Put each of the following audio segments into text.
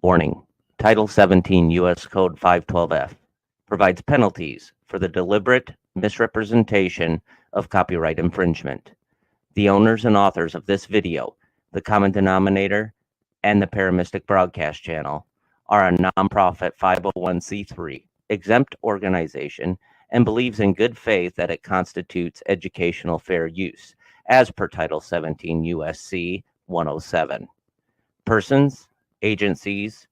Warning: Title 17 U.S. Code 512F provides penalties for the deliberate misrepresentation of copyright infringement. The owners and authors of this video, the common denominator, and the Paramystic Broadcast Channel are a nonprofit 501c3 exempt organization and believes in good faith that it constitutes educational fair use, as per Title 17 U.S.C. 107. Persons, agencies,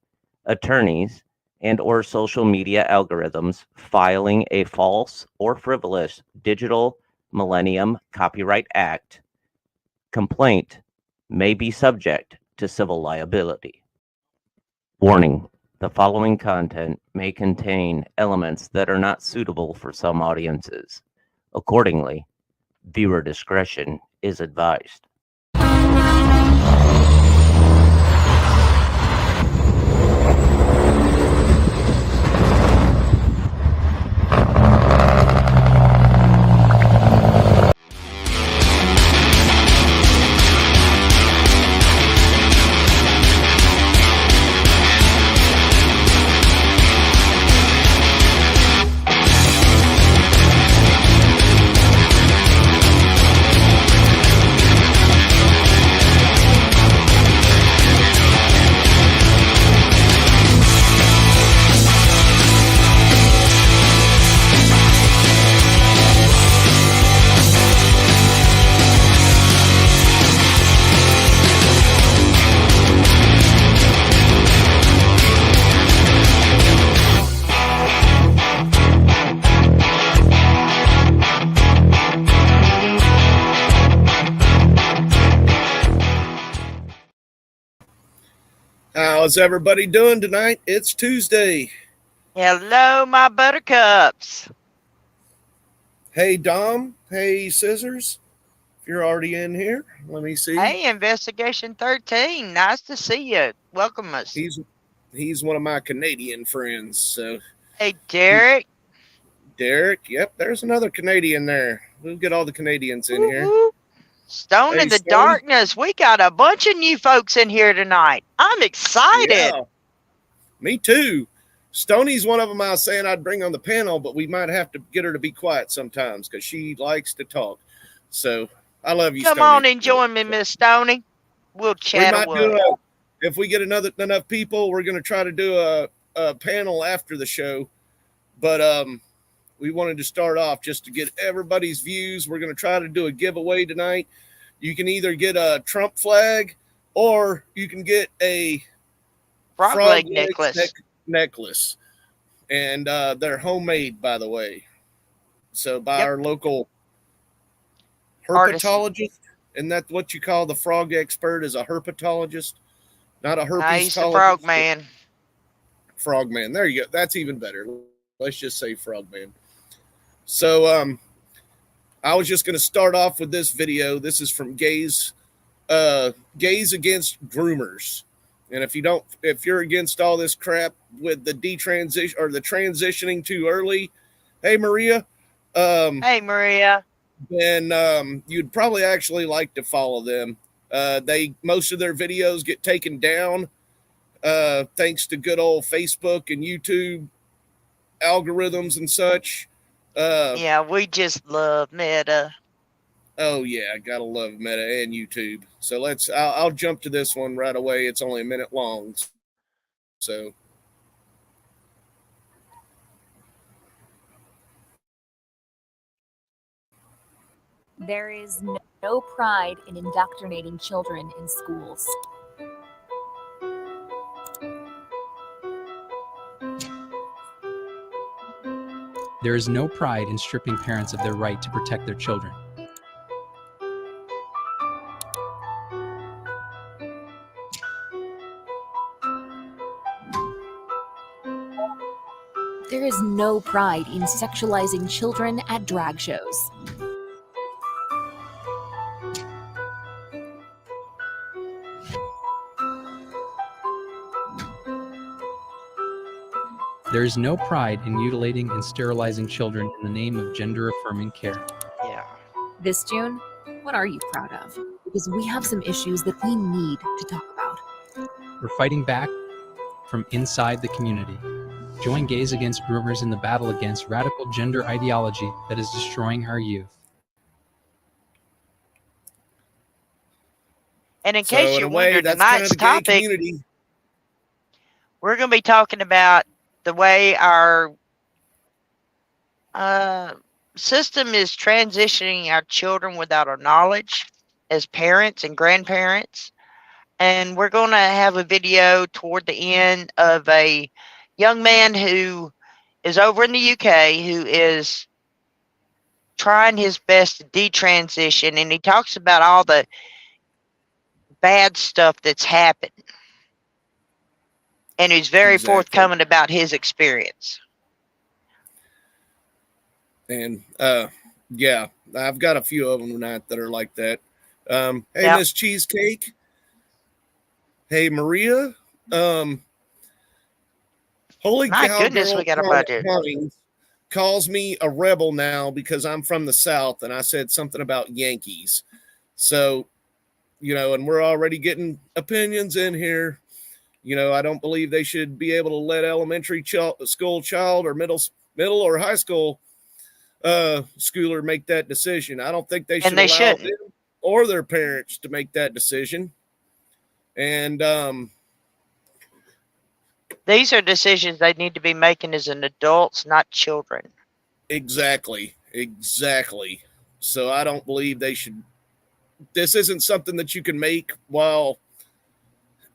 attorneys, and or social media algorithms filing a false or frivolous Digital Millennium Copyright Act complaint may be subject to civil liability. Warning: the following content may contain elements that are not suitable for some audiences. Accordingly, viewer discretion is advised. How's everybody doing tonight? It's Tuesday. Hello, my buttercups. Hey, Dom. Hey, Scissors. If you're already in here, let me see. Hey, Investigation 13. Nice to see you. Welcome us. He's one of my Canadian friends. So. Hey, Derek. Derek. Yep, there's another Canadian there. We'll get all the Canadians in here. Stone in the Darkness. We got a bunch of new folks in here tonight. I'm excited. Yeah, me too. Stoney's one of them I was saying I'd bring on the panel, but we might have to get her to be quiet sometimes because she likes to talk. So I love you, Come Stoney. on and join me, Miss Stoney. We'll chat away. If we get enough people, we're going to try to do a panel after the show. But we wanted to start off just to get everybody's views. We're going to try to do a giveaway tonight. You can either get a Trump flag or you can get a frog leg necklace. And they're homemade, by the way. So by our local herpetologist. Isn't that what you call the frog expert, is a herpetologist? Not a herpetologist. He's a frog man. Frog man. There you go. That's even better. Let's just say frog man. So I was just going to start off with this video. This is from Gays Against Groomers. And if you're against all this crap with the detransition or the transitioning too early, hey Maria. Hey Maria. Then you'd probably actually like to follow them. Most of their videos get taken down thanks to good old Facebook and YouTube algorithms and such. Yeah, we just love Meta. Oh yeah, I gotta love Meta and YouTube. So I'll jump to this one right away. It's only a minute long. So there is no pride in indoctrinating children in schools. There is no pride in stripping parents of their right to protect their children. There is no pride in sexualizing children at drag shows. There is no pride in mutilating and sterilizing children in the name of gender-affirming care. Yeah. This June, what are you proud of? Because we have some issues that we need to talk about. We're fighting back from inside the community. Join Gays Against Groomers in the battle against radical gender ideology that is destroying our youth. And in So case in you a way, wonder, that's kind tonight's of the gay topic, community. we're going to be talking about the way our system is transitioning our children without our knowledge as parents and grandparents. And we're going to have a video toward the end of a young man who is over in the UK who is trying his best to detransition. And he talks about all the bad stuff that's happened. And he's very Exactly. forthcoming about his experience. And yeah, I've got a few of them tonight that are like that. Hey, Yep. Miss Cheesecake. Hey, Maria. Holy My cow, goodness, girl we got a budget. Cummings calls me a rebel now because I'm from the South and I said something about Yankees. So, you know, and we're already getting opinions in here. You know, I don't believe they should be able to let elementary school child or middle or high school schooler make that decision. I don't think they should allow shouldn't. them or their parents to make that decision. And These are decisions they need to be making as an adults, not children. exactly. So I don't believe they should. This isn't something that you can make while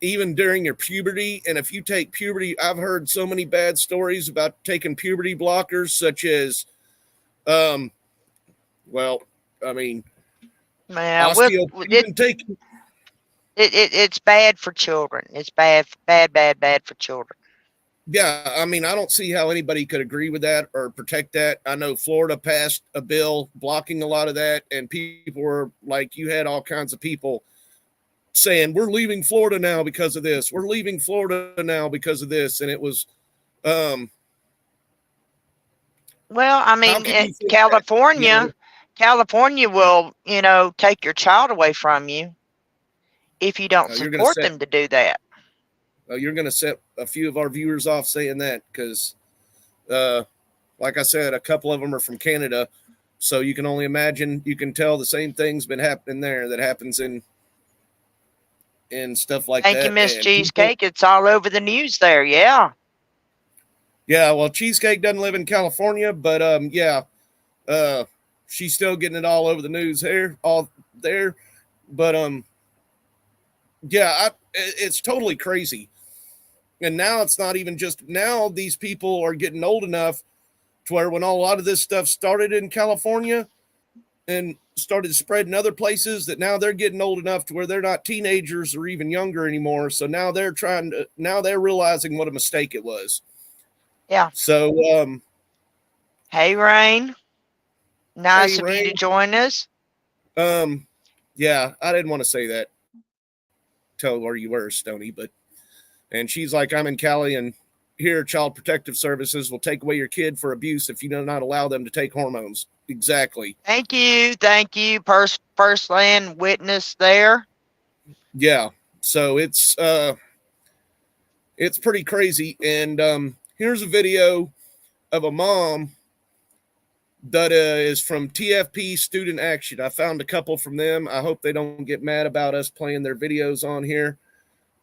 even during your puberty. And if you take puberty, I've heard so many bad stories about taking puberty blockers, such as, well, I mean, Man, it's bad for children. It's bad for children. Yeah, I mean, I don't see how anybody could agree with that or protect that. I know Florida passed a bill blocking a lot of that, and people were like, you had all kinds of people saying, we're leaving Florida now because of this. We're leaving Florida now because of this. And it was, well, I mean, California will, take your child away from you if you don't support them to do that. You're going to set a few of our viewers off saying that because, like I said, a couple of them are from Canada. So you can only imagine, you can tell the same thing's been happening there that happens in stuff like that. Thank you, Miss Cheesecake. It's all over the news there. Yeah. Yeah. Well, Cheesecake doesn't live in California, but she's still getting it all over the news all there. But yeah, it's totally crazy. And now it's not even just now these people are getting old enough to where when a lot of this stuff started in California and started spreading other places, that now they're getting old enough to where they're not teenagers or even younger anymore. So now they're realizing what a mistake it was. Yeah. So, hey, Rain. Nice of you to join us. Yeah, I didn't want to say that. Tell where you were, Stony, and she's like, I'm in Cali, and here Child Protective Services will take away your kid for abuse if you do not allow them to take hormones. Exactly. Thank you. First land witness there. Yeah. So it's pretty crazy. And here's a video of a mom that is from TFP Student Action. I found a couple from them. I hope they don't get mad about us playing their videos on here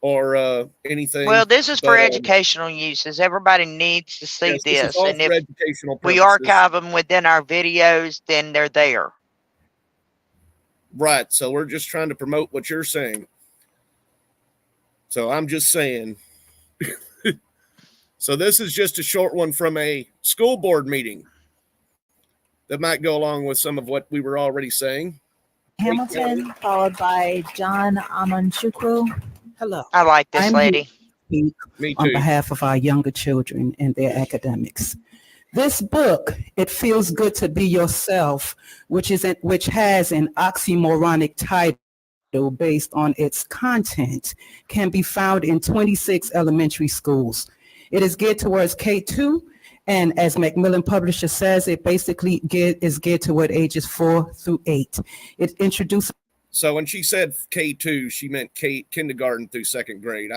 or anything. Well, this is for educational uses. Everybody needs to see this. And if we archive them within our videos, then they're there. Right. So we're just trying to promote what you're saying. So I'm just saying. So this is just a short one from a school board meeting that might go along with some of what we were already saying. Hamilton, followed by John Amanchukwu. Hello. I like this lady. Me too. On behalf of our younger children and their academics. This book, It Feels Good to Be Yourself, which has an oxymoronic title based on its content, can be found in 26 elementary schools. It is geared towards K2. And as Macmillan Publisher says, it basically is geared toward ages 4 through 8. It introduces. So when she said K2, she meant kindergarten through second grade.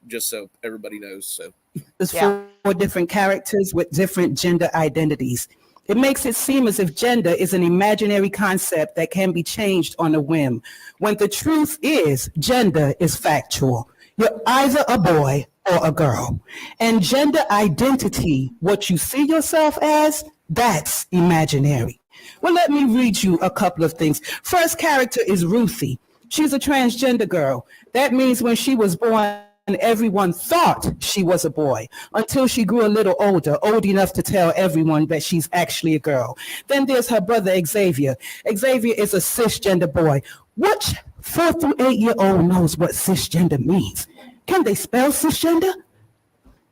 Just so everybody knows. So there's 4 different characters with different gender identities. It makes it seem as if gender is an imaginary concept that can be changed on a whim, when the truth is gender is factual. You're either a boy or a girl. And gender identity, what you see yourself as, that's imaginary. Well, let me read you a couple of things. First character is Ruthie. She's a transgender girl. That means when she was born, everyone thought she was a boy until she grew a little older, old enough to tell everyone that she's actually a girl. Then there's her brother, Xavier. Xavier is a cisgender boy. Which 4 through 8-year-old knows what cisgender means? Can they spell cisgender?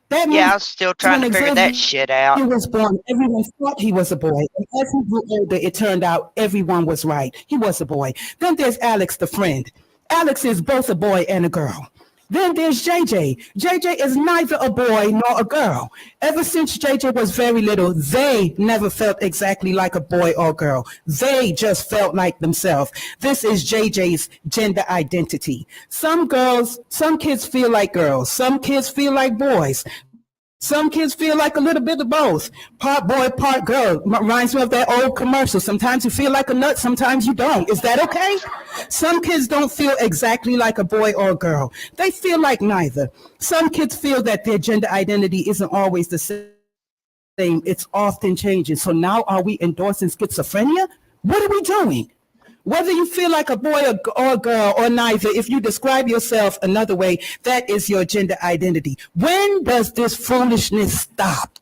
That means I'm still trying to figure that shit out. He was born, everyone thought he was a boy. And as he grew older, it turned out everyone was right. He was a boy. Then there's Alex, the friend. Alex is both a boy and a girl. Then there's JJ. JJ is neither a boy nor a girl. Ever since JJ was very little, they never felt exactly like a boy or girl. They just felt like themselves. This is JJ's gender identity. Some kids feel like girls. Some kids feel like boys. Some kids feel like a little bit of both. Part boy, part girl. Reminds me of that old commercial. Sometimes you feel like a nut, sometimes you don't. Is that okay? Some kids don't feel exactly like a boy or a girl. They feel like neither. Some kids feel that their gender identity isn't always the same. It's often changing. So now are we endorsing schizophrenia? What are we doing? Whether you feel like a boy or a girl or neither, if you describe yourself another way, that is your gender identity. When does this foolishness stop?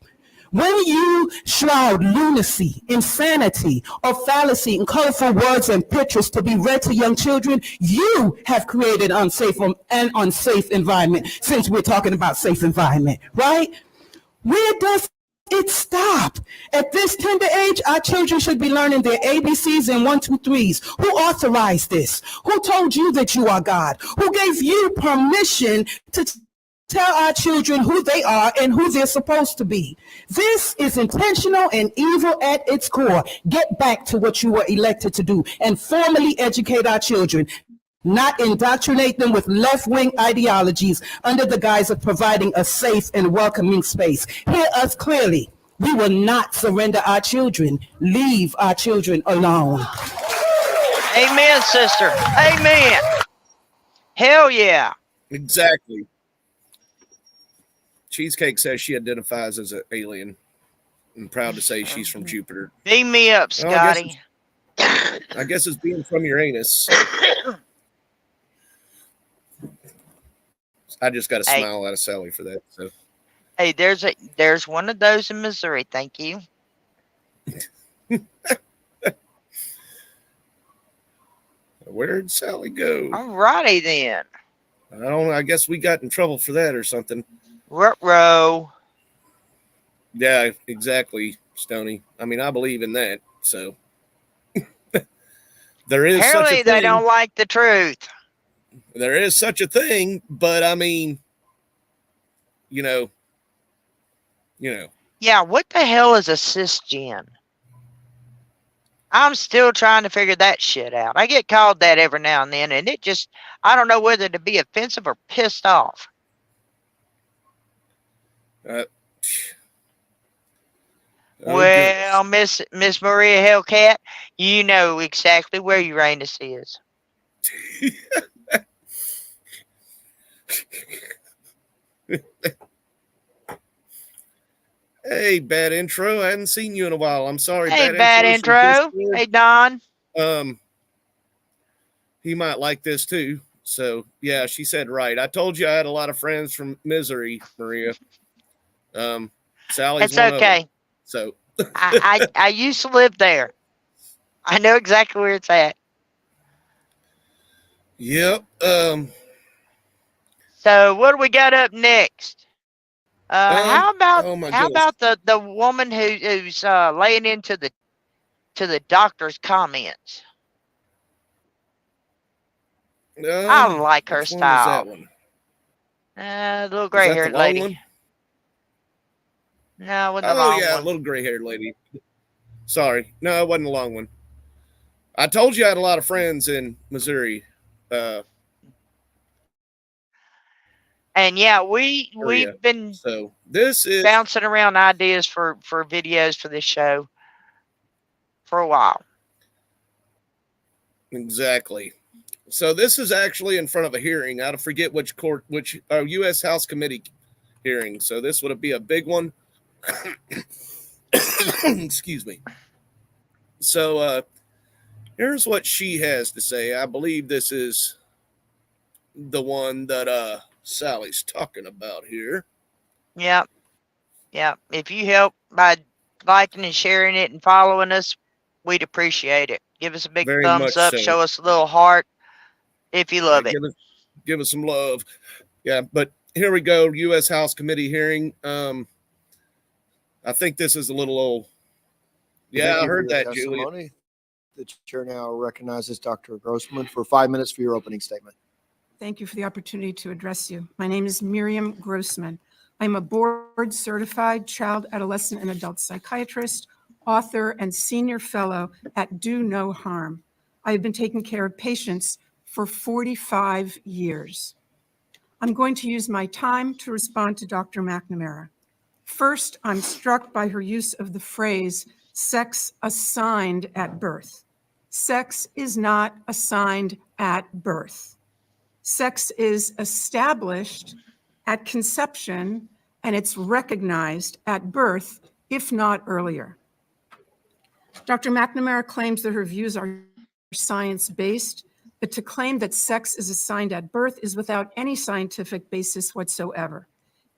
When you shroud lunacy, insanity, or fallacy in colorful words and pictures to be read to young children, you have created an unsafe environment, since we're talking about safe environment, right? Where does it stop? At this tender age, our children should be learning their ABCs and 1, 2, 3s. Who authorized this? Who told you that you are God? Who gave you permission to tell our children who they are and who they're supposed to be? This is intentional and evil at its core. Get back to what you were elected to do and formally educate our children, not indoctrinate them with left-wing ideologies under the guise of providing a safe and welcoming space. Hear us clearly. We will not surrender our children. Leave our children alone. Amen, sister. Amen. Hell yeah. Exactly. Cheesecake says she identifies as an alien. I'm proud to say she's from Jupiter. Beam me up, Scotty. I guess it's being from Uranus. I just got a smile out of Sally for that. So, hey, there's one of those in Missouri. Thank you. Where'd Sally go? All righty then. I guess we got in trouble for that or something. Ruh-roh. Yeah, exactly, Stoney. I mean, I believe in that. So there is Apparently such a thing. they don't like the truth. There is such a thing, but I mean, you know. Yeah, what the hell is a cisgen? I'm still trying to figure that shit out. I get called that every now and then, and it just, I don't know whether to be offensive or pissed off. Well, Miss Maria Hellcat, you know exactly where Uranus is. Hey, bad intro. I hadn't seen you in a while. I'm sorry. Hey, bad intro. Hey, Don. He might like this too. So yeah, she said right. I told you I had a lot of friends from Misery, Maria. Sally's it's one okay. of them. So I used to live there. I know exactly where it's at. Yep. So what do we got up next? How about the woman who's laying into the doctor's comments? I like her style. One? Little gray haired lady. No, it wasn't the Oh long yeah, one. little gray-haired lady. Sorry, no, it wasn't a long one. I told you I had a lot of friends in Missouri. And yeah, we've Area. been So this is bouncing around ideas for videos for this show for a while. exactly. So this is actually in front of a hearing. I forget which court, which U.S. House Committee hearing. So this would be a big one. Excuse me. So here's what she has to say. I believe this is the one that Sally's talking about here. Yeah. Yeah. If you help by liking and sharing it and following us, we'd appreciate it. Give us a big Very thumbs much up. so. Show us a little heart if you love it. Give us some love. Yeah, but here we go. U.S. House Committee hearing. I think this is a little old. Yeah, I heard that, Julie. The chair now recognizes Dr. Grossman for 5 minutes for your opening statement. Thank you for the opportunity to address you. My name is Miriam Grossman. I'm a board-certified child, adolescent, and adult psychiatrist, author, and senior fellow at Do No Harm. I have been taking care of patients for 45 years. I'm going to use my time to respond to Dr. McNamara. First, I'm struck by her use of the phrase, sex assigned at birth. Sex is not assigned at birth. Sex is established at conception, and it's recognized at birth, if not earlier. Dr. McNamara claims that her views are science-based, but to claim that sex is assigned at birth is without any scientific basis whatsoever.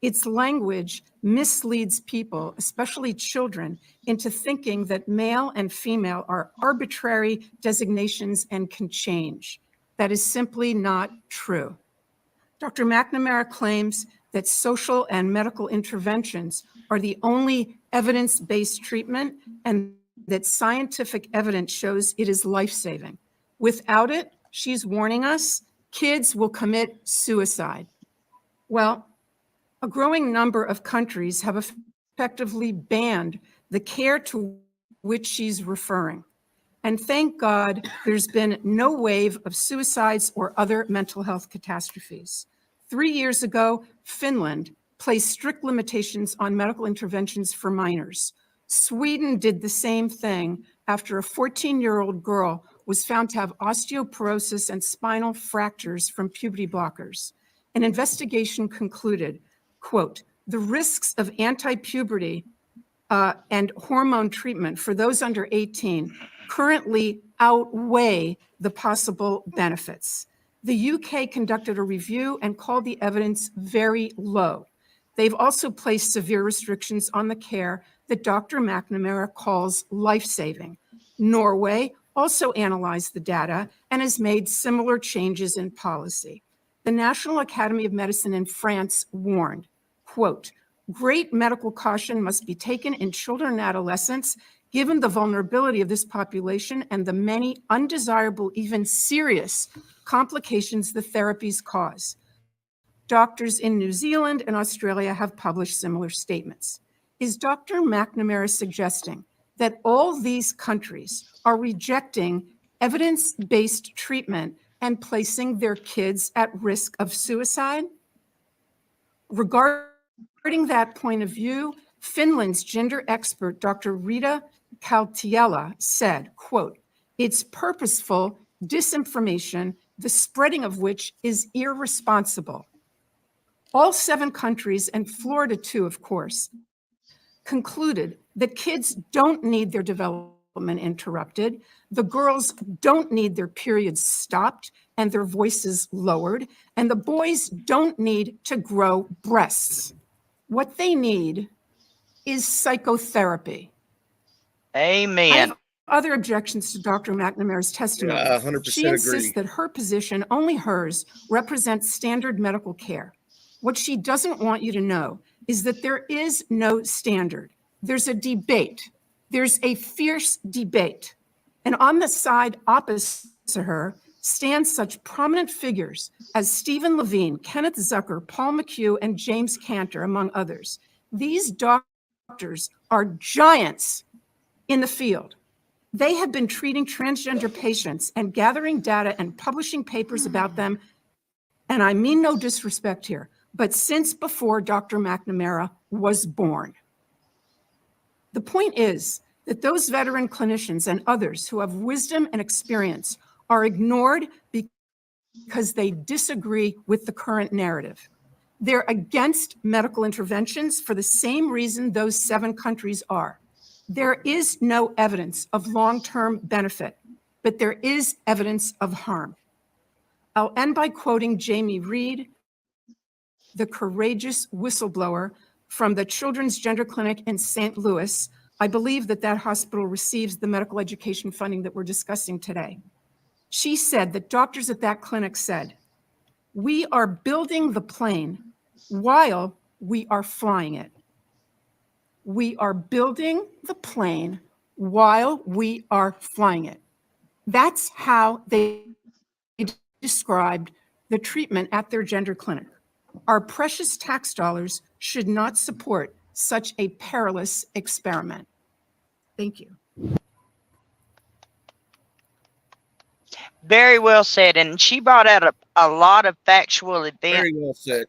Its language misleads people, especially children, into thinking that male and female are arbitrary designations and can change. That is simply not true. Dr. McNamara claims that social and medical interventions are the only evidence-based treatment and that scientific evidence shows it is life-saving. Without it, she's warning us, kids will commit suicide. Well, a growing number of countries have effectively banned the care to which she's referring. And thank God there's been no wave of suicides or other mental health catastrophes. 3 years ago, Finland placed strict limitations on medical interventions for minors. Sweden did the same thing after a 14-year-old girl was found to have osteoporosis and spinal fractures from puberty blockers. An investigation concluded, quote, the risks of anti-puberty and hormone treatment for those under 18 currently outweigh the possible benefits. The UK conducted a review and called the evidence very low. They've also placed severe restrictions on the care that Dr. McNamara calls life-saving. Norway also analyzed the data and has made similar changes in policy. The National Academy of Medicine in France warned, quote, great medical caution must be taken in children and adolescents, given the vulnerability of this population and the many undesirable, even serious complications the therapies cause. Doctors in New Zealand and Australia have published similar statements. Is Dr. McNamara suggesting that all these countries are rejecting evidence-based treatment and placing their kids at risk of suicide? Regarding that point of view, Finland's gender expert, Dr. Rita Kaltiela, said, quote, it's purposeful disinformation, the spreading of which is irresponsible. All 7 countries, and Florida too, of course, concluded that kids don't need their development interrupted, the girls don't need their periods stopped and their voices lowered, and the boys don't need to grow breasts. What they need is psychotherapy. Amen. I have other objections to Dr. McNamara's testimony. Yeah, 100% She insists agree. that her position, only hers, represents standard medical care. What she doesn't want you to know is that there is no standard. There's a debate. There's a fierce debate. And on the side opposite to her stand such prominent figures as Stephen Levine, Kenneth Zucker, Paul McHugh, and James Cantor, among others. These doctors doctors are giants in the field. They have been treating transgender patients and gathering data and publishing papers about them. And I mean no disrespect here, but since before Dr. McNamara was born. The point is that those veteran clinicians and others who have wisdom and experience are ignored because they disagree with the current narrative. They're against medical interventions for the same reason those 7 countries are. There is no evidence of long-term benefit, but there is evidence of harm. I'll end by quoting Jamie Reed, the courageous whistleblower from the Children's Gender Clinic in St. Louis. I believe that that hospital receives the medical education funding that we're discussing today. She said that doctors at that clinic said, "We are building the plane while we are flying it." We are building the plane while we are flying it. That's how they described the treatment at their gender clinic. Our precious tax dollars should not support such a perilous experiment. Thank you. Very well said. And she brought out a lot of factual events. Very well said.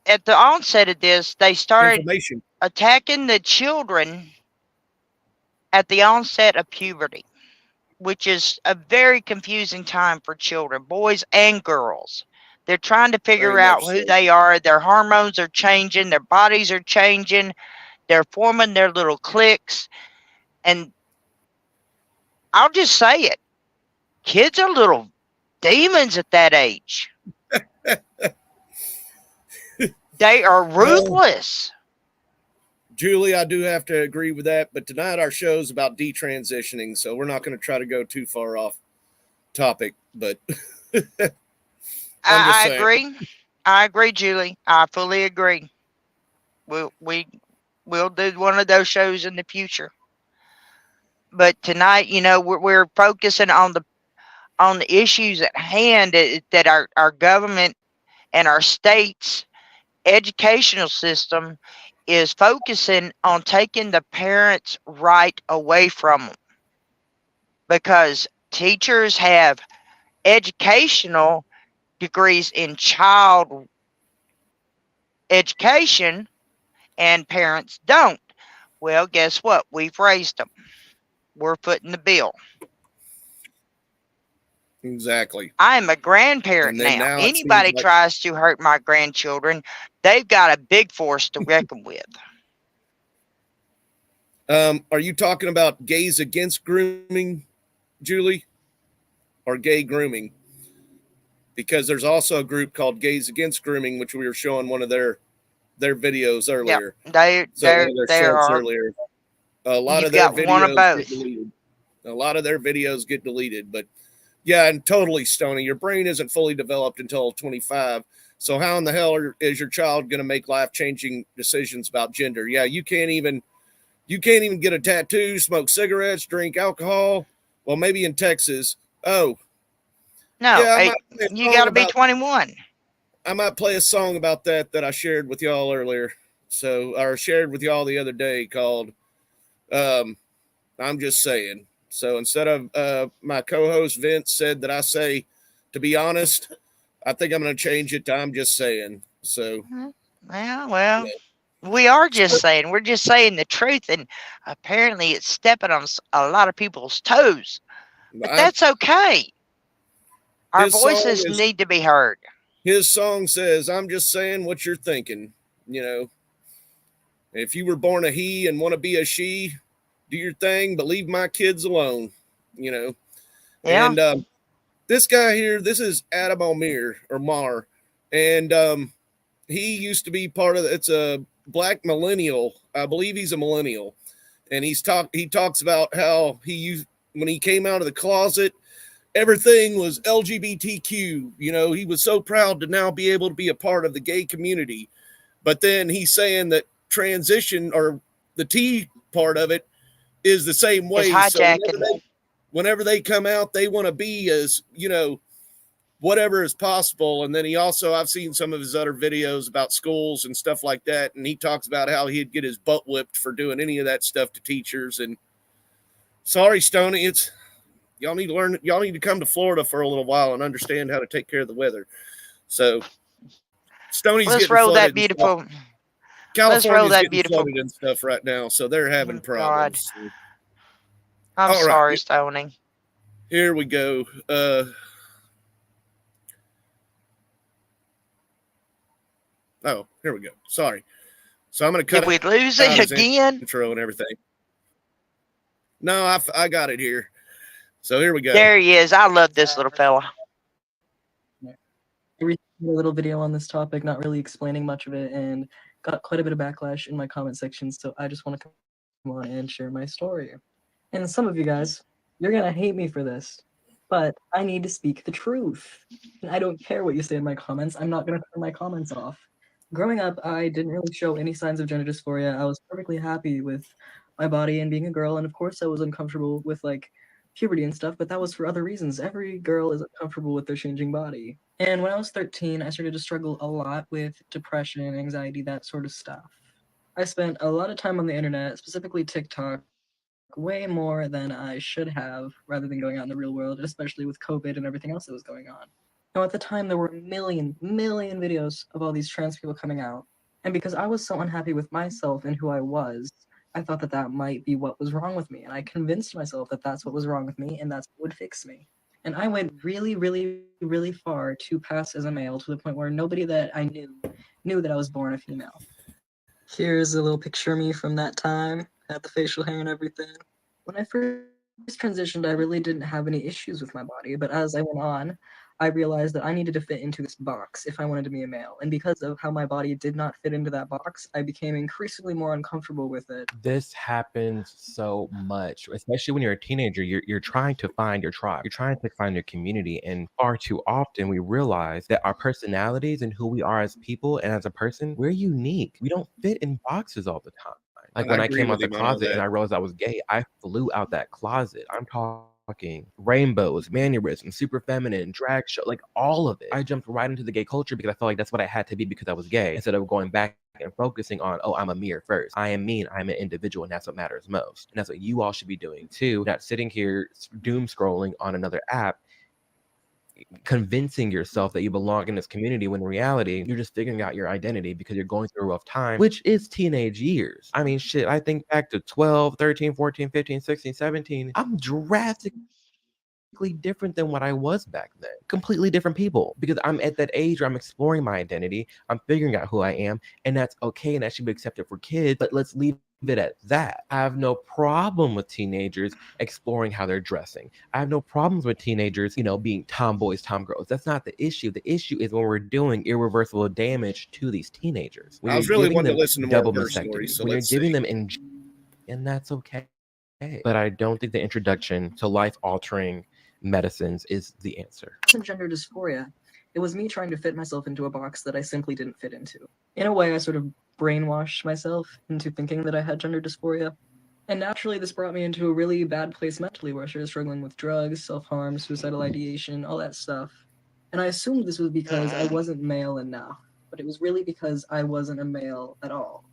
At the onset of this, they started Information. attacking the children at the onset of puberty, which is a very confusing time for children, boys and girls. They're trying to figure Very out much who so. they are. Their hormones are changing. Their bodies are changing. They're forming their little cliques. And I'll just say it. Kids are little demons at that age. They are ruthless. Julie, I do have to agree with that, but tonight our show is about detransitioning, so we're not going to try to go too far off topic, but I agree. I agree, Julie. I fully agree. We'll do one of those shows in the future. But tonight, you know, we're focusing on the issues at hand that our government and our states educational system is focusing on taking the parents' right away from them, because teachers have educational degrees in child education and parents don't. Well, guess what? We've raised them. We're footing the bill. Exactly. I'm a grandparent now. Anybody tries to hurt my grandchildren, they've got a big force to reckon with. Are you talking about gays against grooming, Julie, or gay grooming? Because there's also a group called Gays Against Grooming, which we were showing one of their videos earlier. Yeah, there are. Earlier. A lot You've of their got one of videos both. get deleted. A lot of their videos get deleted, but yeah, and totally, Stoney, your brain isn't fully developed until 25. So how in the hell is your child going to make life-changing decisions about gender? Yeah, you can't even get a tattoo, smoke cigarettes, drink alcohol. Well, maybe in Texas. Oh, no, yeah, you got to be 21. I might play a song about that I shared with y'all earlier. Or shared with y'all the other day called I'm Just Saying. So instead of my co-host Vince said that I say, to be honest, I think I'm going to change it to I'm Just Saying. So, well, we are just saying. We're just saying the truth, and apparently it's stepping on a lot of people's toes. But that's okay. Our voices need to be heard. His song says, "I'm just saying what you're thinking." You know, if you were born a he and want to be a she, do your thing, but leave my kids alone, you know. Yeah. And this guy here, this is Adam Mar, and he used to be part of it's a black millennial. I believe he's a millennial, and he talks about how when he came out of the closet, everything was LGBTQ. You know, he was so proud to now be able to be a part of the gay community, but then he's saying that transition, or the T part of it, is the same way. So whenever they come out, they want to be as, you know, whatever is possible. And then he also, I've seen some of his other videos about schools and stuff like that, and he talks about how he'd get his butt whipped for doing any of that stuff to teachers. And sorry, Stoney, it's y'all need to learn. Y'all need to come to Florida for a little while and understand how to take care of the weather. So Stoney's Let's getting roll flooded. that beautiful. California's that getting beautiful- flooded and stuff right now, so they're having problems. I'm All right. sorry, Stoney. Here we go. Oh, here we go. Sorry. So I'm going to cut Did we lose out it his again? intro and everything. No, I got it here. So here we go. There he is. I love this little fella. I recently made a little video on this topic, not really explaining much of it, and got quite a bit of backlash in my comment section, so I just want to come on and share my story. And some of you guys, you're gonna hate me for this, but I need to speak the truth. And I don't care what you say in my comments, I'm not gonna turn my comments off. Growing up, I didn't really show any signs of gender dysphoria. I was perfectly happy with my body and being a girl, and of course I was uncomfortable with like puberty and stuff, but that was for other reasons. Every girl is uncomfortable with their changing body. And when I was 13, I started to struggle a lot with depression, anxiety, that sort of stuff. I spent a lot of time on the internet, specifically TikTok, way more than I should have, rather than going out in the real world, especially with COVID and everything else that was going on. Now, at the time, there were a million videos of all these trans people coming out. And because I was so unhappy with myself and who I was, I thought that that might be what was wrong with me. And I convinced myself that that's what was wrong with me and that's what would fix me. And I went really far to pass as a male, to the point where nobody that I knew that I was born a female. Here's a little picture of me from that time. Had the facial hair and everything. When I first transitioned, I really didn't have any issues with my body, but as I went on, I realized that I needed to fit into this box if I wanted to be a male. And because of how my body did not fit into that box, I became increasingly more uncomfortable with it. This happens so much, especially when you're a teenager. You're trying to find your tribe. You're trying to find your community. And far too often we realize that our personalities and who we are as people and as a person, we're unique. We don't fit in boxes all the time. Like when I came out the closet and I realized I was gay, I flew out that closet. I'm talking rainbows, mannerisms, super feminine, drag show, like all of it. I jumped right into the gay culture because I felt like that's what I had to be because I was gay, instead of going back and focusing on, oh, I'm a mirror first. I am me and I'm an individual, and that's what matters most. And that's what you all should be doing too, not sitting here doom scrolling on another app, convincing yourself that you belong in this community when in reality you're just figuring out your identity because you're going through a rough time, which is teenage years. I mean, shit, I think back to 12, 13, 14, 15, 16, 17. I'm drastically different than what I was back then. Completely different people, because I'm at that age where I'm exploring my identity. I'm figuring out who I am, and that's okay, and that should be accepted for kids, but let's leave it at that. I have no problem with teenagers exploring how they're dressing. I have no problems with teenagers, being tomboys, tomgirls. That's not the issue. The issue is when we're doing irreversible damage to these teenagers. When I was really wanting to listen to more of her stories, so when you're let's giving see. them and that's okay. But I don't think the introduction to life-altering medicines is the answer. Gender dysphoria. It was me trying to fit myself into a box that I simply didn't fit into. In a way, I sort of brainwashed myself into thinking that I had gender dysphoria. And naturally, this brought me into a really bad place mentally, where I started struggling with drugs, self-harm, suicidal ideation, all that stuff. And I assumed this was because I wasn't male enough, but it was really because I wasn't a male at all.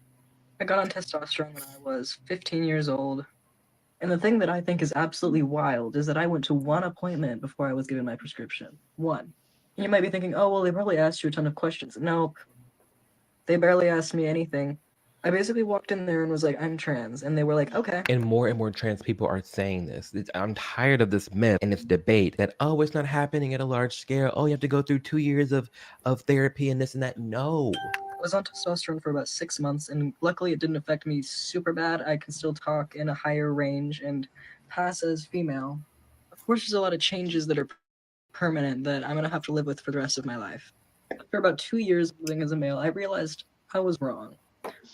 I got on testosterone when I was 15 years old. And the thing that I think is absolutely wild is that I went to one appointment before I was given my prescription. One. And you might be thinking, oh, well, they probably asked you a ton of questions. Nope. They barely asked me anything. I basically walked in there and was like, I'm trans. And they were like, okay. And more trans people are saying this. I'm tired of this myth and this debate that, oh, it's not happening at a large scale. Oh, you have to go through 2 years of therapy and this and that. No. I was on testosterone for about 6 months, and luckily it didn't affect me super bad. I can still talk in a higher range and pass as female. Of course, there's a lot of changes that are permanent that I'm going to have to live with for the rest of my life. After about 2 years living as a male, I realized I was wrong.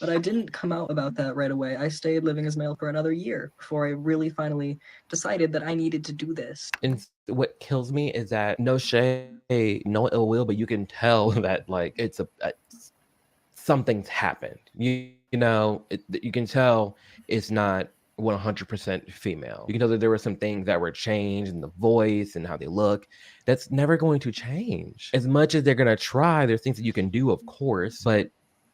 But I didn't come out about that right away. I stayed living as male for another year before I really finally decided that I needed to do this. And what kills me is that no shade, no ill will, but you can tell that like it's something's happened. You can tell it's not 100% female. You can tell that there were some things that were changed in the voice and how they look. That's never going to change. As much as they're going to try, there's things that you can do, of course, but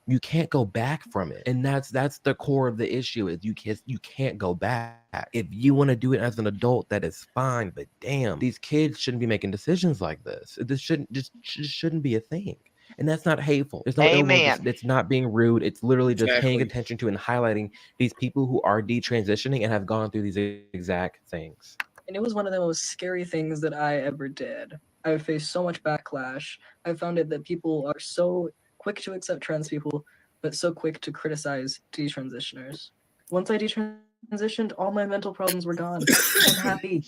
you can't go back from it. And that's the core of the issue is you can't go back. If you want to do it as an adult, that is fine, but damn, these kids shouldn't be making decisions like this. This shouldn't be a thing. And that's not hateful. There's no ill will. Amen. It's not being rude. It's literally just paying Exactly. attention to and highlighting these people who are detransitioning and have gone through these exact things. And it was one of the most scary things that I ever did. I faced so much backlash. I found it that people are so quick to accept trans people, but so quick to criticize detransitioners. Once I detransitioned, all my mental problems were gone. I'm happy.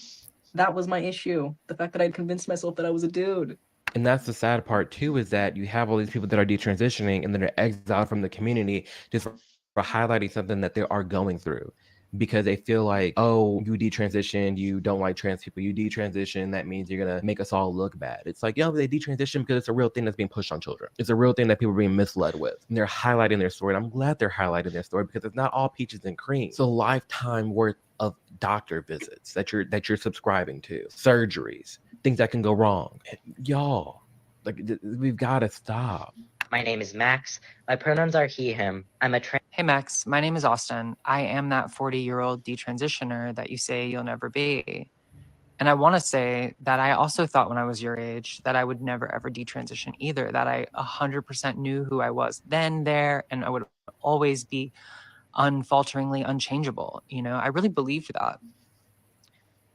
That was my issue. The fact that I'd convinced myself that I was a dude. And that's the sad part too, is that you have all these people that are detransitioning and then they're exiled from the community just for highlighting something that they are going through. Because they feel like, oh, you detransitioned, you don't like trans people, you detransition, that means you're gonna make us all look bad. It's like, yo, they detransition because it's a real thing that's being pushed on children. It's a real thing that people are being misled with. And they're highlighting their story. And I'm glad they're highlighting their story because it's not all peaches and cream. It's a lifetime worth of doctor visits that you're subscribing to, surgeries, things that can go wrong. Y'all, like we've got to stop. My name is Max. My pronouns are he, him. I'm a trans. Hey Max, my name is Austin. I am that 40-year-old detransitioner that you say you'll never be. And I want to say that I also thought when I was your age that I would never ever detransition either, that I 100% knew who I was then, there, and I would always be unfalteringly unchangeable. You know, I really believed that.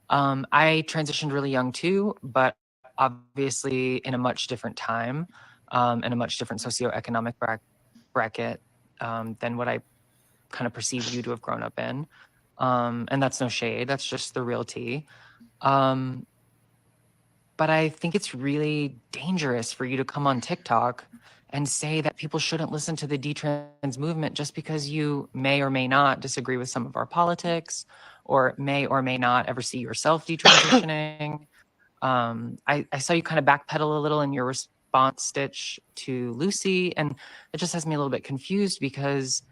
I transitioned really young too, but obviously in a much different time, in a much different socioeconomic bracket than what I kind of perceive you to have grown up in. And that's no shade, that's just the real tea. But I think it's really dangerous for you to come on TikTok and say that people shouldn't listen to the detrans movement just because you may or may not disagree with some of our politics or may not ever see yourself detransitioning. I saw you kind of backpedal a little in your response stitch to Lucy, and it just has me a little bit confused because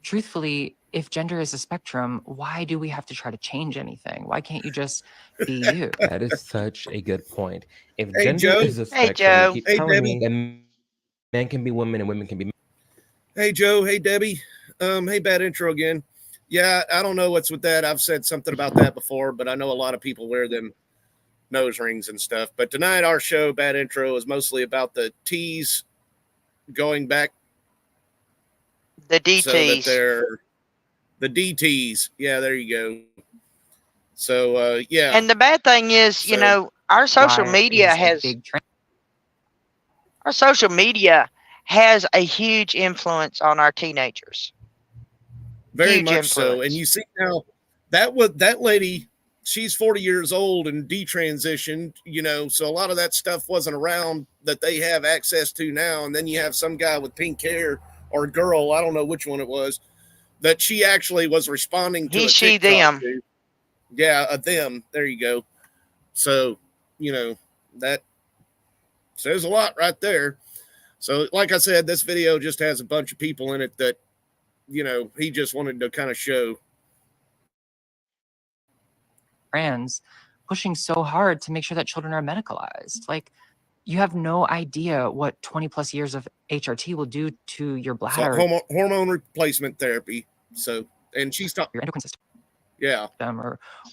truthfully, if gender is a spectrum, why do we have to try to change anything? Why can't you just be you? That is such a good point. If Hey, gender Joe. is a Hey, spectrum, Joe. you keep Hey, telling Debbie. me that men can be women and women can be men. Hey, Joe. Hey, Debbie. Hey, bad intro again. Yeah, I don't know what's with that. I've said something about that before, but I know a lot of people wear them nose rings and stuff. But tonight, our show, Bad Intro, is mostly about the T's going back. The DTs. So that they're the DTs. Yeah, there you go. So, yeah. And the bad thing is, you know, our social media has a huge influence on our teenagers. Very Huge much so. influence. And you see now that lady, she's 40 years old and detransitioned, you know, so a lot of that stuff wasn't around that they have access to now. And then you have some guy with pink hair or girl, I don't know which one it was, that she actually was responding to He, a she, TikTok them. to. Yeah, a them. There you go. So, you know, that says a lot right there. So, like I said, this video just has a bunch of people in it that, you know, he just wanted to kind of show. Brands pushing so hard to make sure that children are medicalized. Like, you have no idea what 20 plus years of HRT will do to your bladder. So hormone replacement therapy. So, and she's talking your endocrine system. Yeah.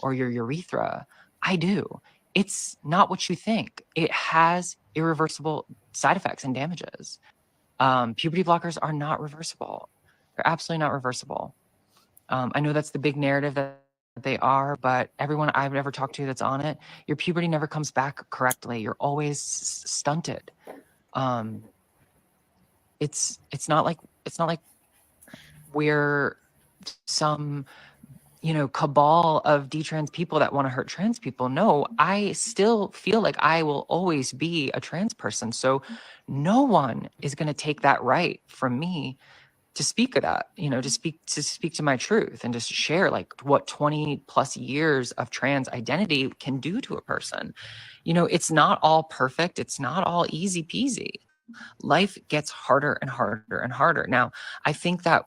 Or your urethra. I do. It's not what you think. It has irreversible side effects and damages. Puberty blockers are not reversible. They're absolutely not reversible. I know that's the big narrative that they are, but everyone I've ever talked to that's on it, your puberty never comes back correctly. You're always stunted. It's not like we're some, you know, cabal of detrans people that want to hurt trans people. No, I still feel like I will always be a trans person. So no one is going to take that right from me to speak of that, you know, to speak to my truth and just share like what 20 plus years of trans identity can do to a person. You know, it's not all perfect. It's not all easy peasy. Life gets harder and harder and harder. Now, I think that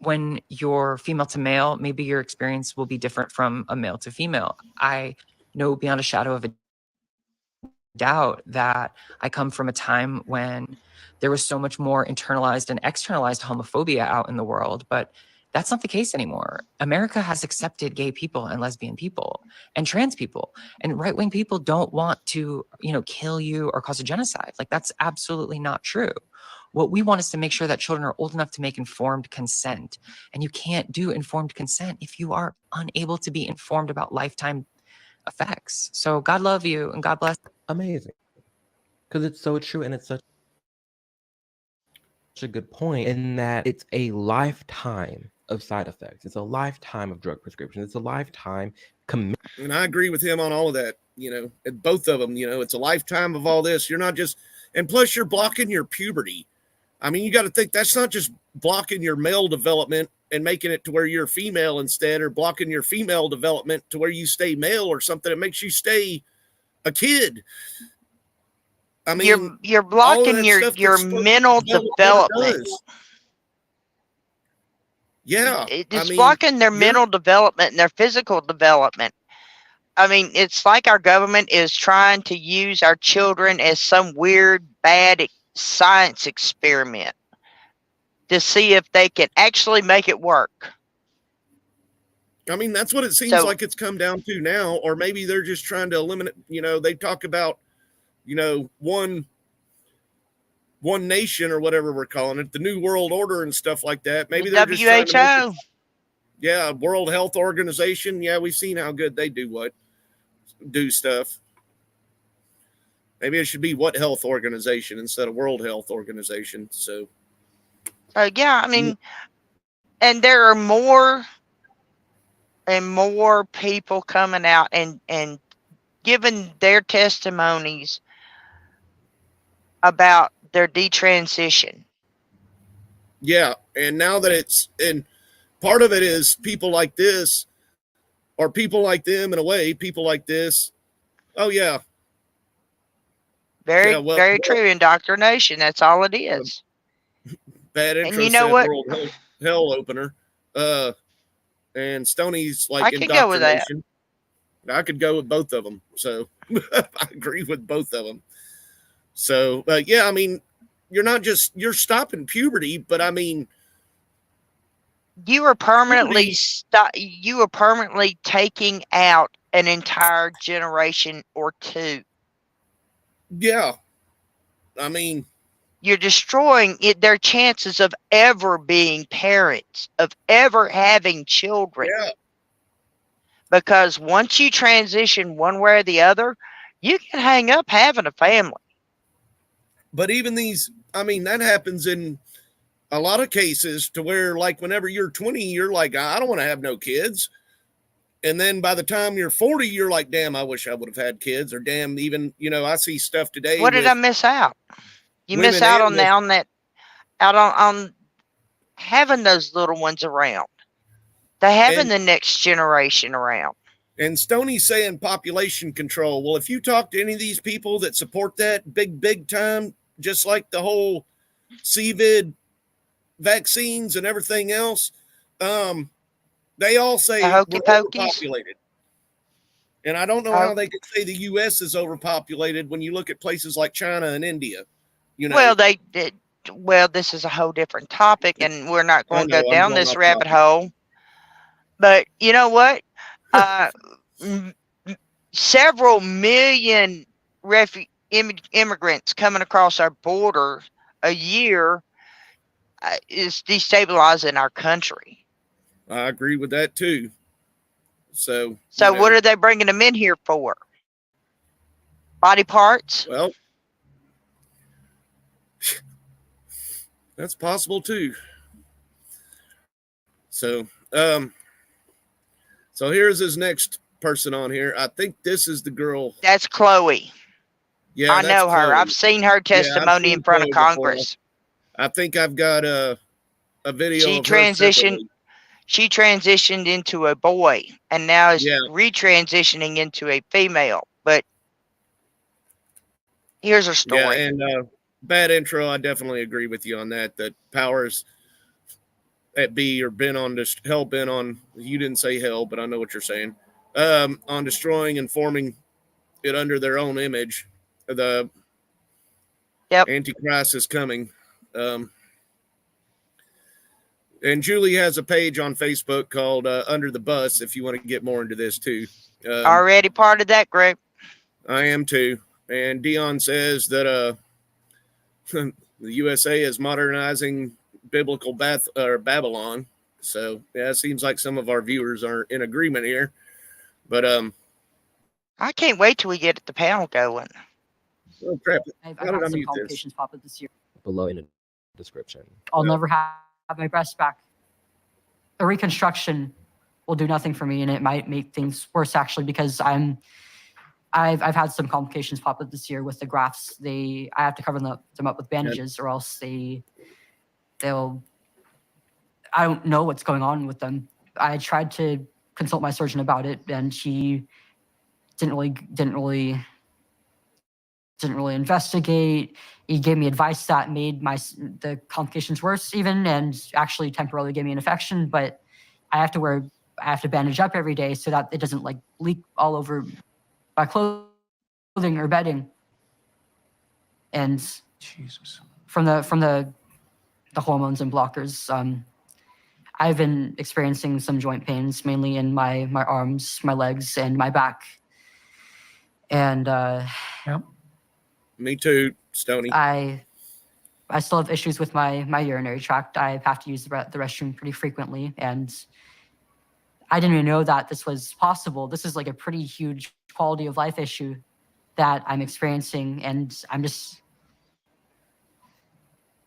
when you're female to male, maybe your experience will be different from a male to female. I know beyond a shadow of a doubt that I come from a time when there was so much more internalized and externalized homophobia out in the world, but that's not the case anymore. America has accepted gay people and lesbian people and trans people, and right-wing people don't want to, kill you or cause a genocide. Like, that's absolutely not true. What we want is to make sure that children are old enough to make informed consent. And you can't do informed consent if you are unable to be informed about lifetime effects. So God love you and God bless. Amazing. Because it's so true, and it's such a good point in that it's a lifetime of side effects. It's a lifetime of drug prescriptions. It's a lifetime commitment. And I agree with him on all of that, and both of them, it's a lifetime of all this. You're not just, and plus you're blocking your puberty. I mean, you got to think that's not just blocking your male development and making it to where you're female instead, or blocking your female development to where you stay male or something. It makes you stay a kid. I mean, you're blocking your mental development. Yeah. It's blocking their mental development and their physical development. I mean, it's like our government is trying to use our children as some weird, bad science experiment to see if they can actually make it work. I mean, that's what it seems like it's come down to now, or maybe they're just trying to eliminate, they talk about, one nation or whatever we're calling it, the New World Order and stuff like that. Maybe they're WHO. just trying to World Health Organization. Yeah, we've seen how good they do stuff. Maybe it should be what health organization instead of World Health Organization. So, yeah, I mean, and there are more and more people coming out and giving their testimonies about their detransition. Yeah, and now that and part of it is people like this, or people like them in a way, people like this. Oh yeah. Very true. Indoctrination. That's all it is. Bad intro. And you know what? World hell opener. And Stoney's like I could go with that. I could go with both of them. So I agree with both of them. So, yeah, I mean, you're stopping puberty, but I mean, you are permanently taking out an entire generation or two. Yeah. I mean, you're destroying their chances of ever being parents, of ever having children. Yeah. Because once you transition one way or the other, you can hang up having a family. But even that happens in a lot of cases to where, like, whenever you're 20, you're like, I don't want to have no kids. And then by the time you're 40, you're like, damn, I wish I would have had kids. Or damn, even, I see stuff today. What did I miss out? You miss out on on having those little ones around. To having the next generation around. And Stoney's saying population control. Well, if you talk to any of these people that support that big time, just like the whole COVID vaccines and everything else, they all say we're overpopulated. And I don't know how they could say the U.S. is overpopulated when you look at places like China and India. Well, they did. Well, this is a whole different topic, and we're not going to go down this rabbit hole. But you know what? Several million immigrants coming across our border a year is destabilizing our country. I agree with that too. So what are they bringing them in here for? Body parts? Well, that's possible too. So, so here's his next person on here. I think this is the girl. That's Chloe. Yeah, I know her. Chloe. I've seen her testimony in front of Congress. I think I've got a video. She transitioned into a boy and now is retransitioning into a female. But here's her story. Yeah, and bad intro. I definitely agree with you on that. That power is at B or been on this hell bent on, you didn't say hell, but I know what you're saying, on destroying and forming it under their own image. The Antichrist is coming. And Julie has a page on Facebook called Under the Bus if you want to get more into this too. Already part of that group. I am too. And Dion says that the USA is modernizing biblical Babylon. So yeah, it seems like some of our viewers are in agreement here. But I can't wait till we get the panel going. Oh crap! I've had some complications pop up this year. Below in the description. I'll never have my breast back. A reconstruction will do nothing for me, and it might make things worse actually because I've had some complications pop up this year with the grafts. I have to cover them up with bandages, or else they'll. I don't know what's going on with them. I tried to consult my surgeon about it, and she didn't really investigate. He gave me advice that made the complications worse even, and actually temporarily gave me an infection. But I have to bandage up every day so that it doesn't like leak all over my clothing or bedding. And Jesus, from the hormones and blockers, I've been experiencing some joint pains, mainly in my arms, my legs, and my back. And me too, Stoney. I still have issues with my urinary tract. I have to use the restroom pretty frequently, and I didn't even know that this was possible. This is like a pretty huge quality of life issue that I'm experiencing, and I'm just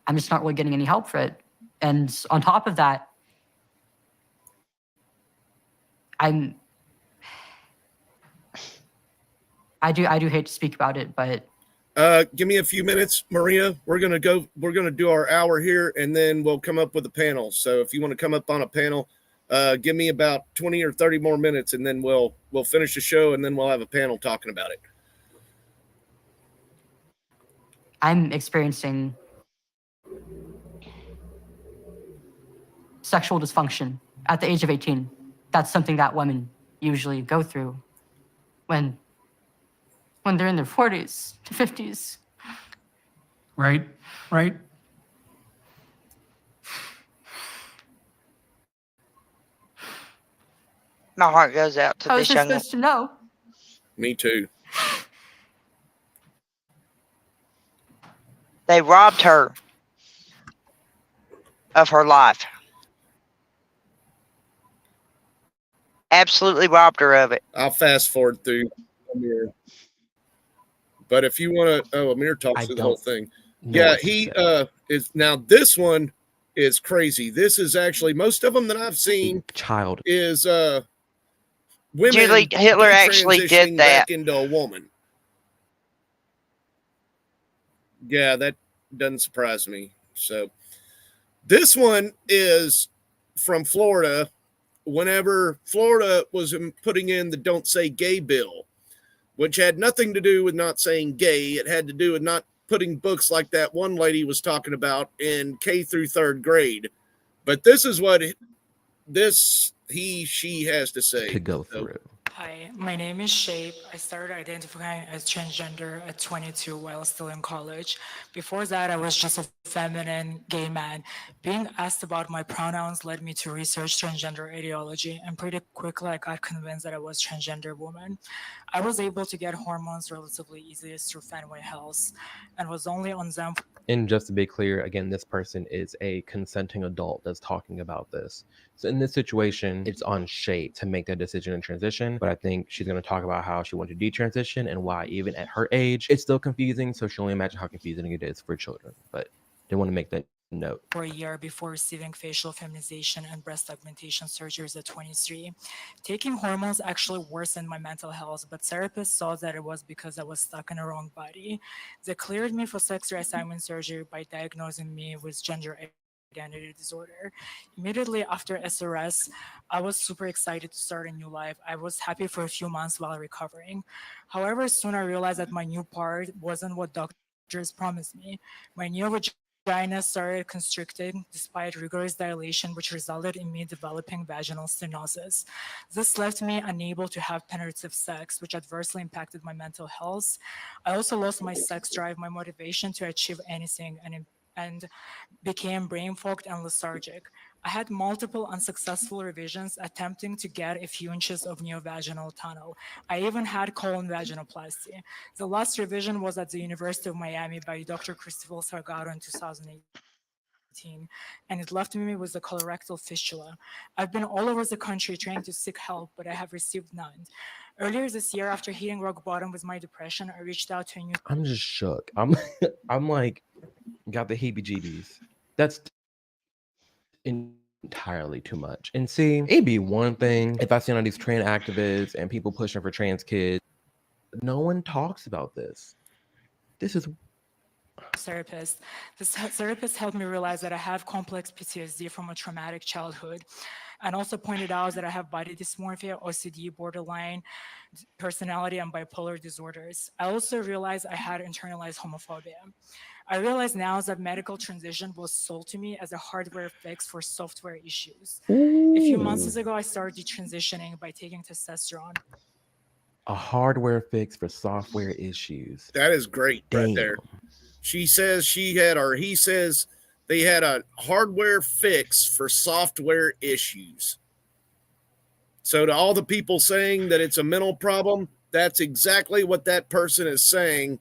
not really getting any help for it. And on top of that, I do hate to speak about it, but give me a few minutes, Maria. We're gonna do our hour here, and then we'll come up with a panel. So if you want to come up on a panel, give me about 20 or 30 more minutes, and then we'll finish the show, and then we'll have a panel talking about it. I'm experiencing sexual dysfunction at the age of 18. That's something that women usually go through when they're in their 40s to 50s. Right. My heart goes out to How this was I young supposed to know? Me too. They robbed her of her life. Absolutely robbed her of it. I'll fast forward through Amir. But if you want to, Amir talks through the whole thing. Yeah, he is now. This one is crazy. This is actually most of them that I've seen. Child is women. Julie Hitler actually did that. Back into a woman. Yeah, that doesn't surprise me. So this one is from Florida. Whenever Florida was putting in the Don't Say Gay bill, which had nothing to do with not saying gay. It had to do with not putting books like that one lady was talking about in K through third grade. But this is what she has to say. To go through. Hi, my name is Shape. I started identifying as transgender at 22 while still in college. Before that, I was just a feminine gay man. Being asked about my pronouns led me to research transgender ideology, and pretty quickly I got convinced that I was a transgender woman. I was able to get hormones relatively easily through Fenway Health and was only on them. And just to be clear, again, this person is a consenting adult that's talking about this. So in this situation, it's on Shay to make that decision and transition. But I think she's going to talk about how she wanted to detransition and why even at her age, it's still confusing. So she'll only imagine how confusing it is for children. But they want to make that note. For a year before receiving facial feminization and breast augmentation surgeries at 23. Taking hormones actually worsened my mental health, but therapists saw that it was because I was stuck in the wrong body. They cleared me for sex reassignment surgery by diagnosing me with gender identity disorder. Immediately after SRS, I was super excited to start a new life. I was happy for a few months while recovering. However, soon I realized that my new part wasn't what doctors promised me. My new vagina started constricting despite rigorous dilation, which resulted in me developing vaginal stenosis. This left me unable to have penetrative sex, which adversely impacted my mental health. I also lost my sex drive, my motivation to achieve anything, and became brain fogged and lethargic. I had multiple unsuccessful revisions attempting to get a few inches of neovaginal tunnel. I even had colon vaginoplasty. The last revision was at the University of Miami by Dr. Christopher Salgado in 2018, and it left me with a colorectal fistula. I've been all over the country trying to seek help, but I have received none. Earlier this year, after hitting rock bottom with my depression, I reached out to a new. I'm just shook. I'm like, got the heebie-jeebies. That's entirely too much. And see, it'd be one thing if I seen all these trans activists and people pushing for trans kids. No one talks about this. This is Therapist. This therapist helped me realize that I have complex PTSD from a traumatic childhood, and also pointed out that I have body dysmorphia, OCD, borderline personality, and bipolar disorders. I also realized I had internalized homophobia. I realize now that medical transition was sold to me as a hardware fix for software issues. A few months ago, I started detransitioning by taking testosterone. a hardware fix for software issues. That is great right there. Damn. She says she had, or he says they had a hardware fix for software issues. So to all the people saying that it's a mental problem, that's exactly what that person is saying.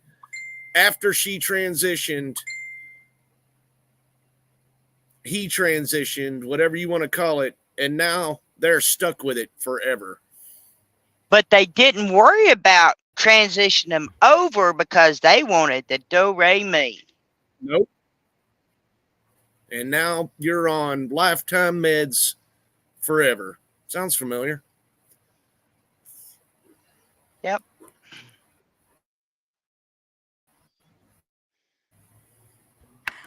After she transitioned, he transitioned, whatever you want to call it, and now they're stuck with it forever. But they didn't worry about transitioning them over because they wanted the do-re-mi. Nope. And now you're on lifetime meds forever. Sounds familiar. Yep.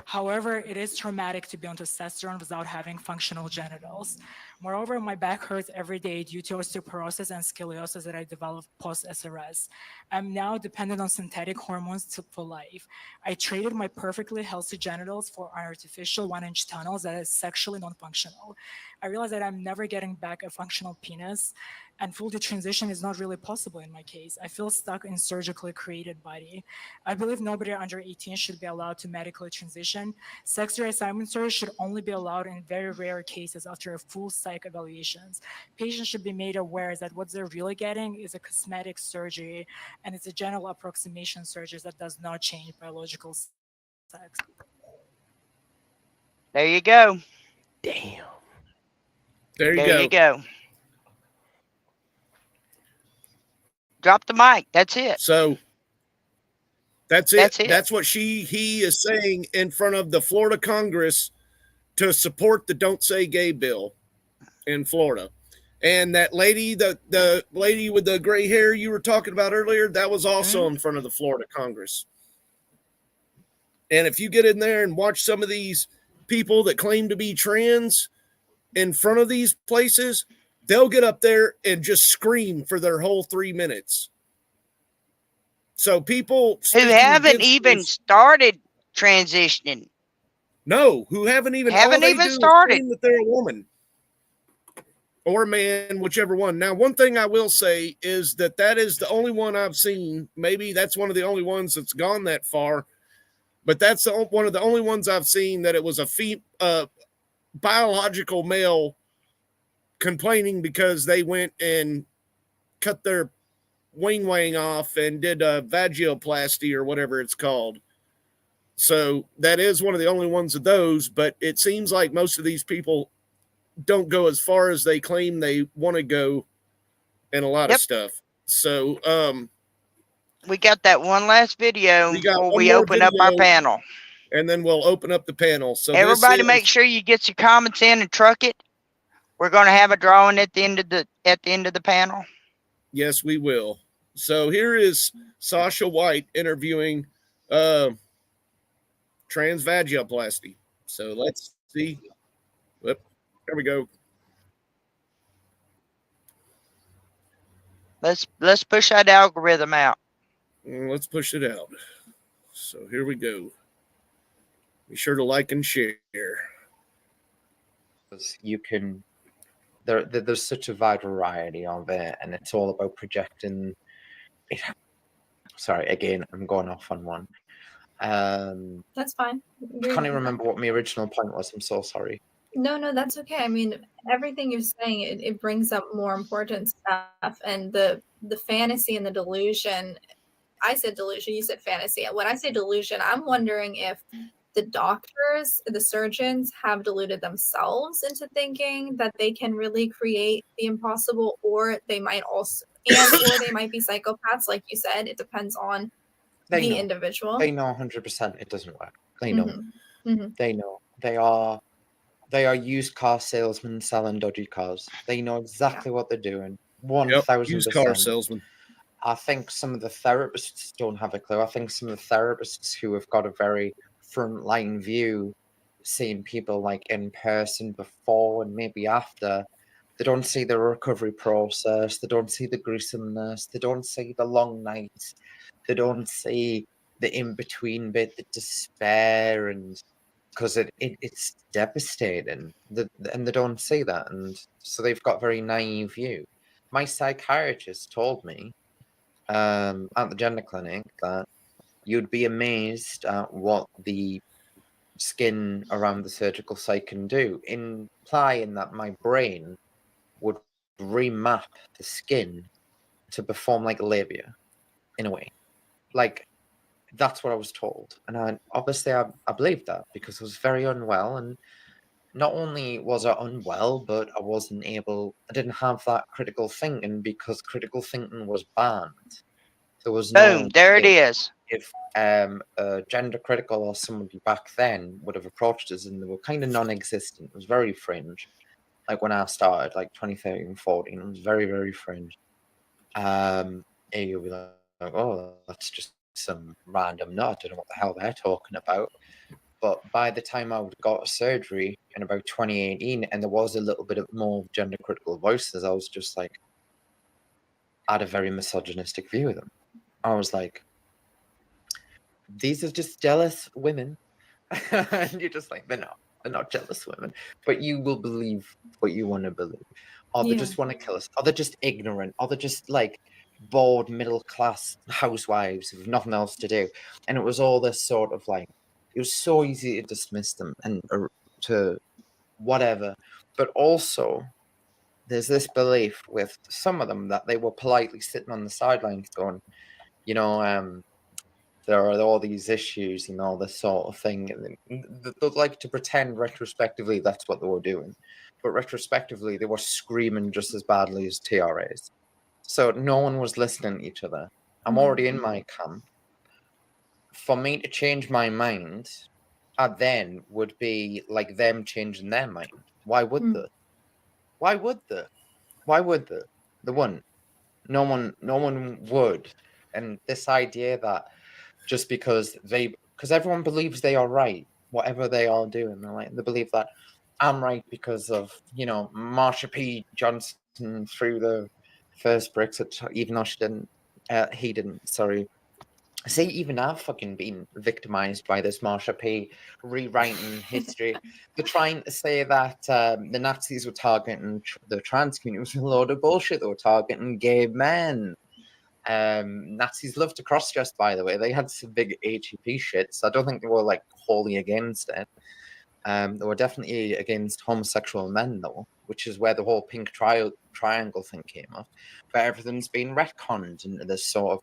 However, it is traumatic to be on testosterone without having functional genitals. Moreover, my back hurts every day due to osteoporosis and scoliosis that I developed post-SRS. I'm now dependent on synthetic hormones for life. I traded my perfectly healthy genitals for artificial 1-inch tunnels that is sexually non-functional. I realized that I'm never getting back a functional penis, and full detransition is not really possible in my case. I feel stuck in surgically created body. I believe nobody under 18 should be allowed to medically transition. Sex reassignment surgery should only be allowed in very rare cases after a full psych evaluations. Patients should be made aware that what they're really getting is a cosmetic surgery, and it's a general approximation surgery that does not change biological sex. There you go. Damn. There you There go. you go. Drop the mic. That's it. So that's it. That's it. That's what he is saying in front of the Florida Congress to support the Don't Say Gay bill in Florida. And that lady, the lady with the gray hair you were talking about earlier, that was also in front of the Florida Congress. And if you get in there and watch some of these people that claim to be trans in front of these places, they'll get up there and just scream for their whole 3 minutes. So people who haven't even started transitioning. No, who haven't even started. That they're a woman or a man, whichever one. Now, one thing I will say is that is the only one I've seen. Maybe that's one of the only ones that's gone that far, but that's one of the only ones I've seen that it was a biological male complaining because they went and cut their wing off and did a vagioplasty or whatever it's called. So that is one of the only ones of those, but it seems like most of these people don't go as far as they claim they want to go in a lot of stuff. So we got that one last video before we open up our panel. And then we'll open up the panel. So everybody make sure you get your comments in and truck it. We're going to have a drawing at the end of the panel. Yes, we will. So here is Sasha White interviewing transvagioplasty. So let's see. Whoop, there we go. Let's push that algorithm out. Let's push it out. So here we go. Be sure to like and share. You can there's such a wide variety of it, and it's all about projecting it. Sorry, again, I'm going off on one. That's fine. I can't even remember what my original point was. I'm so sorry. No, that's okay. I mean, everything you're saying, it brings up more important stuff, and the fantasy and the delusion. I said delusion, you said fantasy. When I say delusion, I'm wondering if the doctors, the surgeons have deluded themselves into thinking that they can really create the impossible, or they might also, or they might be psychopaths, like you said. It depends on the individual. They know 100% it doesn't work. They know. Mhm. They know. They are used car salesmen selling dodgy cars. They know exactly what they're doing. 1000%. Used car salesman. I think some of the therapists don't have a clue. I think some of the therapists who have got a very frontline view, seeing people like in person before and maybe after, they don't see the recovery process. They don't see the gruesomeness. They don't see the long nights. They don't see the in-between bit, the despair, and because it's devastating. And they don't see that. And so they've got very naive view. My psychiatrist told me at the gender clinic that you'd be amazed at what the skin around the surgical site can do, implying that my brain would remap the skin to perform like labia in a way. Like, that's what I was told. And I believed that because I was very unwell. And not only was I unwell, but I didn't have that critical thinking because critical thinking was banned. There was no. Boom, there it is. If gender critical or somebody back then would have approached us, and they were kind of non-existent. It was very fringe. Like when I started, like 2013, 14, it was very, very fringe. You'll be like, oh, that's just some random nut. I don't know what the hell they're talking about. But by the time I got a surgery in about 2018, and there was a little bit of more gender critical voices, I was just like, I had a very misogynistic view of them. I was like, these are just jealous women. And you're just like, they're not jealous women. But you will believe what you want to believe. Or they just want to kill us. Or they're just ignorant. Or they're just like bored middle class housewives with nothing else to do. And it was all this sort of like, it was so easy to dismiss them and to whatever. But also, there's this belief with some of them that they were politely sitting on the sidelines going, there are all these issues and all this sort of thing. And they'd like to pretend retrospectively that's what they were doing. But retrospectively, they were screaming just as badly as TRAs. So no one was listening to each other. I'm already in my camp. For me to change my mind, I then would be like them changing their mind. Why would they? Why would they? Why would they? They wouldn't. No one would. And this idea that just because everyone believes they are right, whatever they are doing, they believe that I'm right because of, Marsha P. Johnson threw the first bricks even though he didn't, sorry. See, even I've fucking been victimized by this Marsha P. rewriting history. They're trying to say that the Nazis were targeting the trans community. It was a load of bullshit. They were targeting gay men. Nazis love to cross-dress, by the way. They had some big HEP shit, so I don't think they were like wholly against it. They were definitely against homosexual men, though, which is where the whole pink triangle thing came up. But everything's been retconned into this sort of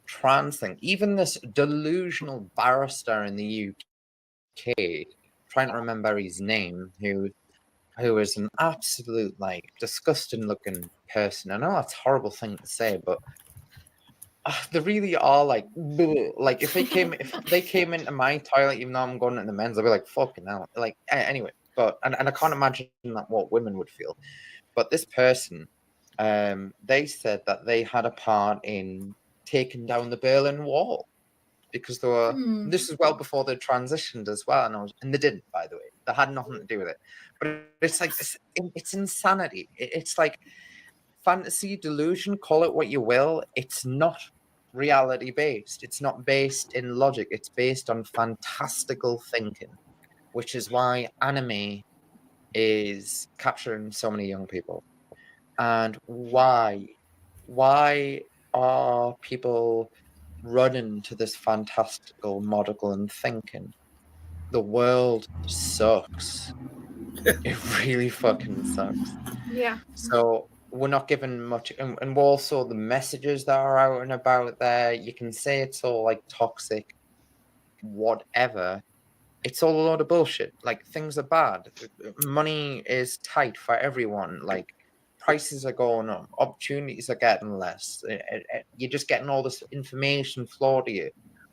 trans thing. Even this delusional barrister in the UK, trying to remember his name, who is an absolute disgusting looking person. I know that's a horrible thing to say, but they really are like if they came into my toilet, even though I'm going into the men's, I'd be like, fucking hell. Anyway, but and I can't imagine what women would feel. But this person, they said that they had a part in taking down the Berlin Wall because they were. This is well before they transitioned as well, and they didn't, by the way. They had nothing to do with it. But it's like it's insanity. It's like fantasy, delusion, call it what you will. It's not reality based. It's not based in logic. It's based on fantastical thinking. which is why anime is capturing so many young people. And why are people running to this fantastical model and thinking the world sucks? It really fucking sucks. Yeah. So we're not given much, and also the messages that are out and about there, you can say it's all like toxic, whatever. It's all a lot of bullshit. Like, things are bad. Money is tight for everyone. Like, prices are going up. Opportunities are getting less. You're just getting all this information flowed to you.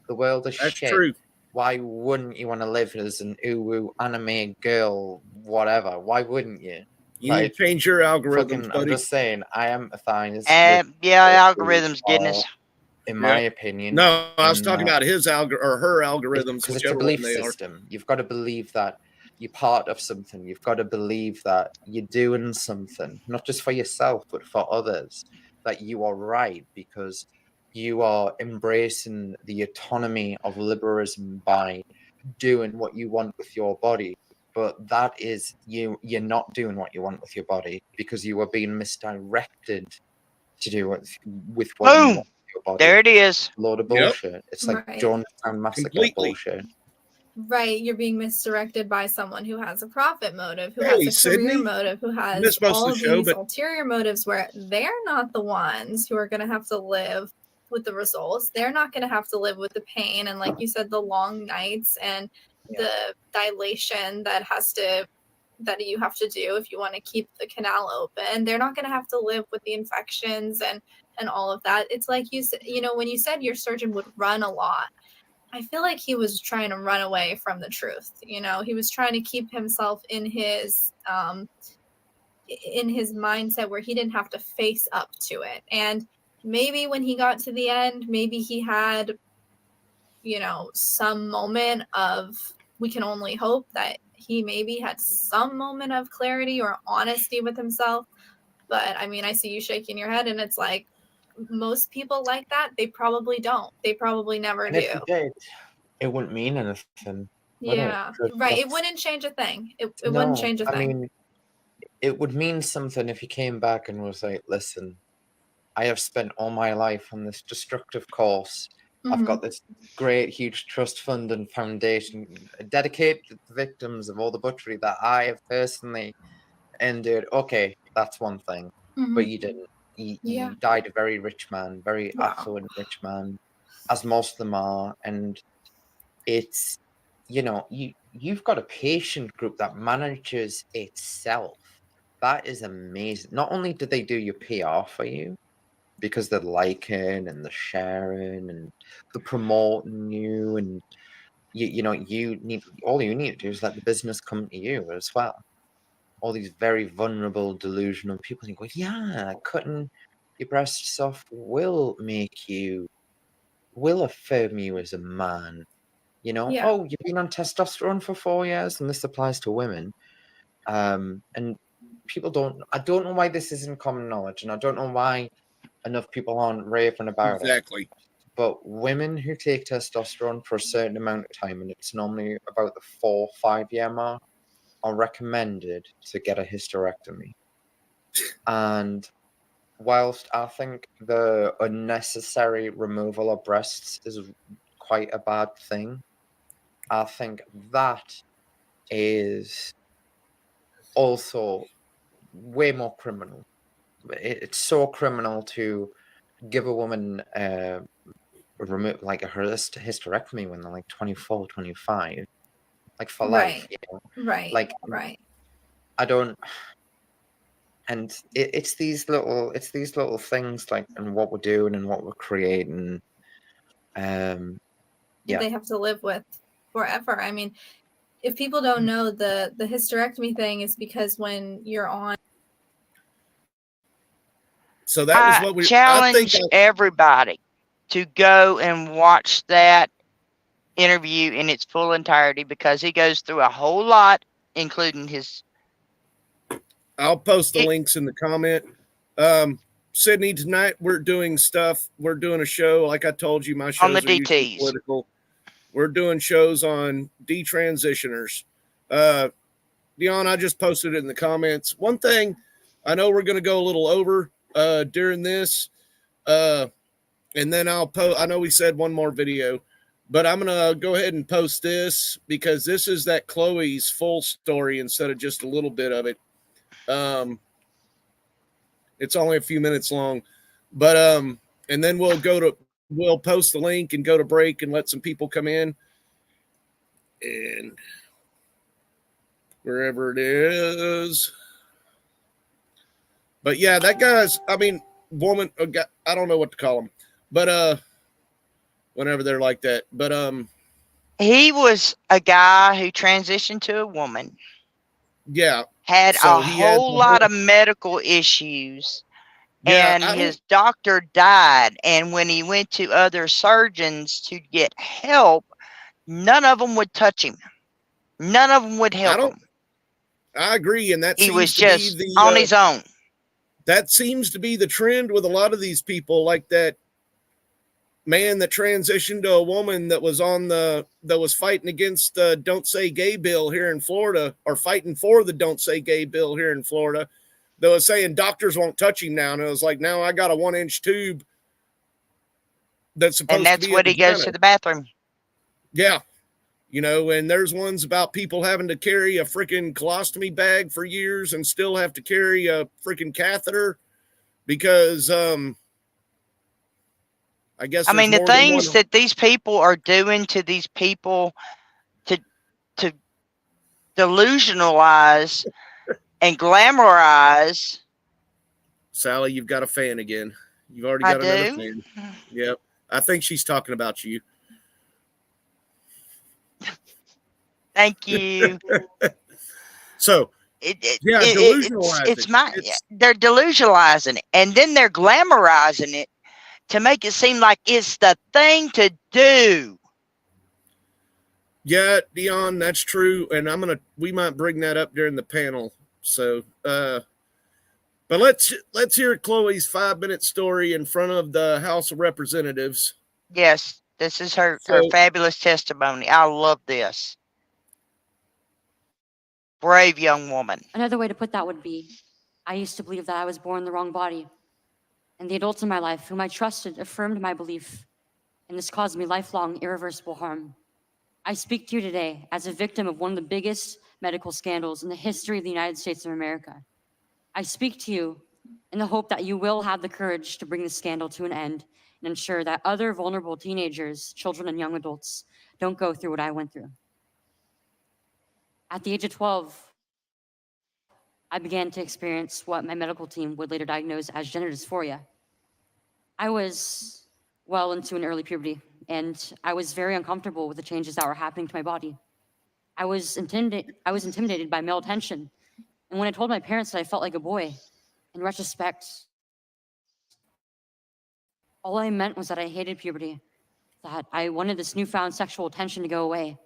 The world is That's shit. true. Why wouldn't you want to live as an uwu anime girl, whatever? Why wouldn't you? You need to change your algorithms, fucking, I'm buddy. just saying, I empathize with Yeah, people who algorithms getting us. are, in my opinion. No, I was in talking that- about his or her algorithms, because it's a whichever belief one they are. system. You've got to believe that you're part of something. You've got to believe that you're doing something, not just for yourself, but for others, that you are right because you are embracing the autonomy of liberalism by doing what you want with your body. But that is you're not doing what you want with your body because you are being misdirected to do with what you want with your body. There it is. A load of bullshit. It's like Right. Jonestown Massacre bullshit. Right, you're being misdirected by someone who has a profit motive, who Hey, has a career Sydney. motive, who has Missed most all of of the show, these but- ulterior motives where they're not the ones who are going to have to live with the results. They're not going to have to live with the pain and, like you said, the long nights and the dilation that you have to do if you want to keep the canal open. They're not going to have to live with the infections and all of that. It's like you said, when you said your surgeon would run a lot, I feel like he was trying to run away from the truth. He was trying to keep himself in his mindset where he didn't have to face up to it. And maybe when he got to the end, maybe he had, some moment of, we can only hope that he maybe had some moment of clarity or honesty with himself. But I mean, I see you shaking your head and it's like, most people like that, they probably don't. They probably never And do. if you did, it wouldn't mean anything. would it? Yeah, 'Cause right. It that's- wouldn't change a thing. It No, wouldn't change a I thing. mean, it would mean something if he came back and was like, listen, I have spent all my life on this destructive course. I've got this great, huge trust fund and foundation dedicated to the victims of all the butchery that I have personally endured. Okay, that's one thing. But you didn't. You died a very rich man, very Wow. affluent rich man, as most of them are. And it's, you've got a patient group that manages itself. That is amazing. Not only do they do your PR for you, because they're liking and they're sharing and they're promoting you, and you need, all you need to do is let the business come to you as well. All these very vulnerable, delusional people think, well, yeah, cutting your breasts off will affirm you as a man. Yeah. Oh, you've been on testosterone for 4 years, and this applies to women. And people I don't know why this isn't common knowledge, and I don't know why enough people aren't raving about it. Exactly. But women who take testosterone for a certain amount of time, and it's normally about the 4-5 year mark, are recommended to get a hysterectomy. And whilst I think the unnecessary removal of breasts is quite a bad thing, I think that is also way more criminal. It's so criminal to give a woman remove like a hysterectomy when they're like 24, 25, like for life. Right. Like, I don't. And it's these little things, like, and what we're doing and what we're creating. Yeah. They have to live with forever. I mean, if people don't know, the hysterectomy thing is because when you're on. So that was what we challenge everybody to go and watch that interview in its full entirety, because he goes through a whole lot, including his. I'll post the links in the comment. Sydney, tonight we're doing stuff. We're doing a show. Like I told you, my shows On the are usually DTs. political. We're doing shows on detransitioners. Dion, I just posted it in the comments. One thing, I know we're going to go a little over during this, and then I'll post. I know we said one more video, but I'm going to go ahead and post this because this is that Chloe's full story instead of just a little bit of it. It's only a few minutes long, but and then we'll post the link and go to break and let some people come in, and wherever it is. But yeah, that guy's, I mean, woman, I don't know what to call him, but whenever they're like that, but he was a guy who transitioned to a woman. Yeah, had so a he had whole lot of medical issues. Yeah, And his doctor died. And when he went to other surgeons to get help, none of them would touch him. None of them would help him. I agree, and that He seems was to be just the on his own. That seems to be the trend with a lot of these people, like that man that transitioned to a woman that was fighting against the Don't Say Gay bill here in Florida, or fighting for the Don't Say Gay bill here in Florida, that was saying doctors won't touch him now. And it was like, now I got a 1-inch tube that's supposed And that's to be what he goes to the bathroom. Yeah. You know, and there's ones about people having to carry a freaking colostomy bag for years and still have to carry a freaking catheter because I guess I mean, the more than things one. that these people are doing to these people to delusionalize and glamorize. Sally, you've got a fan again. You've already I got another do? fan. Yep. I think she's talking about you. Thank you. So, delusionalizing. They're delusionalizing it, and then they're glamorizing it to make it seem like it's the thing to do. Yeah, Dion, that's true. And we might bring that up during the panel. So, but let's hear Chloe's 5-minute story in front of the House of Representatives. Yes, this is her fabulous testimony. I love this. Brave young woman. Another way to put that would be, I used to believe that I was born in the wrong body. And the adults in my life whom I trusted affirmed my belief. And this caused me lifelong, irreversible harm. I speak to you today as a victim of one of the biggest medical scandals in the history of the United States of America. I speak to you in the hope that you will have the courage to bring the scandal to an end and ensure that other vulnerable teenagers, children, and young adults don't go through what I went through. At the age of 12, I began to experience what my medical team would later diagnose as gender dysphoria. I was well into an early puberty, and I was very uncomfortable with the changes that were happening to my body. I was intimidated by male attention, and when I told my parents that I felt like a boy, in retrospect, all I meant was that I hated puberty, that I wanted this newfound sexual attention to go away,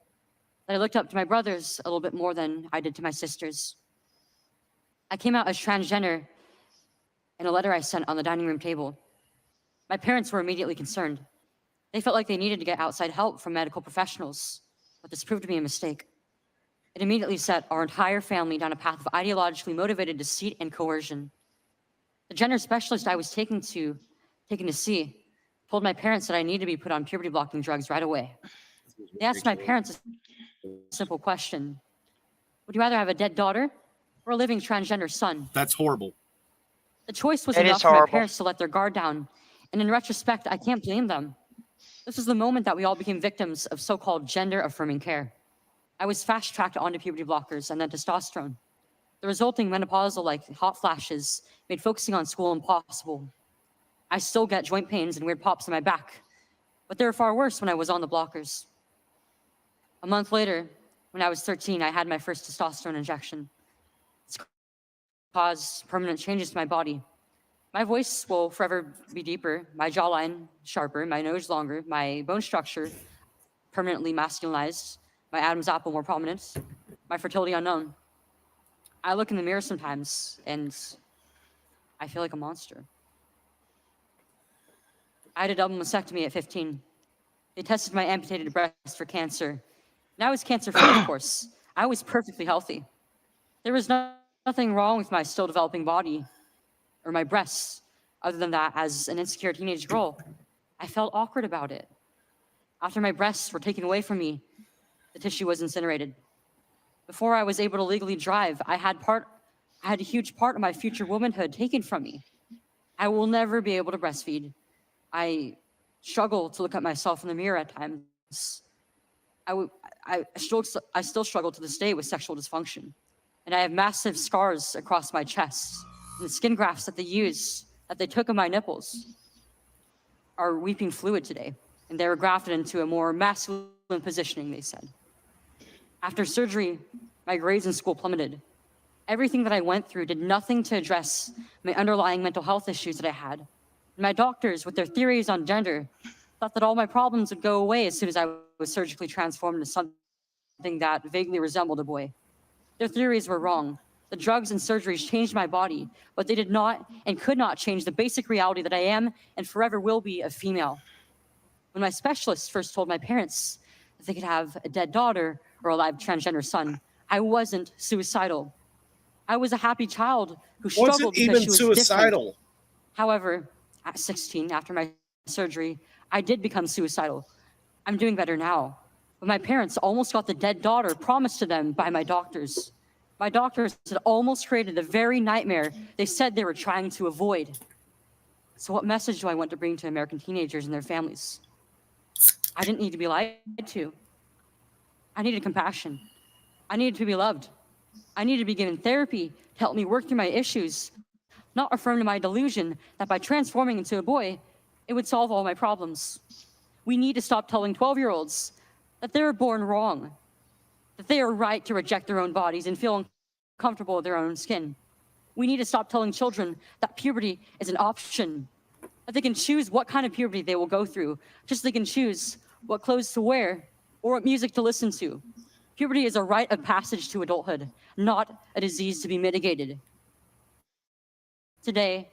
that I looked up to my brothers a little bit more than I did to my sisters. I came out as transgender in a letter I sent on the dining room table. My parents were immediately concerned. They felt like they needed to get outside help from medical professionals, but this proved to be a mistake. It immediately set our entire family down a path of ideologically motivated deceit and coercion. The gender specialist I was taken to see told my parents that I needed to be put on puberty blocking drugs right away. They asked my parents a simple question: would you rather have a dead daughter or a living transgender son? That's horrible. The choice was It enough is for my horrible. parents to let their guard down, and in retrospect, I can't blame them. This was the moment that we all became victims of so-called gender-affirming care. I was fast-tracked onto puberty blockers and then testosterone. The resulting menopausal-like hot flashes made focusing on school impossible. I still get joint pains and weird pops in my back, but they were far worse when I was on the blockers. A month later, when I was 13, I had my first testosterone injection. It's caused permanent changes to my body. My voice will forever be deeper, my jawline sharper, my nose longer, my bone structure permanently masculinized, my Adam's apple more prominent, my fertility unknown. I look in the mirror sometimes and I feel like a monster. I had a double mastectomy at 15. They tested my amputated breast for cancer. And I was cancer-free, of course. I was perfectly healthy. There was nothing wrong with my still developing body or my breasts, other than that, as an insecure teenage girl, I felt awkward about it. After my breasts were taken away from me, the tissue was incinerated. Before I was able to legally drive, I had a huge part of my future womanhood taken from me. I will never be able to breastfeed. I struggle to look at myself in the mirror at times. I still struggle to this day with sexual dysfunction. And I have massive scars across my chest. And the skin grafts that they took of my nipples are weeping fluid today. And they were grafted into a more masculine positioning, they said. After surgery, my grades in school plummeted. Everything that I went through did nothing to address my underlying mental health issues that I had. And my doctors, with their theories on gender, thought that all my problems would go away as soon as I was surgically transformed into something that vaguely resembled a boy. Their theories were wrong. The drugs and surgeries changed my body, but they did not and could not change the basic reality that I am and forever will be a female. When my specialist first told my parents that they could have a dead daughter or a live transgender son, I wasn't suicidal. I was a happy child who struggled because she was suicidal. different. However, at 16, after my surgery, I did become suicidal. I'm doing better now. But my parents almost got the dead daughter promised to them by my doctors. My doctors had almost created the very nightmare they said they were trying to avoid. So what message do I want to bring to American teenagers and their families? I didn't need to be lied to. I needed compassion. I needed to be loved. I needed to be given therapy to help me work through my issues, not affirm to my delusion that by transforming into a boy, it would solve all my problems. We need to stop telling 12-year-olds that they were born wrong, that they are right to reject their own bodies and feel uncomfortable with their own skin. We need to stop telling children that puberty is an option, that they can choose what kind of puberty they will go through, just so they can choose what clothes to wear or what music to listen to. Puberty is a rite of passage to adulthood, not a disease to be mitigated. Today,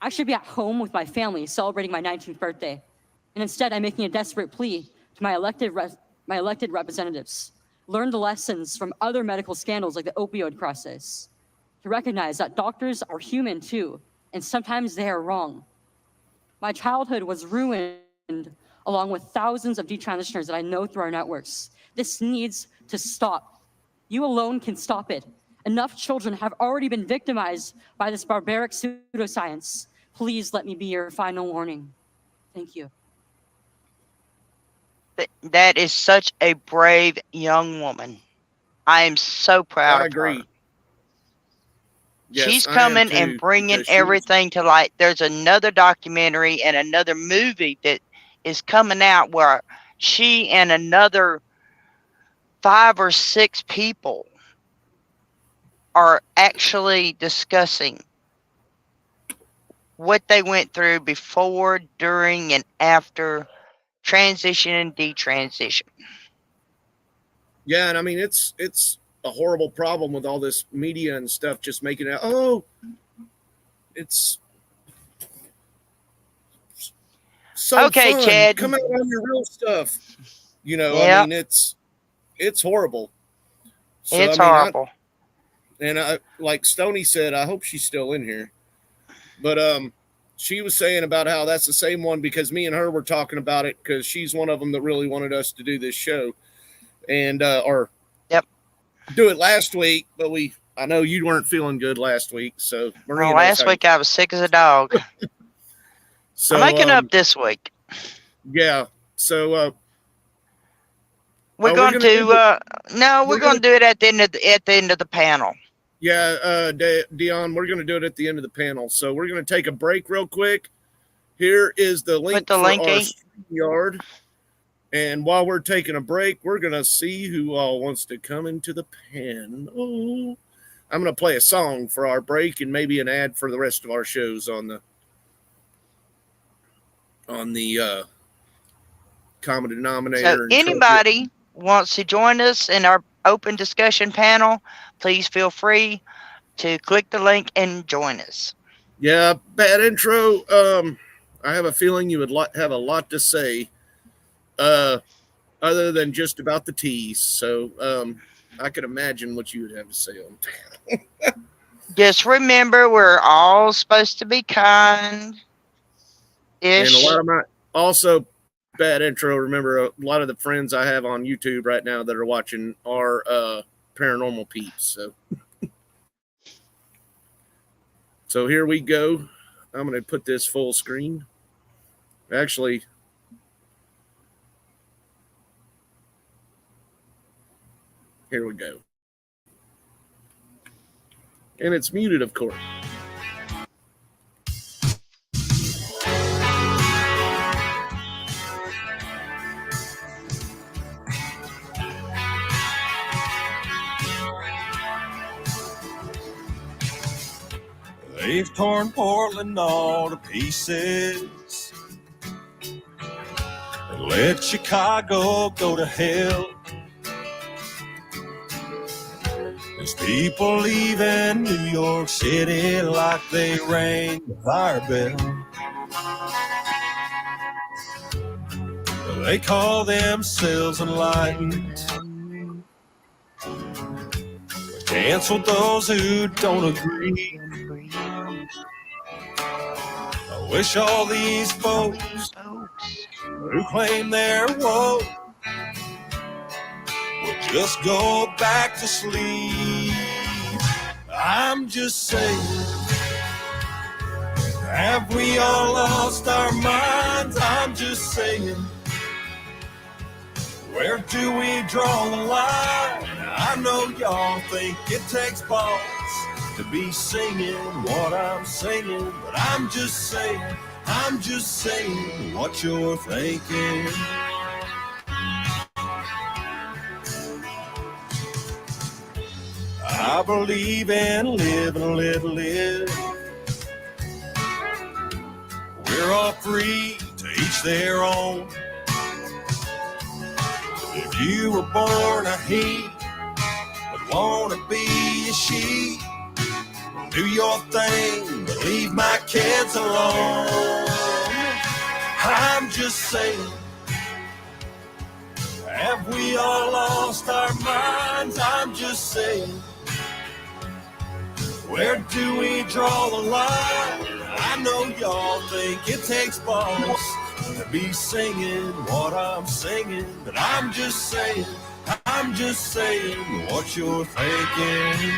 I should be at home with my family celebrating my 19th birthday, and instead I'm making a desperate plea to my elected representatives. Learn the lessons from other medical scandals like the opioid crisis, to recognize that doctors are human too, and sometimes they are wrong. My childhood was ruined along with thousands of detransitioners that I know through our networks. This needs to stop. You alone can stop it. Enough children have already been victimized by this barbaric pseudoscience. Please let me be your final warning. Thank you. That is such a brave young woman. I am so proud I of her. agree. Yes, She's I am coming too, and bringing because she was- everything to light. There's another documentary and another movie that is coming out where she and another 5 or 6 people are actually discussing what they went through before, during, and after transition and detransition. Yeah, and I mean it's a horrible problem with all this media and stuff just making it. Oh, it's so Okay, fun. Chad. Come out on your real stuff. You know, I Yep. mean it's horrible. So, It's I mean, horrible. And I, like Stony said, I hope she's still in here. But she was saying about how that's the same one because me and her were talking about it because she's one of them that really wanted us to do this show, and or do it last week. But I know you weren't feeling good last week, so Maria. Well, last week I was sick as a dog. So I'm making up this week. Yeah. So we're going to we're going to do it at the end of the panel. Yeah, Dion, we're going to do it at the end of the panel. So we're going to take a break real quick. Here is the link for our StreamYard. And while we're taking a break, we're going to see who all wants to come into the panel. I'm going to play a song for our break and maybe an ad for the rest of our shows on the common denominator. So anybody wants to join us in our open discussion panel, please feel free to click the link and join us. Yeah, bad intro. I have a feeling you would have a lot to say other than just about the teas. So I could imagine what you would have to say on that. Just remember, we're all supposed to be kind. And a lot of my also bad intro. Remember, a lot of the friends I have on YouTube right now that are watching are paranormal peeps. So here we go. I'm going to put this full screen. Actually, here we go. And it's muted, of course. They've torn Portland all to pieces and let Chicago go to hell. There's people leaving New York City like they rang the fire bell. They call themselves enlightened, but cancel those who don't agree. I wish all these folks who claim they're woke would just go back to sleep. I'm just saying, have we all lost our minds? I'm just saying, where do we draw the line? I know y'all think it takes balls to be singing what I'm singing, but I'm just saying what you're thinking. I believe in live and let live. We're all free to each their own. If you were born a he, but wanna be a she, do your thing, but leave my kids alone. I'm just saying, have we all lost our minds? I'm just saying, where do we draw the line? I know y'all think it takes balls to be singing what I'm singing, but I'm just saying what you're thinking.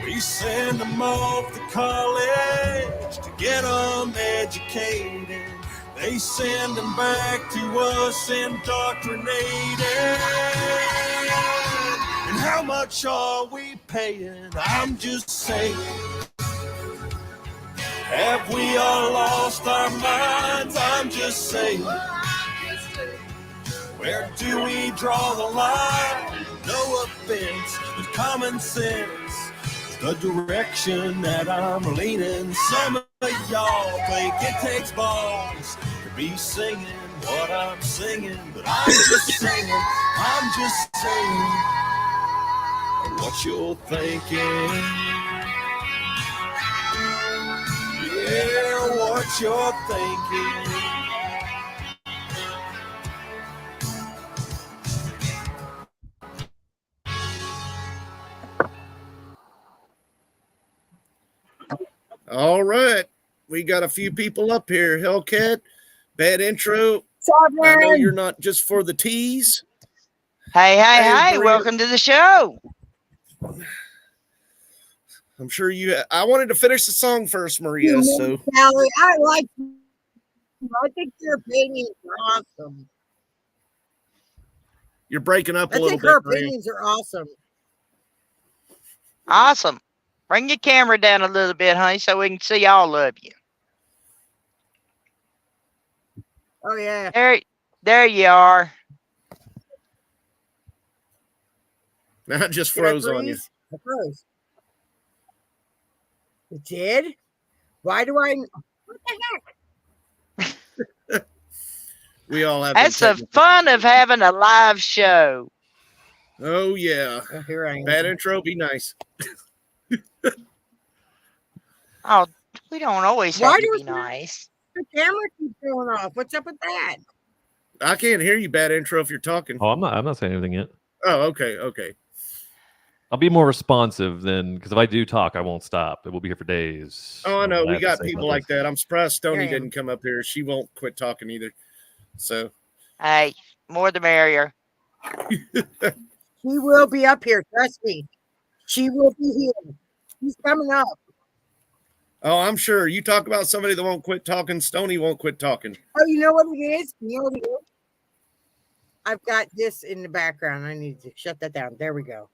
We send them off to college to get them educated. They send them back to us indoctrinated. And how much are we paying? I'm just saying, have we all lost our minds? I'm just saying, where do we draw the line? No offense, but common sense is the direction that I'm leaning. Some of y'all think it takes balls to be singing what I'm singing, but I'm just saying what you're thinking. Yeah, what you're thinking. All right. We got a few people up here. Hellcat, bad intro. Sovereign. I know you're not just for the tease. Hey, Maria. welcome to the show. I'm sure you. I wanted to finish the song first, Maria. So, Sally, I like you. I think your opinions are awesome. you're breaking up a I little think bit, her Maria. opinions are awesome. Awesome. Bring your camera down a little bit, honey, so we can see all of you. Oh yeah. There you are. Now it just Did I froze on you. freeze? I froze. It did? Why do I? What the heck? We all have. That's the fun of having a live show. Oh yeah. Oh, here I am. Bad intro. Be nice. Oh, we don't always have Why to do be nice. the camera keep going off? What's up with that? I can't hear you, bad intro, if you're talking. Oh, I'm not saying anything yet. Oh, okay. I'll be more responsive then, because if I do talk, I won't stop. We'll be here for days. Oh, I know. What We have to got say people about like this. that. I'm surprised Stony Here I am. didn't come up here. She won't quit talking either. So, Hey, more the merrier. She will be up here. Trust me. She will be here. She's coming up. oh, I'm sure you talk about somebody that won't quit talking. Stony won't quit talking. Oh, you know what it is? You know what it is? I've got this in the background. I need to shut that down. There we go.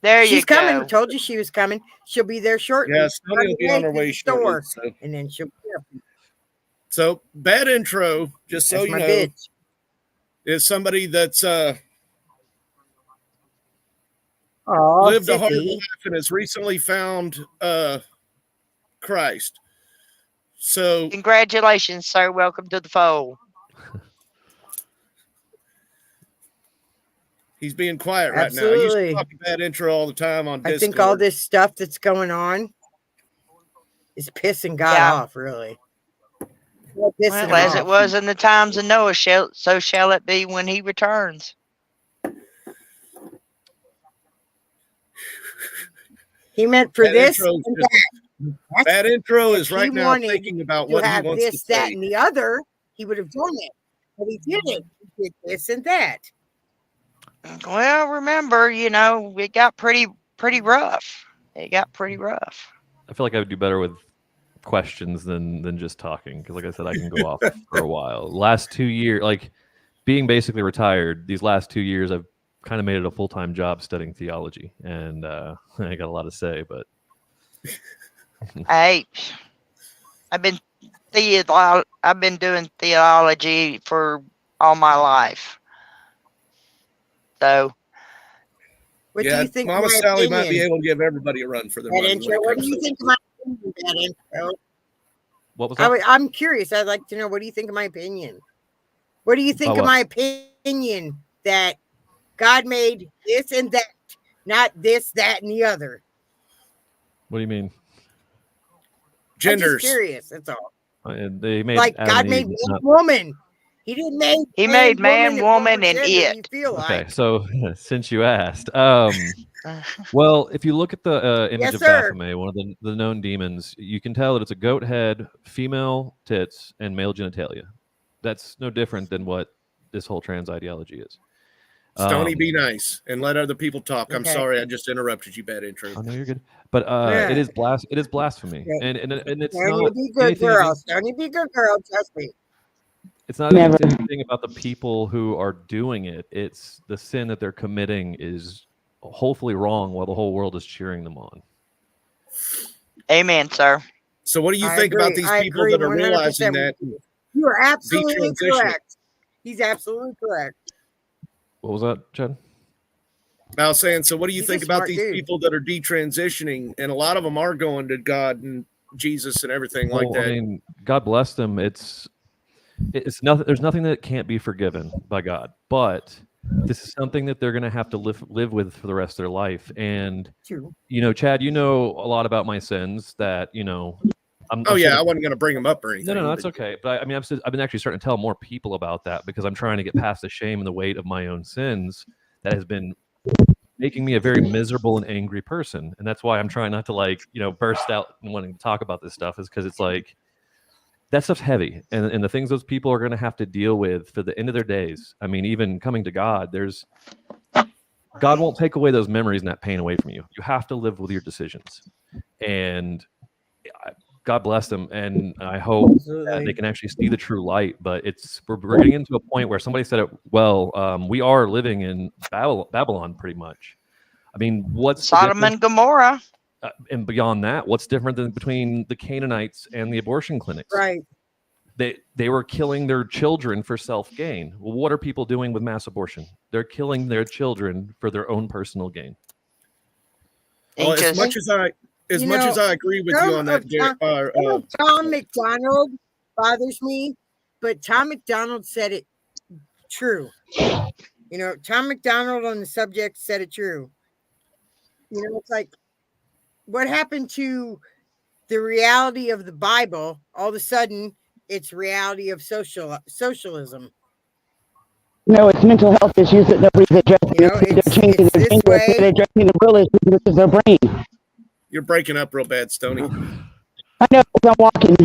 There She's you coming. go. Told you she was coming. She'll be there shortly. Yeah, Stony will be on her to way the shortly. store, So, and then she'll be up. so bad intro. Just so That's you my know, bitch. is somebody that's Oh, lived a hard sissy. life and has recently found Christ. So, Congratulations, sir. Welcome to the fold. he's being quiet right now. Absolutely. You talk bad intro all the time on I Discord. think all this stuff that's going on is pissing God Yeah. off, really. Well, pissing Well, as him it off. was in the times of Noah, so shall it be when he returns. He meant for Bad this intro is and just- that. Bad intro is If right he now wanted thinking about to what he have wants this, to that, say. and the other, he would have done it. But he didn't. He did this and that. Well, remember, it got pretty rough. It got pretty rough. I feel like I would do better with questions than just talking, because like I said, I can go off for a while. Last 2 years, like being basically retired, these last 2 years, I've kind of made it a full-time job studying theology, and I got a lot to say, but Hey, I've been doing theology for all my life. So, What yeah, do you think Mama of my Sally opinion? might be able to give everybody a run for their That money. intro. What do you think of my opinion, that intro? what was that? I'm curious. I'd like to know, what do you think of my opinion? What do you think About of what? my opinion that God made this and that, not this, that, and the other? What do you mean? I'm Genders. just curious. That's all. They made Like Adam God and made Eve, man, not- woman. He didn't make He made man, woman, what and gender it. You feel Okay, like. so since you asked, well, if you look at the image Yes, of sir. Baphomet, one of the known demons, you can tell that it's a goat head, female tits, and male genitalia. That's no different than what this whole trans ideology is. Stony, be nice and let other people talk. I'm Okay. sorry, I just interrupted you. Bad intro. I know you're good, but Yeah. it is blasphemy, and it's Stony, not be good anything girl. against, Stony, be good girl. Trust me. it's not against anything about the people who are doing it. It's the sin that they're committing is hopefully wrong, while the whole world is cheering them on. Amen, sir. So, what do you I think about agree. these I people agree that are 100% realizing with that you. You are absolutely detransition? correct. He's absolutely correct. What was that, Chad? I was saying, so what do you He's a think about smart these dude. people that are detransitioning? And a lot of them are going to God and Jesus and everything like Well, that. I mean, God bless them. It's nothing. There's nothing that can't be forgiven by God, but this is something that they're going to have to live with for the rest of their life. And True. Chad, you know a lot about my sins. That I'm Oh, yeah, sort I of- wasn't going to bring them up or anything. No, that's okay. But I mean, I've been actually starting to tell more people about that, because I'm trying to get past the shame and the weight of my own sins that has been making me a very miserable and angry person. And that's why I'm trying not to burst out and wanting to talk about this stuff, is because it's like that stuff's heavy, and the things those people are going to have to deal with for the end of their days. I mean, even coming to God, God won't take away those memories and that pain away from you. You have to live with your decisions, and God bless them. And I hope that they can actually see the true light. But we're getting into a point where somebody said it well. We are living in Babylon, pretty much. I mean, what's the Sodom difference? and Gomorrah. And beyond that, what's different than between the Canaanites and the abortion clinics? Right. They were killing their children for self-gain. Well, what are people doing with mass abortion? They're killing their children for their own personal gain. Well, as much as I agree with you on that, Tom McDonald bothers me, but Tom McDonald said it true. Tom McDonald on the subject said it true. It's like, what happened to the reality of the Bible? All of a sudden, it's reality of socialism. No, it's mental health issues that nobody's addressing. You know, They're it's changing their this gender. way. They're addressing the real issue, which is their brain. You're breaking up real bad, Stoney. I know, I'm walking.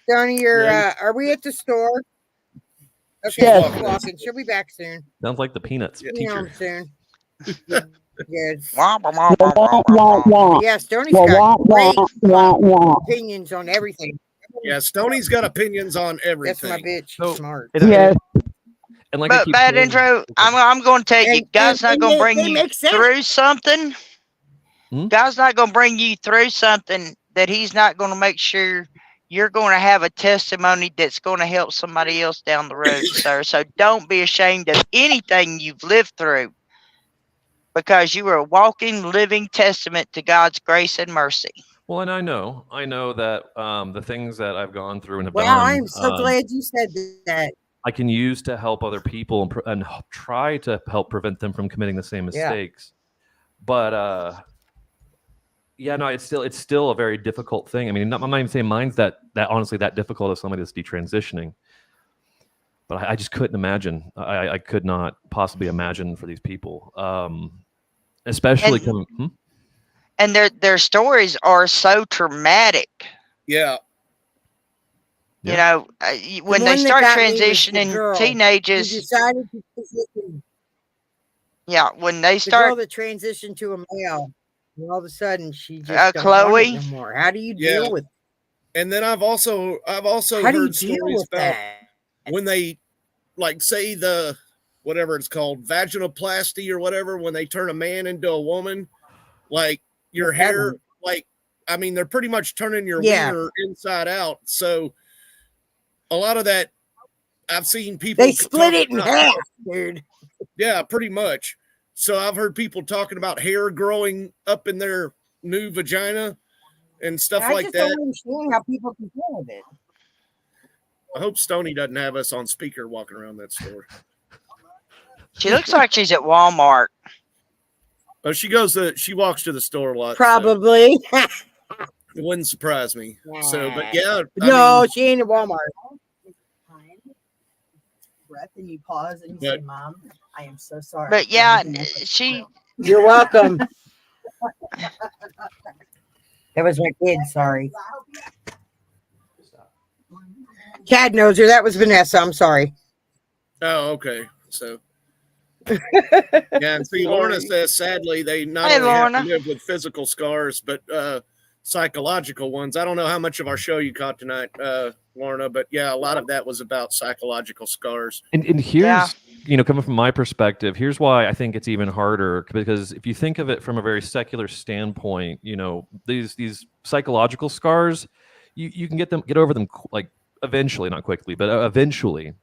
Tony, you're Yeah, are we at the store? Okay, Yes. she's walking. She'll be back soon. Sounds like the Peanuts Be teacher. home soon. Good. Wah, wah, wah. Yeah, Stoney's Wah, got wah, great wah, wah. opinions on everything. Yeah, Stoney's got opinions on That's everything. my bitch. She's smart. Yes. And like I But keep bad saying, intro. I'm going to tell you, God's not going to bring they you make sense. through something. God's not going to bring you through something that He's not going to make sure you're going to have a testimony that's going to help somebody else down the road, sir. So don't be ashamed of anything you've lived through, because you are a walking, living testament to God's grace and mercy. well, and I know that the things that I've gone through and have Wow, done, I'm so glad you said that. I can use to help other people and try to help prevent them from committing the same Yeah. mistakes. But yeah, no, it's still a very difficult thing. I mean, I'm not even saying mine's that honestly that difficult as somebody that's detransitioning. But I just couldn't imagine. I could not possibly imagine for these people, especially coming. And their stories are so traumatic. Yeah. You know, when they start transitioning, teenagers. Decided to transition. Yeah, when they The start. girl that transitioned to a male, and all of a sudden she just don't want Chloe. it no more. How do you deal with? And then I've also How do you heard deal stories with about that? when they like say the whatever it's called, vaginoplasty or whatever, when they turn a man into a woman, like your hair, like I mean, they're pretty much turning your wiener inside out. So a lot of that I've seen people They split it in about- half, dude. Yeah, pretty much. So I've heard people talking about hair growing up in their new vagina and stuff I like just that. don't understand how people can deal with it. I hope Stoney doesn't have us on speaker walking around that store. She looks like she's at Walmart. Oh, she walks to the store a lot. Probably. So it wouldn't surprise me. So, but yeah. No, she ain't at Walmart. Breath and you pause and you say, "Mom, I am so sorry." But yeah, she. You're welcome. That was my kid. Sorry. Chad knows her. That was Vanessa. I'm sorry. Oh, okay. So. Yeah, and see, Lorna says sadly they not Hey, only have Lorna. to live with physical scars, but psychological ones. I don't know how much of our show you caught tonight, Lorna, but yeah, a lot of that was about psychological scars. And here's, coming from my perspective, here's why I think it's even harder, because if you think of it from a very secular standpoint, these psychological scars, you can get over them like eventually, not quickly, but eventually.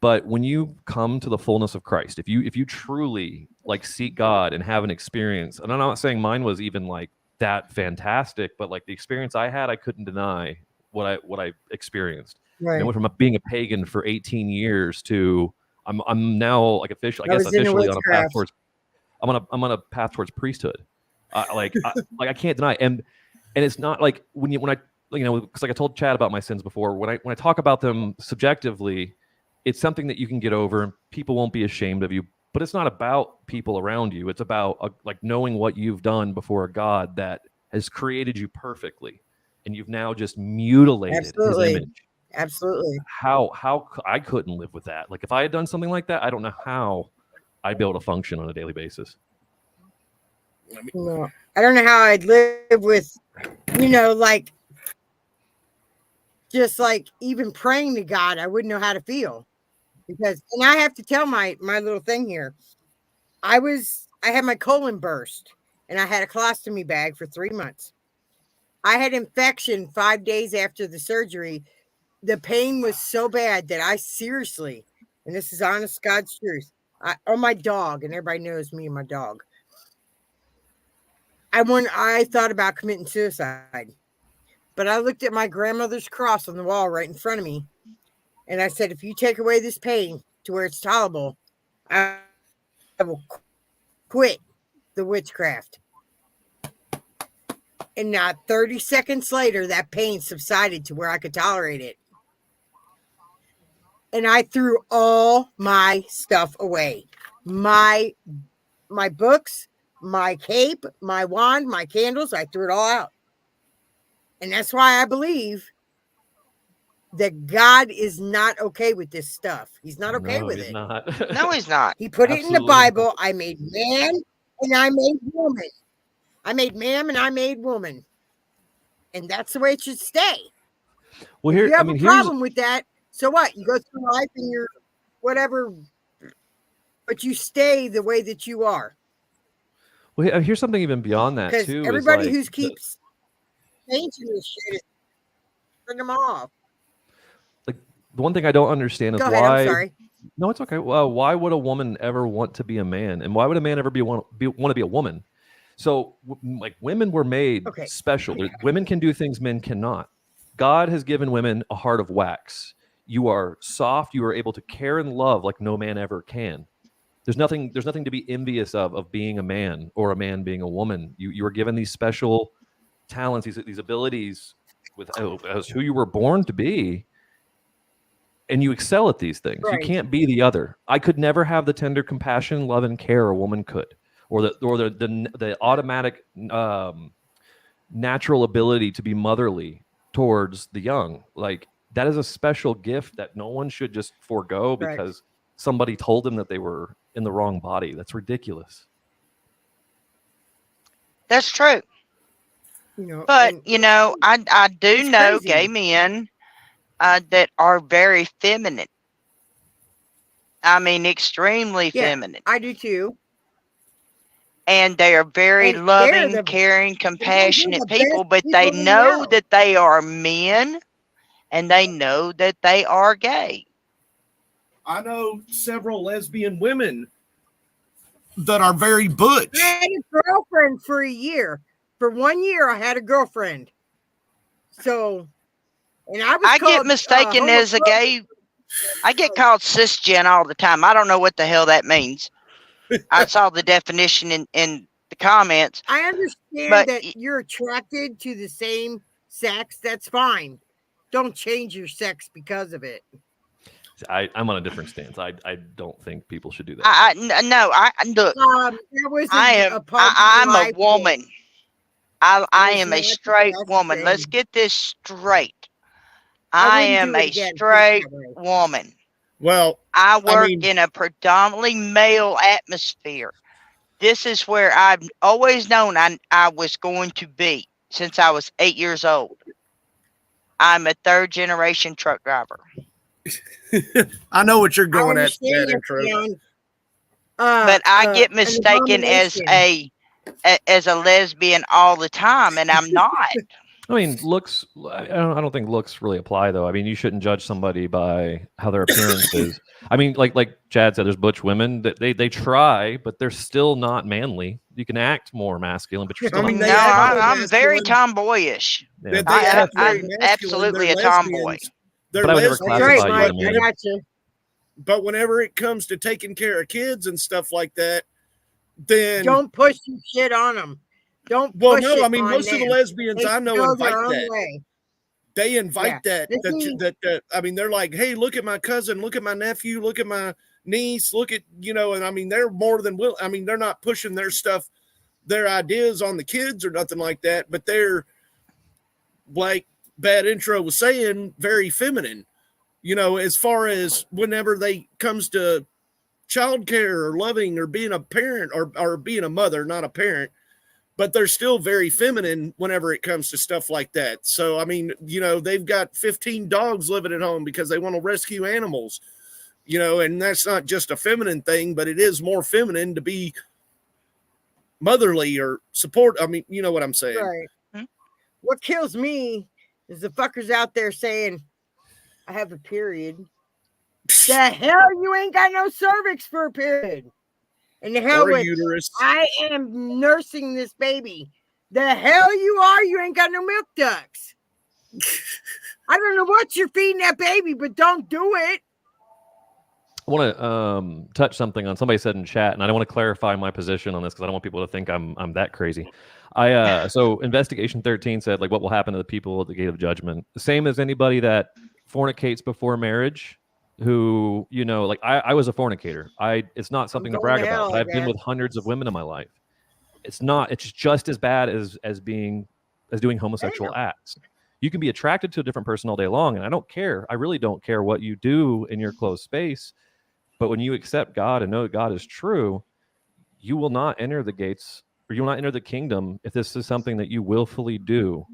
But when you come to the fullness of Christ, if you truly like seek God and have an experience, and I'm not saying mine was even like that fantastic, but like the experience I had, I couldn't deny what I experienced. Right. And I went from being a pagan for 18 years to I'm now like officially, I guess officially on a path towards I'm on a path towards priesthood. I can't deny, and it's not like when I because like I told Chad about my sins before, when I talk about them subjectively, it's something that you can get over and people won't be ashamed of you, but it's not about people around you. It's about like knowing what you've done before a God that has created you perfectly, and you've now just mutilated his image. Absolutely. How I couldn't live with that. Like if I had done something like that, I don't know how I'd be able to function on a daily basis. No, I don't know how I'd live with, like just like even praying to God, I wouldn't know how to feel. Because, and I have to tell my little thing here. I had my colon burst and I had a colostomy bag for 3 months. I had infection 5 days after the surgery. The pain was so bad that I seriously, and this is honest God's truth, my dog, and everybody knows me and my dog. I thought about committing suicide, but I looked at my grandmother's cross on the wall right in front of me. And I said, if you take away this pain to where it's tolerable, I will quit the witchcraft. And not 30 seconds later, that pain subsided to where I could tolerate it. and I threw all my stuff away. My books, my cape, my wand, my candles, I threw it all out. And that's why I believe that God is not okay with this stuff. He's not okay No, with he's it. not. No, he's not. He put it in the Absolutely not. Bible. I made man and I made woman. I made man and I made woman. And that's the way it should stay. Well, If here, you have I mean, a here's problem with that, so what? You go through life and you're whatever, but you stay the way that you are. well, here's something even beyond that Because too. Is everybody like who keeps changing this shit, turn them off. the one thing I don't understand is Go ahead. I'm why. sorry. No, it's okay. Well, why would a woman ever want to be a man, and why would a man ever want to be a woman? So, like, women were made Okay. special. Women can do things men cannot. God has given women a heart of wax. You are soft. You are able to care and love like no man ever can. There's nothing to be envious of being a man or a man being a woman. You are given these special talents, these abilities with as who you were born to be, and you excel at these things. You Right. can't be the other. I could never have the tender compassion, love, and care a woman could, or the automatic natural ability to be motherly towards the young. Like, that is a special gift that no one should just forego Right. because somebody told them that they were in the wrong body. That's ridiculous. That's true. You know, But, and you know, I do it's know crazy. gay men that are very feminine. I mean, extremely Yeah, feminine. I do too. And they are very And they're loving, the caring, compassionate best people, but they people we know know. that they are men and they know that they are gay. I know several lesbian women that are very butch. I had a girlfriend for a year. For 1 year, I had a girlfriend. So, and I was I get called mistaken as a homophobic. gay. I get called cisgen all the time. I don't know what the hell that means. I saw the definition in the comments. I understand But that you're attracted to the same sex. That's fine. Don't change your sex because of it. I'm on a different stance. I don't think people should do that. Look. That was I'm a woman. I am a straight woman. Let's get this straight. I am a straight woman. Well, I work in a predominantly male atmosphere. This is where I've always known I was going to be since I was 8 years old. I'm a third generation truck driver. I know what you're going at. understand That intro. But I get an mistaken as abomination. a lesbian all the time, and I'm not. I mean, looks. I don't think looks really apply though. I mean, you shouldn't judge somebody by how their appearance is. I mean, like Chad said, there's butch women that they try, but they're still not manly. You can act more masculine, but you're still. I mean, No, I'm very tomboyish. Yeah. I'm absolutely a tomboy. They're But I would never lesbians, classify you as a but- man. I got you. But whenever it comes to taking care of kids and stuff like that, then Don't push your shit on them. Don't well, push no, it I mean on most of the them. lesbians They I know go their invite own that. way. They invite Yeah. that. I mean, they're like, hey, look at my cousin, look at my nephew, look at my niece, look at and I mean, they're more than will. I mean, they're not pushing their stuff, their ideas on the kids or nothing like that, but they're like Bad Intro was saying, very feminine. As far as whenever they comes to childcare or loving or being a parent or being a mother, not a parent, but they're still very feminine whenever it comes to stuff like that. So, I mean, they've got 15 dogs living at home because they want to rescue animals, and that's not just a feminine thing, but it is more feminine to be motherly or support. I mean, you know what I'm saying? Right. What kills me is the fuckers out there saying, I have a period. The hell, you ain't got no cervix for a period. And the hell Or a with uterus. I am nursing this baby. The hell you are, you ain't got no milk ducts. I don't know what you're feeding that baby, but don't do it. I want to touch something on somebody said in chat, and I don't want to clarify my position on this because I don't want people to think I'm that crazy. So Investigation 13 said, like, what will happen to the people at the gate of judgment? The same as anybody that fornicates before marriage, who, you know, like I was a fornicator. It's not something to going brag to about, hell, but I I've been guess. with hundreds of women in my life. It's just as bad as doing homosexual acts. You can be attracted to a different person all day long, and I don't care. I really don't care what you do in your closed space. But when you accept God and know that God is true, you will not enter the gates, or you will not enter the kingdom if this is something that you willfully do,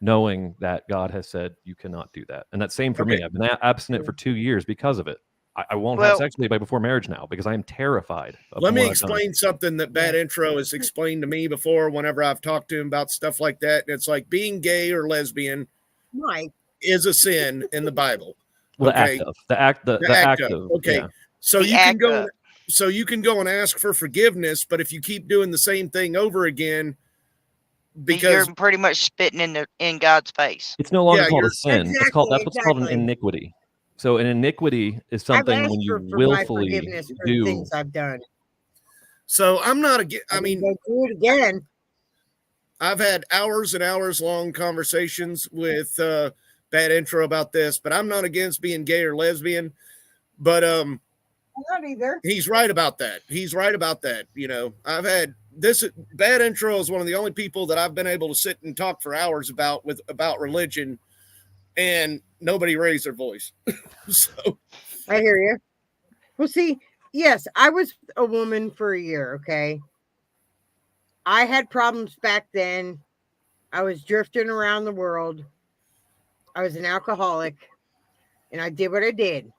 knowing that God has said you cannot do that. And that's same for me. I've been abstinent for 2 years because of it. I won't have sex with anybody before marriage now because I am terrified of Let me what I've done. explain something that Bad Intro has explained to me before whenever I've talked to him about stuff like that. And it's like being gay or lesbian Mike. is a sin in the Bible. Well, Okay. the act of, Okay. yeah. So The you can act go of. so you can go and ask for forgiveness, but if you keep doing the same thing over again, because you're pretty much spitting in God's face. It's no longer Yeah, called a you're- sin. That's what's called an iniquity. So an iniquity is I've something asked when you for my willfully forgiveness for the do. things I've done. So I'm not again. I mean, go do it again. I've had hours and hours long conversations with Bad Intro about this, but I'm not against being gay or lesbian. But Not either. he's right about that. He's right about that. You know, I've had this Bad Intro is one of the only people that I've been able to sit and talk for hours about religion, and nobody raised their voice. So I hear you. Well, see, yes, I was a woman for a year. Okay. I had problems back then. I was drifting around the world. I was an alcoholic, and I did what I did.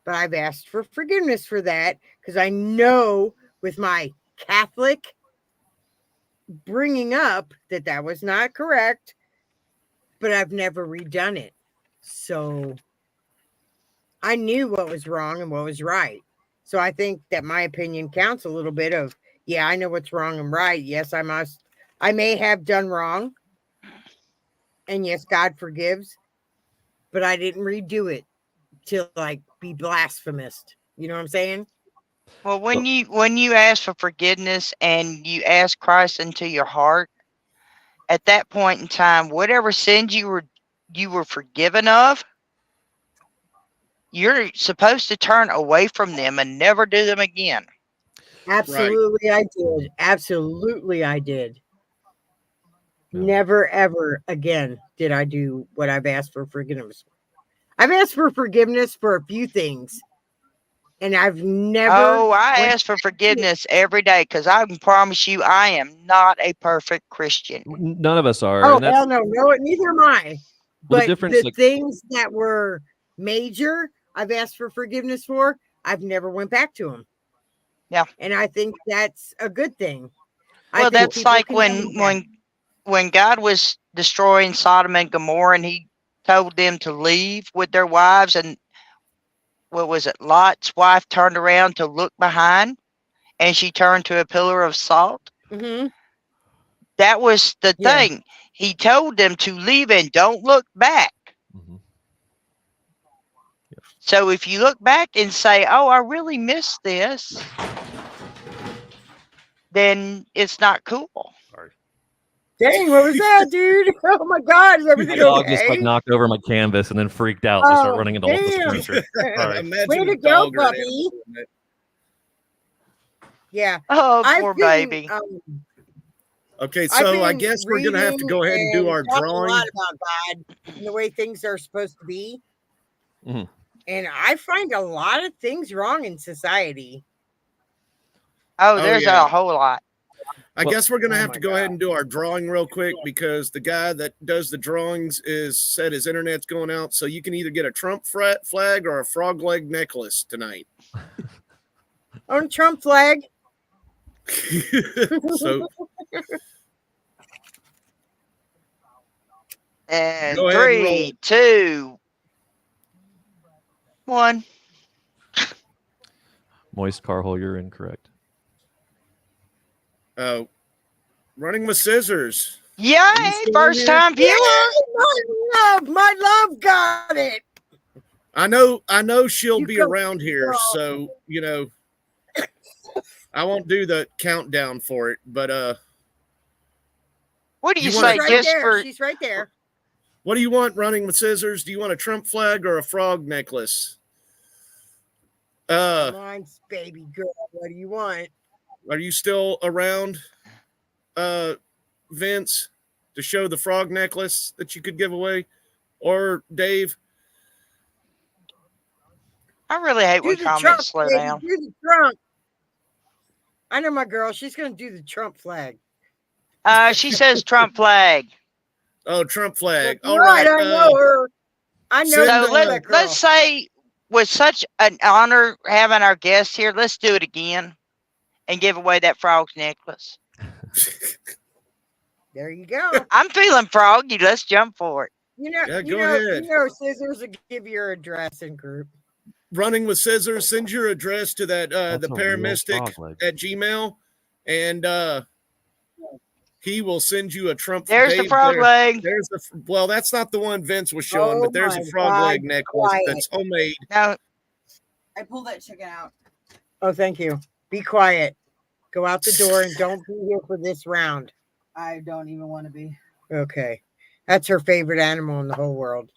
But I've asked for forgiveness for that because I know with my Catholic bringing up that was not correct, but I've never redone it. So I knew what was wrong and what was right. So I think that my opinion counts a little bit of, yeah, I know what's wrong and right. Yes, I may have done wrong. And yes, God forgives, but I didn't redo it to like be blasphemous. You know what I'm saying? Well, when you ask for forgiveness and you ask Christ into your heart, at that point in time, whatever sins you were forgiven of, you're supposed to turn away from them and never do them again. Absolutely, I did. Absolutely, I did. Never, ever again did I do what I've asked for forgiveness. I've asked for forgiveness for a few things, and I've never. Oh, I ask for forgiveness every day because I can promise you I am not a perfect Christian. None of us are. Oh, and that's, hell no. No, neither am I. Well, the But difference, the like- things that were major, I've asked for forgiveness for, I've never went back to them. Yeah. And I think that's a good thing. Well, that's like when God was destroying Sodom and Gomorrah and he told them to leave with their wives, and what was it? Lot's wife turned around to look behind and she turned to a pillar of salt. Mm-hmm. That was the thing. He told them to leave and don't look back. So if you look back and say, oh, I really missed this, then it's not cool. Sorry. Dang, what was that, dude? Oh my God, is My everything dog okay? just like knocked over my canvas and then freaked out and started running into all this damn. furniture. Sorry. Way to go, puppy. Yeah. Oh, I've poor been, baby. Okay, I've so I been guess we're gonna have to reading go ahead and do our talking drawing. a lot about God and the way things are supposed to be. Mhm. And I find a lot of things wrong in society. Oh, there's a whole lot. I guess we're gonna Oh have my to go ahead and do our drawing real quick because the guy that does the drawings said his internet's going out. So you can either get a Trump flag or a frog leg necklace tonight. On Trump flag. So And Go ahead and roll 3, 2, 1. Moist Carhole, you're incorrect. running with scissors. Yay! still First here? time viewer. My love got it. I know she'll be go- around here, so you know I won't do the countdown for it, but What do you wanna- say? She's right Just there. for She's right there. What do you want running with scissors? Do you want a Trump flag or a frog necklace? Uh, Come on, baby girl. What do you want? are you still around, Vince, to show the frog necklace that you could give away? Or Dave? I really hate Do when the Trump, comments slow baby. down. Do the Trump. I know my girl. She's going to do the Trump flag. She says Trump flag. Oh, Trump flag. That's All right. right. I know her. I know So that girl. let's say, with such an honor having our guests here, let's do it again and give away that frog's necklace. There you go. I'm feeling froggy. Let's jump for it. Yeah, go ahead. Scissors will give your address and group. Running with Scissors, send your address to that the a real paramystic frog leg. at Gmail, and he will send you a Trump. There's the Dave, frog leg. There's the well, that's not the one Vince was showing, Oh but there's a my frog God, leg necklace quiet. that's homemade. No, I pulled that chicken out. Oh, thank you. Be quiet. Go out the door and don't be here for this round. I don't even want to be. Okay. That's her favorite animal in the whole world.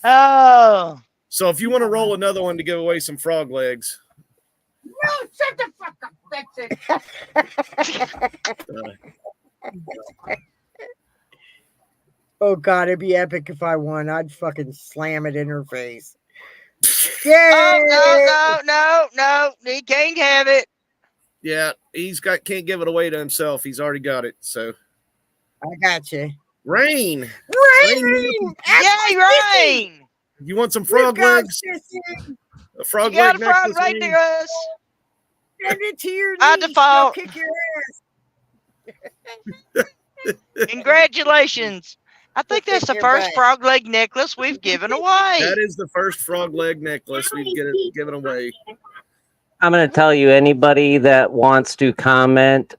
Oh. So if you want to roll another one to give away some frog legs, No, shut the fuck up. That's it. Oh, God, it'd be epic if I won. I'd fucking slam it in her face. Yay! Oh, no. He can't have it. yeah, can't give it away to himself. He's already got it. So I got you. Rain. Rain! Yay, Rain! You want some frog legs? A frog You got leg a frog necklace, leg Rain? to us. Send it to your By niece. default. She'll kick your Congratulations. I think that's the your first butt. frog leg necklace we've given away. That is the first frog leg necklace we've given away. I'm going to tell you, anybody that wants to comment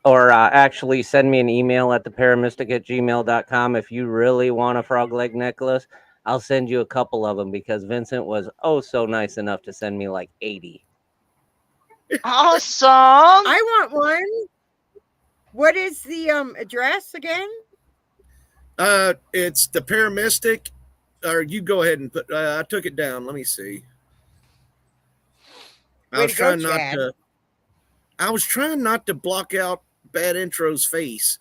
or actually send me an email at theparamystic@gmail.com. If you really want a frog leg necklace, I'll send you a couple of them because Vincent was so nice enough to send me like 80. Awesome. I want one. What is the address again? It's the paramystic, or you go ahead and put. I took it down. Let me see. I was trying not to block out Bad Intro's face.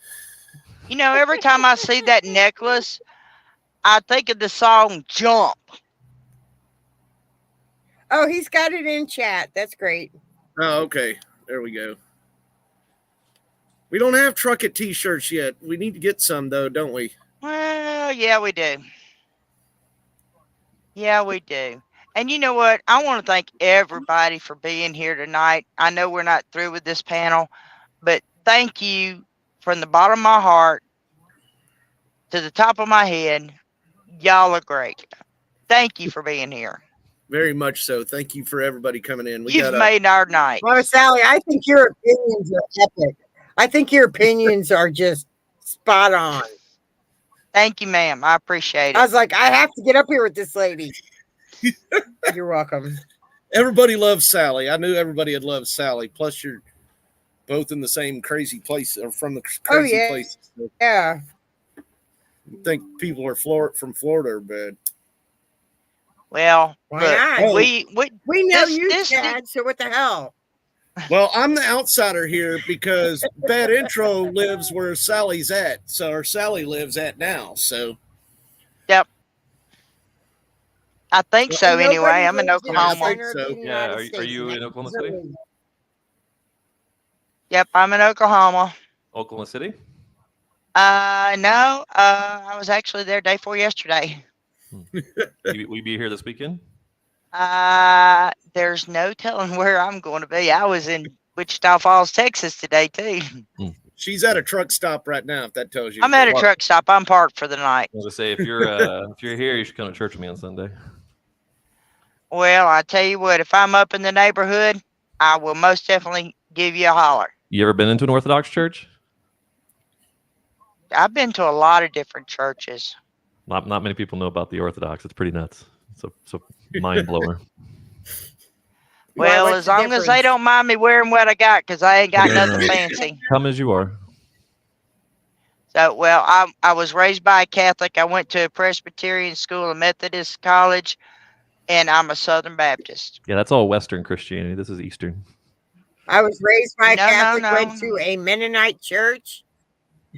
You know, every time I see that necklace, I think of the song Jump. Oh, he's got it in chat. That's great. Oh, okay. There we go. We don't have Truck It t-shirts yet. We need to get some, though, don't we? Well, yeah, we do. Yeah, we do. And you know what? I want to thank everybody for being here tonight. I know we're not through with this panel, but thank you from the bottom of my heart to the top of my head. Y'all are great. Thank you for being here. Very much so. Thank you for everybody coming in. You've made our night. Well, Sally, I think your opinions are epic. I think your opinions are just spot on. Thank you, ma'am. I appreciate it. I was like, I have to get up here with this lady. You're welcome. Everybody loves Sally. I knew everybody had loved Sally. Plus, you're both in the same crazy place, or from the crazy place. So Yeah. I think people are from Florida are bad. Well, Why look, not? we know this- you, this- Chad, so what the hell? Well, I'm the outsider here because Bad Intro lives where Sally's at, or Sally lives at now. So, yep. I think so. Nobody Anyway, I'm in lives in the Oklahoma. center of the Yeah, United are States, you and in that's Oklahoma City? Missouri. Yep, I'm in Oklahoma. Oklahoma City? No. I was actually there day before yesterday. Will you be here this weekend? There's no telling where I'm going to be. I was in Wichita Falls, Texas today too. she's at a truck stop right now. If that tells you, I'm at a anything. truck stop. I'm parked for the night. I was gonna say if you're here, you should come to church with me on Sunday. Well, I tell you what, if I'm up in the neighborhood, I will most definitely give you a holler. You ever been into an Orthodox church? I've been to a lot of different churches. Not many people know about the Orthodox. It's pretty nuts. It's a mind blower. Well, what's as the long as they difference? don't mind me wearing what I got, because I ain't got nothing fancy. Come as you are. So, well, I was raised by a Catholic. I went to a Presbyterian school, a Methodist college, and I'm a Southern Baptist. Yeah, that's all Western Christianity. This is Eastern. I was raised by a No, Catholic, no, went no. to a Mennonite church,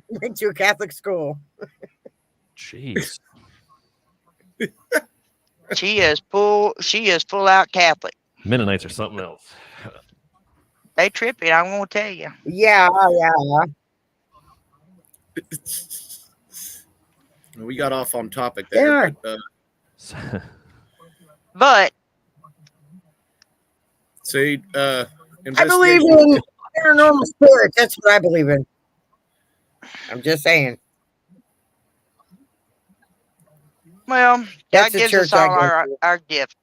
went to a Catholic school. Jeez. She is full out Catholic. Mennonites are something else. They tripping, I'm gonna tell you. Yeah, yeah. We got off on topic there, but But see, I believe investigation. in paranormal spirits. That's what I believe in. I'm just saying. well, That's God the gives us church I all go to. our gift.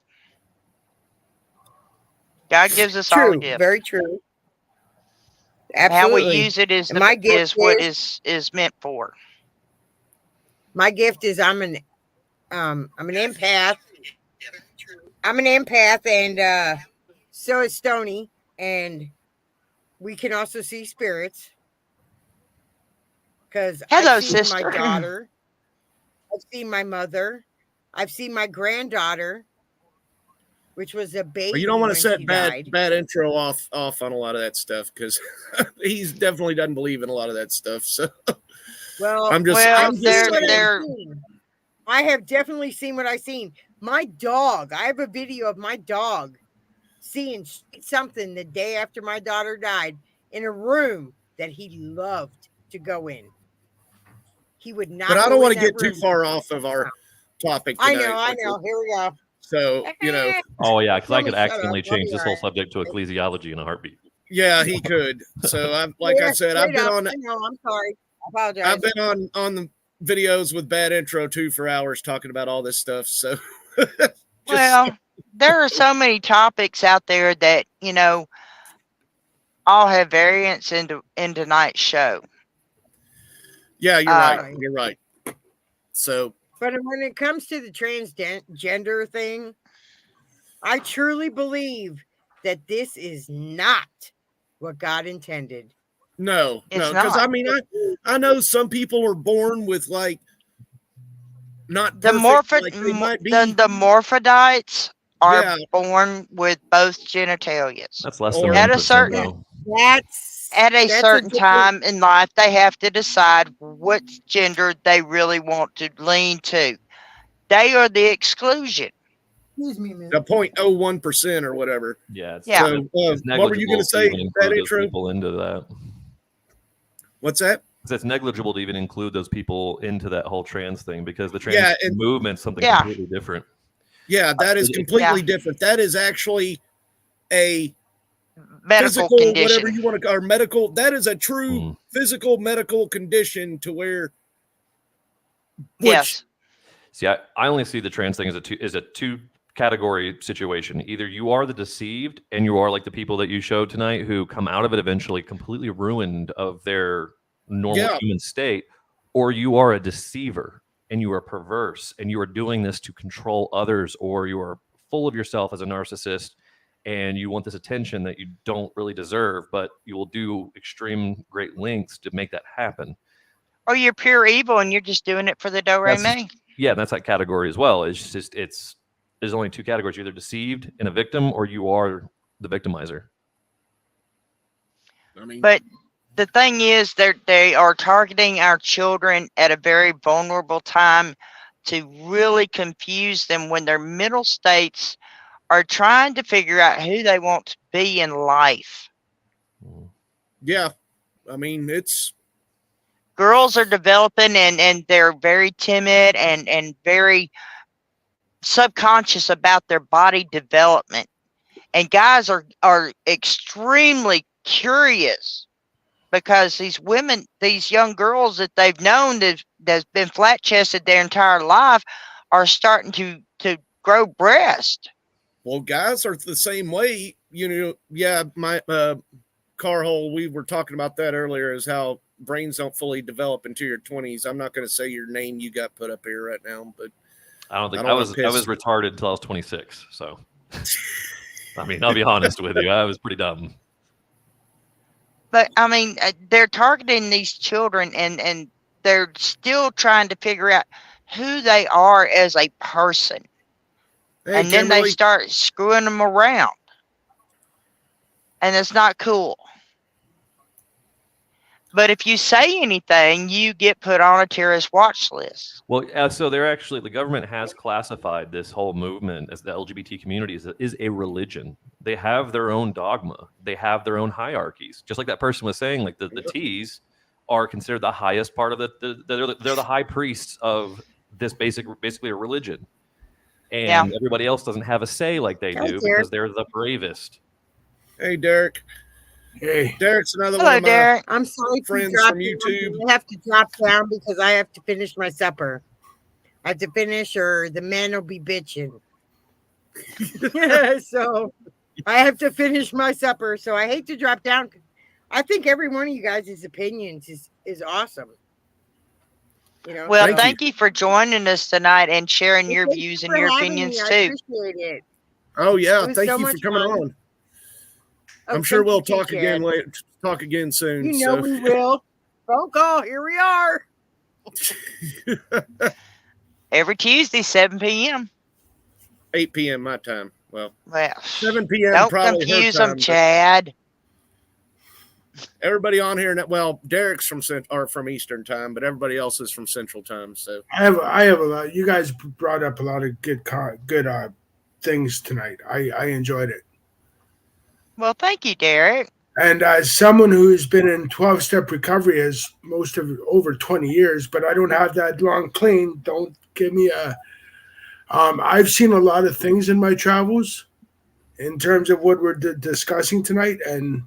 God gives us all a True, gift. very true. How we Absolutely. use it is And my gift is what is meant for. my gift is I'm an empath. I'm an empath, and so is Stony, and we can also see spirits. Because Hello, I've seen my sister. daughter, I've seen my mother, I've seen my granddaughter, which was a baby. Well, you don't want to when set she bad died. intro off on a lot of that stuff because he's definitely doesn't believe in a lot of that stuff. So Well, I'm just I've seen saying. what I've seen. I have definitely seen what I've seen. My dog, I have a video of my dog seeing something the day after my daughter died in a room that he loved to go in. He would not. But I go don't in want to that get too room. far off of our topic I tonight. know. Here we go. So, Oh yeah, because I Tell me could shut accidentally up. I'll change be this all whole right. subject to ecclesiology in a heartbeat. yeah, he could. So like I Yeah, said, I've straight been up. on I know. I'm sorry. I apologize. I've been on the videos with bad intro too for hours talking about all this stuff. So Well, there are so many topics out there that, all have variants in tonight's show. yeah, you're right. You're right. So But when it comes to the transgender thing, I truly believe that this is not what God intended. no, It's because I not. mean I know some people are born with like not The perfect, like they might be. the morphodites are Yeah. born with both genitalias. That's less than At 1%, a certain though. at a that's a certain different- time in life, they have to decide which gender they really want to lean to. They are the exclusion. Excuse me, The 0.01% or whatever. Yeah, it's, Yeah. it's What were you going negligible to say? even That include those intro? people into that. What's that? It's negligible to even include those people into that whole trans thing because the trans Yeah, and- movement's something Yeah. completely different. Yeah, that is completely Yeah. different. That is actually a Medical physical, condition. whatever you want to call, or medical. That is a true physical medical condition to where. Yes. See, I only see the trans thing as a two category situation. Either you are the deceived and you are like the people that you showed tonight who come out of it eventually completely ruined of their normal human state, or you are a deceiver and you are perverse and you are doing this to control others, or you are full of yourself as a narcissist and you want this attention that you don't really deserve, but you will do extreme great lengths to make that happen. Or you're pure evil and you're just doing it for the do re mi. Yeah, that's that category as well. It's just there's only two categories: you're either deceived and a victim, or you are the victimizer. I mean, But the thing is, they are targeting our children at a very vulnerable time to really confuse them when their mental states are trying to figure out who they want to be in life. Yeah, I mean it's girls are developing and they're very timid and very subconscious about their body development, and guys are extremely curious because these young girls that they've known that's been flat chested their entire life are starting to grow breast. Well, guys are the same way, Yeah, my Carhole, we were talking about that earlier, is how brains don't fully develop into your 20s. I'm not going to say your name you got put up here right now, but I don't think I I was retarded until I was 26. So, I mean, I'll be honest with you, I was pretty dumb. But I mean, they're targeting these children and they're still trying to figure out who they are as a person. Hey, and then they Kimberly. start screwing them around. And it's not cool. But if you say anything, you get put on a terrorist watch list. Well, so they're actually, the government has classified this whole movement as the LGBT community is a religion. They have their own dogma. They have their own hierarchies. Just like that person was saying, like the T's are considered the highest part of they're the high priests of this basically a religion. And everybody else doesn't have a say like they do because they're the bravest. Hey, Derek. Hey. Derek's another Hello, one of my Derek. I'm sorry friends for from YouTube. I have to drop down because I have to finish my supper. I have to finish, or the men will be bitching. So I have to finish my supper. So I hate to drop down. I think every one of you guys' opinions is awesome. You know. Well, thank you for joining us tonight and sharing your views and your opinions I too. appreciate it. Oh yeah, It was thank so you for much coming fun. on. Oh, I'm sure thank we'll you, talk Kid again Chad. later. Talk again soon. You know we will. Phone call. Here we are. Every Tuesday, 7 p.m. 8 p.m. my time. Well, 7 p.m. Don't probably confuse her time. them, Chad. Everybody on here, well, Derek's from Eastern time, but everybody else is from Central time. So I have a lot. You guys brought up a lot of good things tonight. I enjoyed it. Well, thank you, Derek. And as someone who's been in 12-step recovery as most of over 20 years, but I don't have that long clean. Don't give me a. I've seen a lot of things in my travels, in terms of what we're discussing tonight. And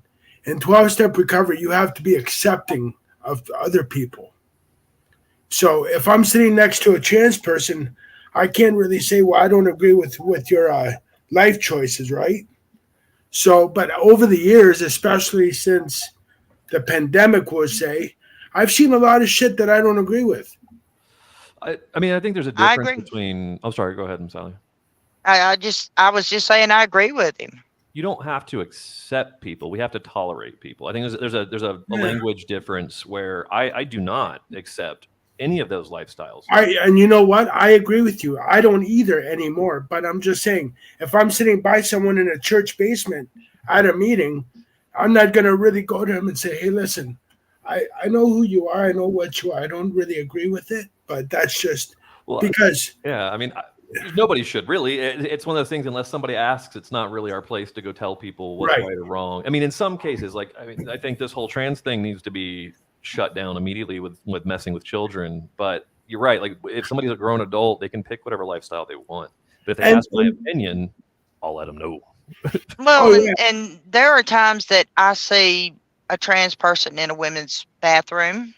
in 12-step recovery, you have to be accepting of other people. So if I'm sitting next to a trans person, I can't really say, well, I don't agree with your life choices, right? So, but over the years, especially since the pandemic, I've seen a lot of shit that I don't agree with. I mean, I think there's a I difference agree. between. I'm sorry. Go ahead, Sally. I was just saying I agree with him. You don't have to accept people. We have to tolerate people. I think there's a language difference where I do not accept any of those lifestyles. And you know what? I agree with you. I don't either anymore. But I'm just saying, if I'm sitting by someone in a church basement at a meeting, I'm not going to really go to him and say, hey, listen, I know who you are. I know what you are. I don't really agree with it. But that's just because. Yeah, I mean, nobody should really. It's one of those things, unless somebody asks, it's not really our place to go tell people what's right or wrong. I mean, in some cases, I think this whole trans thing needs to be shut down immediately with messing with children. But you're right. Like, if somebody's a grown adult, they can pick whatever lifestyle they want. But if they ask my opinion, I'll let them know. Well, and there are times that I see a trans person in a women's bathroom,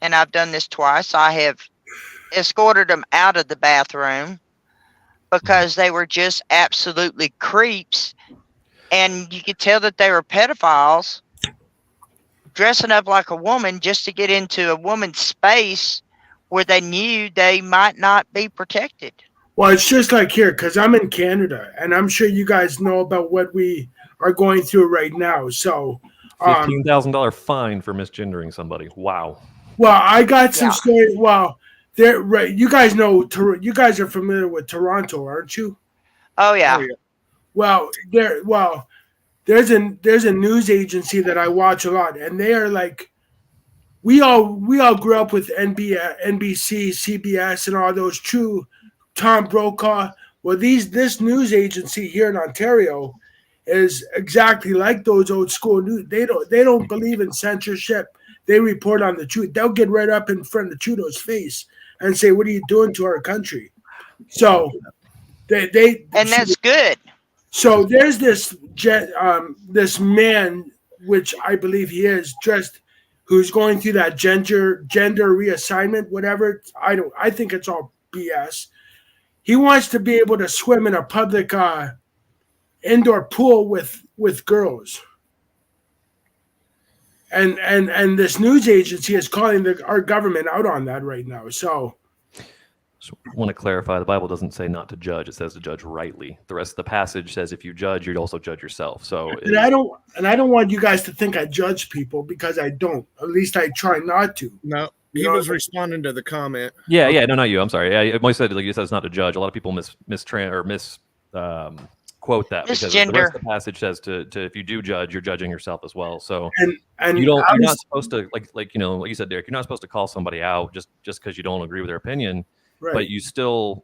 and I've done this twice. I have escorted them out of the bathroom because they were just absolutely creeps, and you could tell that they were pedophiles dressing up like a woman just to get into a woman's space where they knew they might not be protected. Well, it's just like here, because I'm in Canada, and I'm sure you guys know about what we are going through right now. So, $15,000 fine for misgendering somebody. Wow. Well, I got some story. Well, there, right? You guys know. You guys are familiar with Toronto, aren't you? Oh yeah. Well, there's a news agency that I watch a lot, and they are like, we all grew up with NBC, CBS, and all those true Tom Brokaw. Well, this news agency here in Ontario is exactly like those old school news. They don't believe in censorship. They report on the truth. They'll get right up in front of Trudeau's face and say, "What are you doing to our country?" So that's good. So there's this man, which I believe he is, dressed, who's going through that gender reassignment, whatever. I think it's all BS. He wants to be able to swim in a public indoor pool with girls. And this news agency is calling our government out on that right now. So I want to clarify, the Bible doesn't say not to judge. It says to judge rightly. The rest of the passage says if you judge, you'd also judge yourself. So I don't want you guys to think I judge people, because I don't. At least I try not to. No, he was responding to the comment. Yeah, no, not you. I'm sorry. Yeah, I said, like you said, it's not to judge. A lot of people quote that, because the rest Misgender. of the passage says to if you do judge, you're judging yourself as well. So And you're I not was, supposed to like you said, Derek, you're not supposed to call somebody out just because you don't agree with their opinion. right. But you still,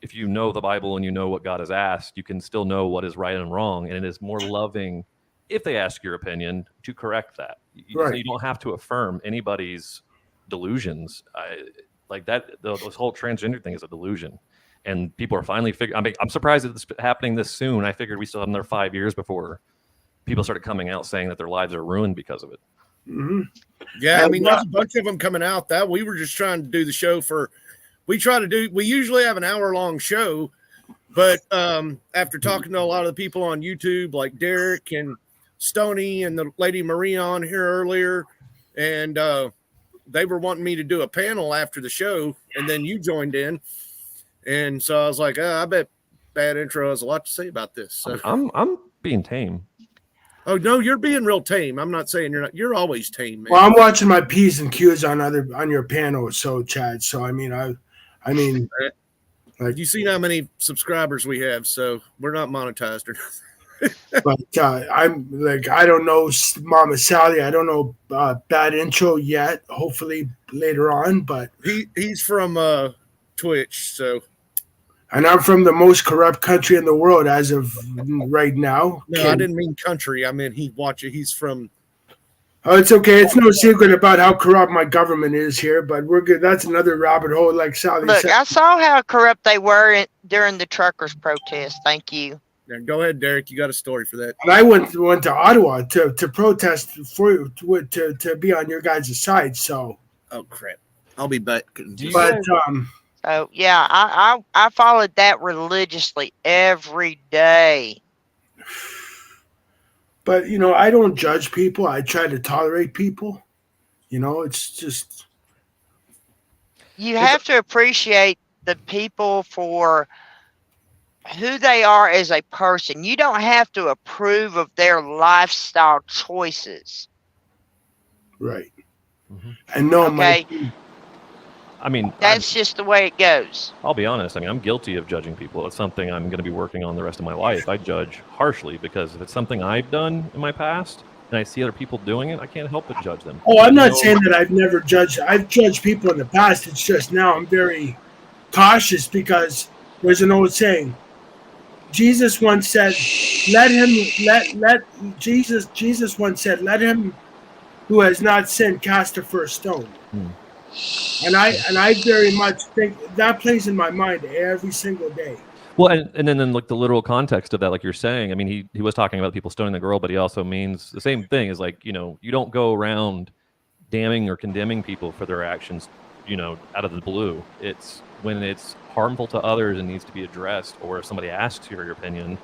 if you know the Bible and you know what God has asked, you can still know what is right and wrong, and it is more loving if they ask your opinion to correct that. So Right. you don't have to affirm anybody's delusions. Like that, this whole transgender thing is a delusion, and people are finally figuring. I mean, I'm surprised that it's happening this soon. I figured we still had another 5 years before people started coming out saying that their lives are ruined because of it. Mm-hmm. Yeah, I mean, there's a bunch of them coming out. That we were just trying to do the show for. We usually have an hour-long show, but after talking to a lot of the people on YouTube, like Derek and Stony and the lady Marie on here earlier, and they were wanting me to do a panel after the show, and then you joined in, and so I was like, I bet Bad Intro has a lot to say about this. So I'm being tame. Oh no, you're being real tame. I'm not saying you're not. You're always tame, man. Well, I'm watching my P's and Q's on your panel, so Chad. So I mean, you seen how many subscribers we have, so we're not monetized or nothing. but I'm like, I don't know Mama Sally. I don't know Bad Intro yet. Hopefully later on, but he's from Twitch, so. And I'm from the most corrupt country in the world as of right now. No, I didn't mean country. I mean he's from. Oh, it's okay. It's no secret about how corrupt my government is here, but we're good. That's another rabbit hole, like Sally Look, said. I saw how corrupt they were during the truckers' protest. Thank you. Yeah, go ahead, Derek. You got a story for that. And I went to Ottawa to protest to be on your guys' side. So. Oh crap! I'll be back. But So yeah, I followed that religiously every day. But I don't judge people. I try to tolerate people. It's just you have to appreciate the people for who they are as a person. You don't have to approve of their lifestyle choices. Right. Mm-hmm. And no, okay. I mean, that's just the way it goes. I'll be honest. I mean, I'm guilty of judging people. It's something I'm going to be working on the rest of my life. I judge harshly because if it's something I've done in my past and I see other people doing it, I can't help but judge them. Oh, I'm not saying that I've never judged. I've judged people in the past. It's just now I'm very cautious because there's an old saying. Jesus once said, Jesus once said, let him who has not sinned cast the first stone. And I very much think that plays in my mind every single day. Well, and then like the literal context of that, like you're saying, I mean, he was talking about people stoning the girl, but he also means the same thing is like, you don't go around damning or condemning people for their actions, out of the blue. It's when it's harmful to others and needs to be addressed, or if somebody asks you for your opinion,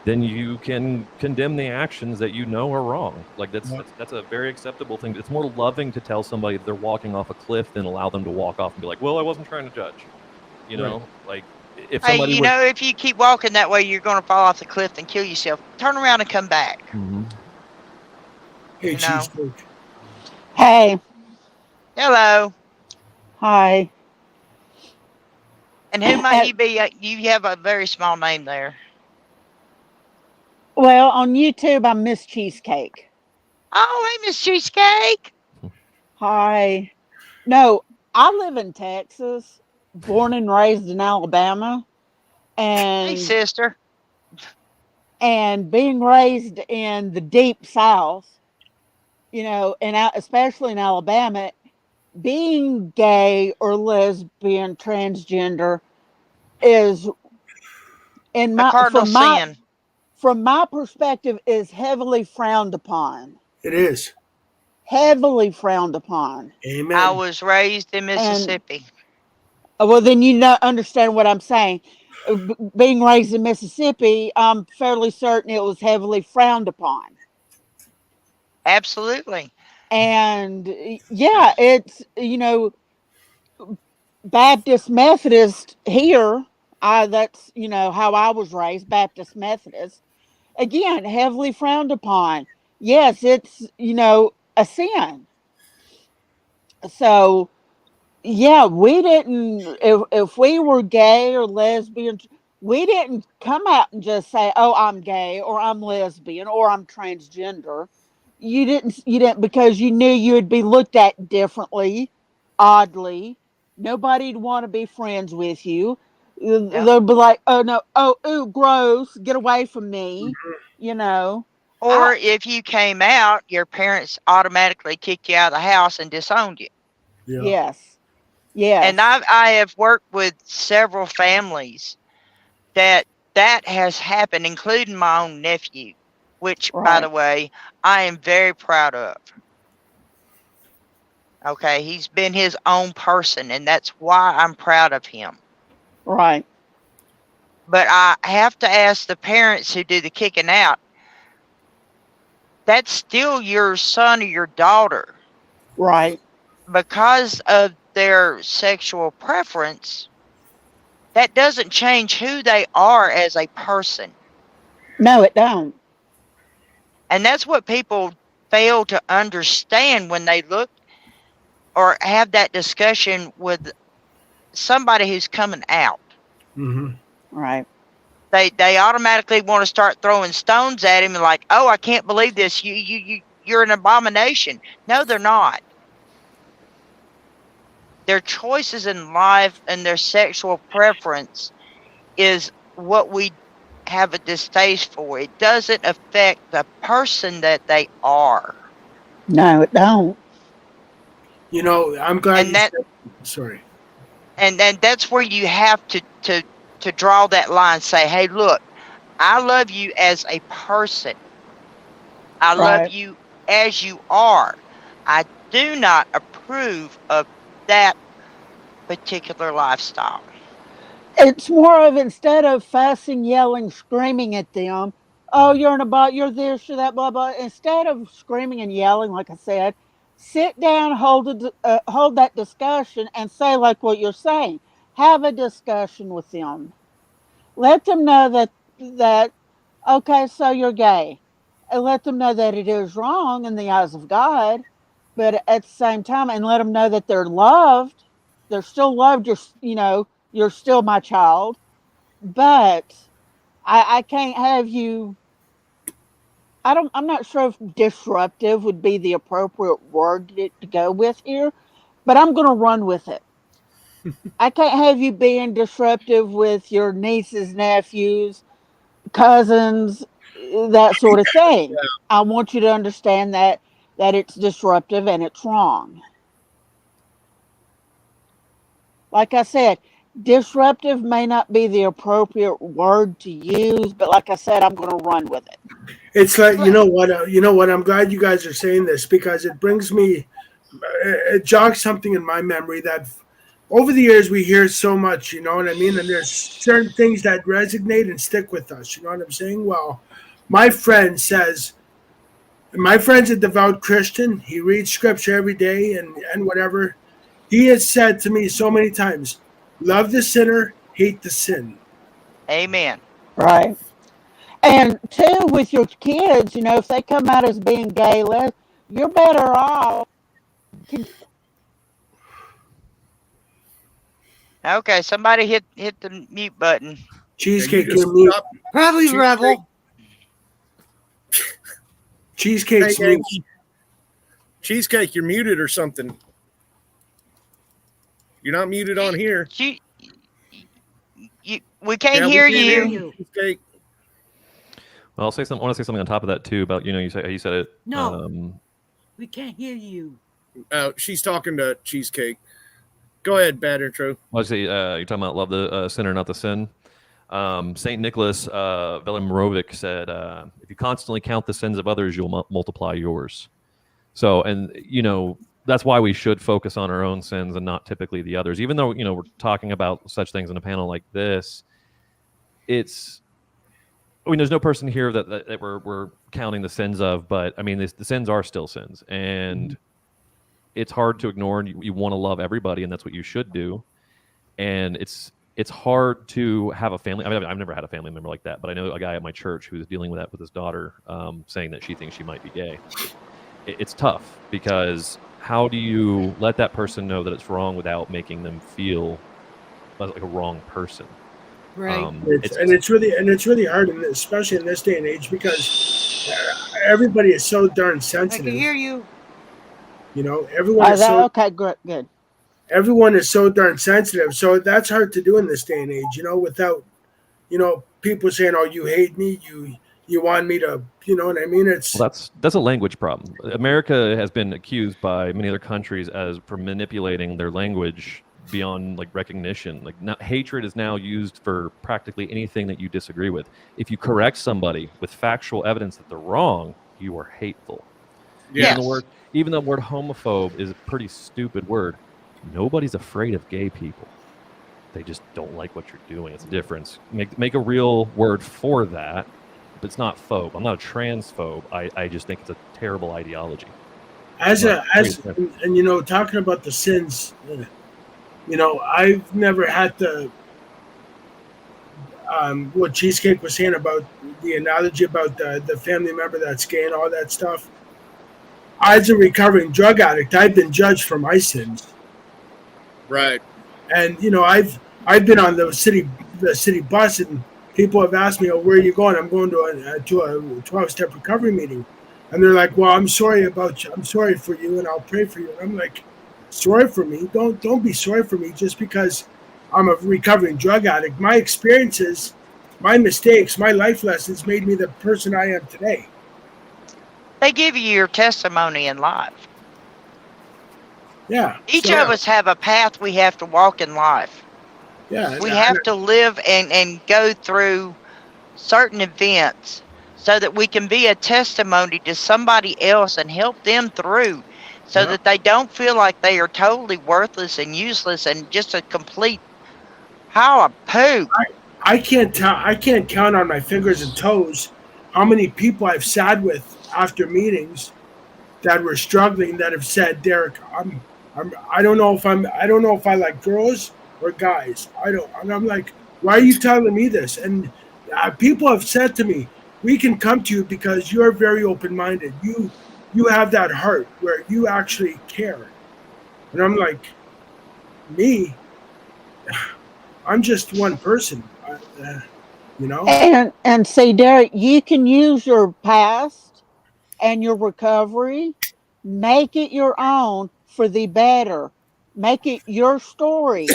then you can condemn the actions that are wrong. Like that's a very acceptable thing. It's more loving to tell somebody that they're walking off a cliff than allow them to walk off and be like, well, I wasn't trying to judge. Like if somebody if you keep walking that way, you're going to fall off the cliff and kill yourself. Turn around and come back. Mm-hmm. Hey, cheesesteak. Hey. Hello. Hi. And who might you be? You have a very small name there. Well, on YouTube, I'm Miss Cheesecake. Oh, hey, Miss Cheesecake. Hi. No, I live in Texas, born and raised in Alabama. And hey, sister. And being raised in the deep South, and especially in Alabama, being gay or lesbian, transgender is in my from my perspective is heavily frowned upon. It is heavily frowned upon. Amen. I was raised in Mississippi. Well, then you understand what I'm saying. Being raised in Mississippi, I'm fairly certain it was heavily frowned upon. Absolutely. And yeah, it's Baptist Methodist here. That's how I was raised, Baptist Methodist. Again, heavily frowned upon. Yes, it's a sin. So yeah, we didn't. If we were gay or lesbian, We didn't come out and just say, "Oh, I'm gay," or "I'm lesbian," or "I'm transgender." You didn't because you knew you would be looked at differently, oddly. Nobody'd want to be friends with you. Yep. They'll be like, "Oh no, oh ooh, gross, get away from me." You know. Or if you came out, your parents automatically kicked you out of the house and disowned you. Yes. Yes. And I have worked with several families that has happened, including my own nephew, which, by the Right. way, I am very proud of. Okay, he's been his own person, and that's why I'm proud of him. Right. But I have to ask the parents who do the kicking out, that's still your son or your daughter. Right. Because of their sexual preference, that doesn't change who they are as a person. No, it don't. And that's what people fail to understand when they look or have that discussion with somebody who's coming out. Mm-hmm. Right. They automatically want to start throwing stones at him and like, "Oh, I can't believe this. You're an abomination." No, they're not. Their choices in life and their sexual preference is what we have a distaste for. It doesn't affect the person that they are. No, it don't. You know, I'm glad And you that said. Sorry. and that's where you have to draw that line, say, "Hey, look, I love you as a person. I love Right. you as you are. I do not approve of that particular lifestyle." It's more of, instead of fussing, yelling, screaming at them, "Oh, you're an about, you're this, you're that, blah blah." Instead of screaming and yelling, like I said, sit down, hold that discussion, and say like what you're saying. Have a discussion with them. Let them know that okay, so you're gay, and let them know that it is wrong in the eyes of God, but at the same time, and let them know that they're loved. They're still loved. You're still my child, but I can't have you. I'm not sure if disruptive would be the appropriate word to go with here, but I'm going to run with it. I can't have you being disruptive with your nieces, nephews, cousins, that sort of thing. Yeah. I want you to understand that it's disruptive and it's wrong. Like I said, disruptive may not be the appropriate word to use, but like I said, I'm going to run with it. It's like, you know what? You know what? I'm glad you guys are saying this because it brings me, it jogs something in my memory that over the years we hear so much. You know what I mean? And there's certain things that resonate and stick with us. You know what I'm saying? Well, my friend says, my friend's a devout Christian. He reads scripture every day and whatever. He has said to me so many times, "Love the sinner, hate the sin." Amen. Right. And two, with your kids, if they come out as being gay, you're better off. Okay, somebody hit the mute button. Cheesecake, You just you're mute. stop. Probably Cheesecake. Rebel. Cheesecake's Hey, mute. Cheesecake, you're muted or something. You're not muted on here. We can't Yeah, we hear can't hear you. you. Cheesecake. Well, I'll say something. I want to say something on top of that too about you said it. No. We can't hear you. She's talking to Cheesecake. Go ahead, Bad Intro. Well, I say you're talking about love the sinner, not the sin. Saint Nicholas Velimirovic said, "If you constantly count the sins of others, you'll multiply yours." So, and that's why we should focus on our own sins and not typically the others. Even though we're talking about such things in a panel like this, there's no person here that we're counting the sins of, but I mean, the sins are still sins, and it's hard to ignore. And you want to love everybody, and that's what you should do. And it's hard to have a family. I mean, I've never had a family member like that, but I know a guy at my church who's dealing with that with his daughter, saying that she thinks she might be gay. It's tough because how do you let that person know that it's wrong without making them feel like a wrong person? Right. It's really hard, especially in this day and age, because everybody is so darn I sensitive. can hear you. You know, everyone is so Okay, good. everyone is so darn sensitive. So that's hard to do in this day and age. You know, without people saying, "Oh, you hate me," you want me to, you know what I mean? It's Well, that's a language problem. America has been accused by many other countries as for manipulating their language beyond like recognition. Like hatred is now used for practically anything that you disagree with. If you correct somebody with factual evidence that they're wrong, you are hateful. Yes. Even the word homophobe is a pretty stupid word. Nobody's afraid of gay people. They just don't like what you're doing. It's a difference. Make a real word for that. But it's not phobe. I'm not a transphobe. I just think it's a terrible ideology. and you know, talking about the sins, you know, I've never had to. What Cheesecake was saying about the analogy about the family member that's gay and all that stuff. As a recovering drug addict, I've been judged for my sins. Right. And you know, I've been on the city bus, and people have asked me, "Oh, where are you going?" I'm going to a 12-step recovery meeting, and they're like, "Well, I'm sorry about you. I'm sorry for you, and I'll pray for you." And I'm like, "Sorry for me? Don't be sorry for me just because I'm a recovering drug addict. My experiences, my mistakes, my life lessons made me the person I am today." They give you your testimony in life. Yeah. Each of us have a path we have to walk in life. Yeah. We have to live and go through certain events so that we can be a testimony to somebody else and help them through so that they don't feel like they are totally worthless and useless and just a complete pile of poop. I can't count on my fingers and toes how many people I've sat with after meetings that were struggling that have said, "Derek, I don't know if I like girls or guys. I don't." And I'm like, "Why are you telling me this?" And people have said to me, "We can come to you because you're very open minded. You have that heart where you actually care." And I'm like, "Me? I'm just one person." You know? And see, Derek, you can use your past and your recovery, make it your own for the better. Make it your story.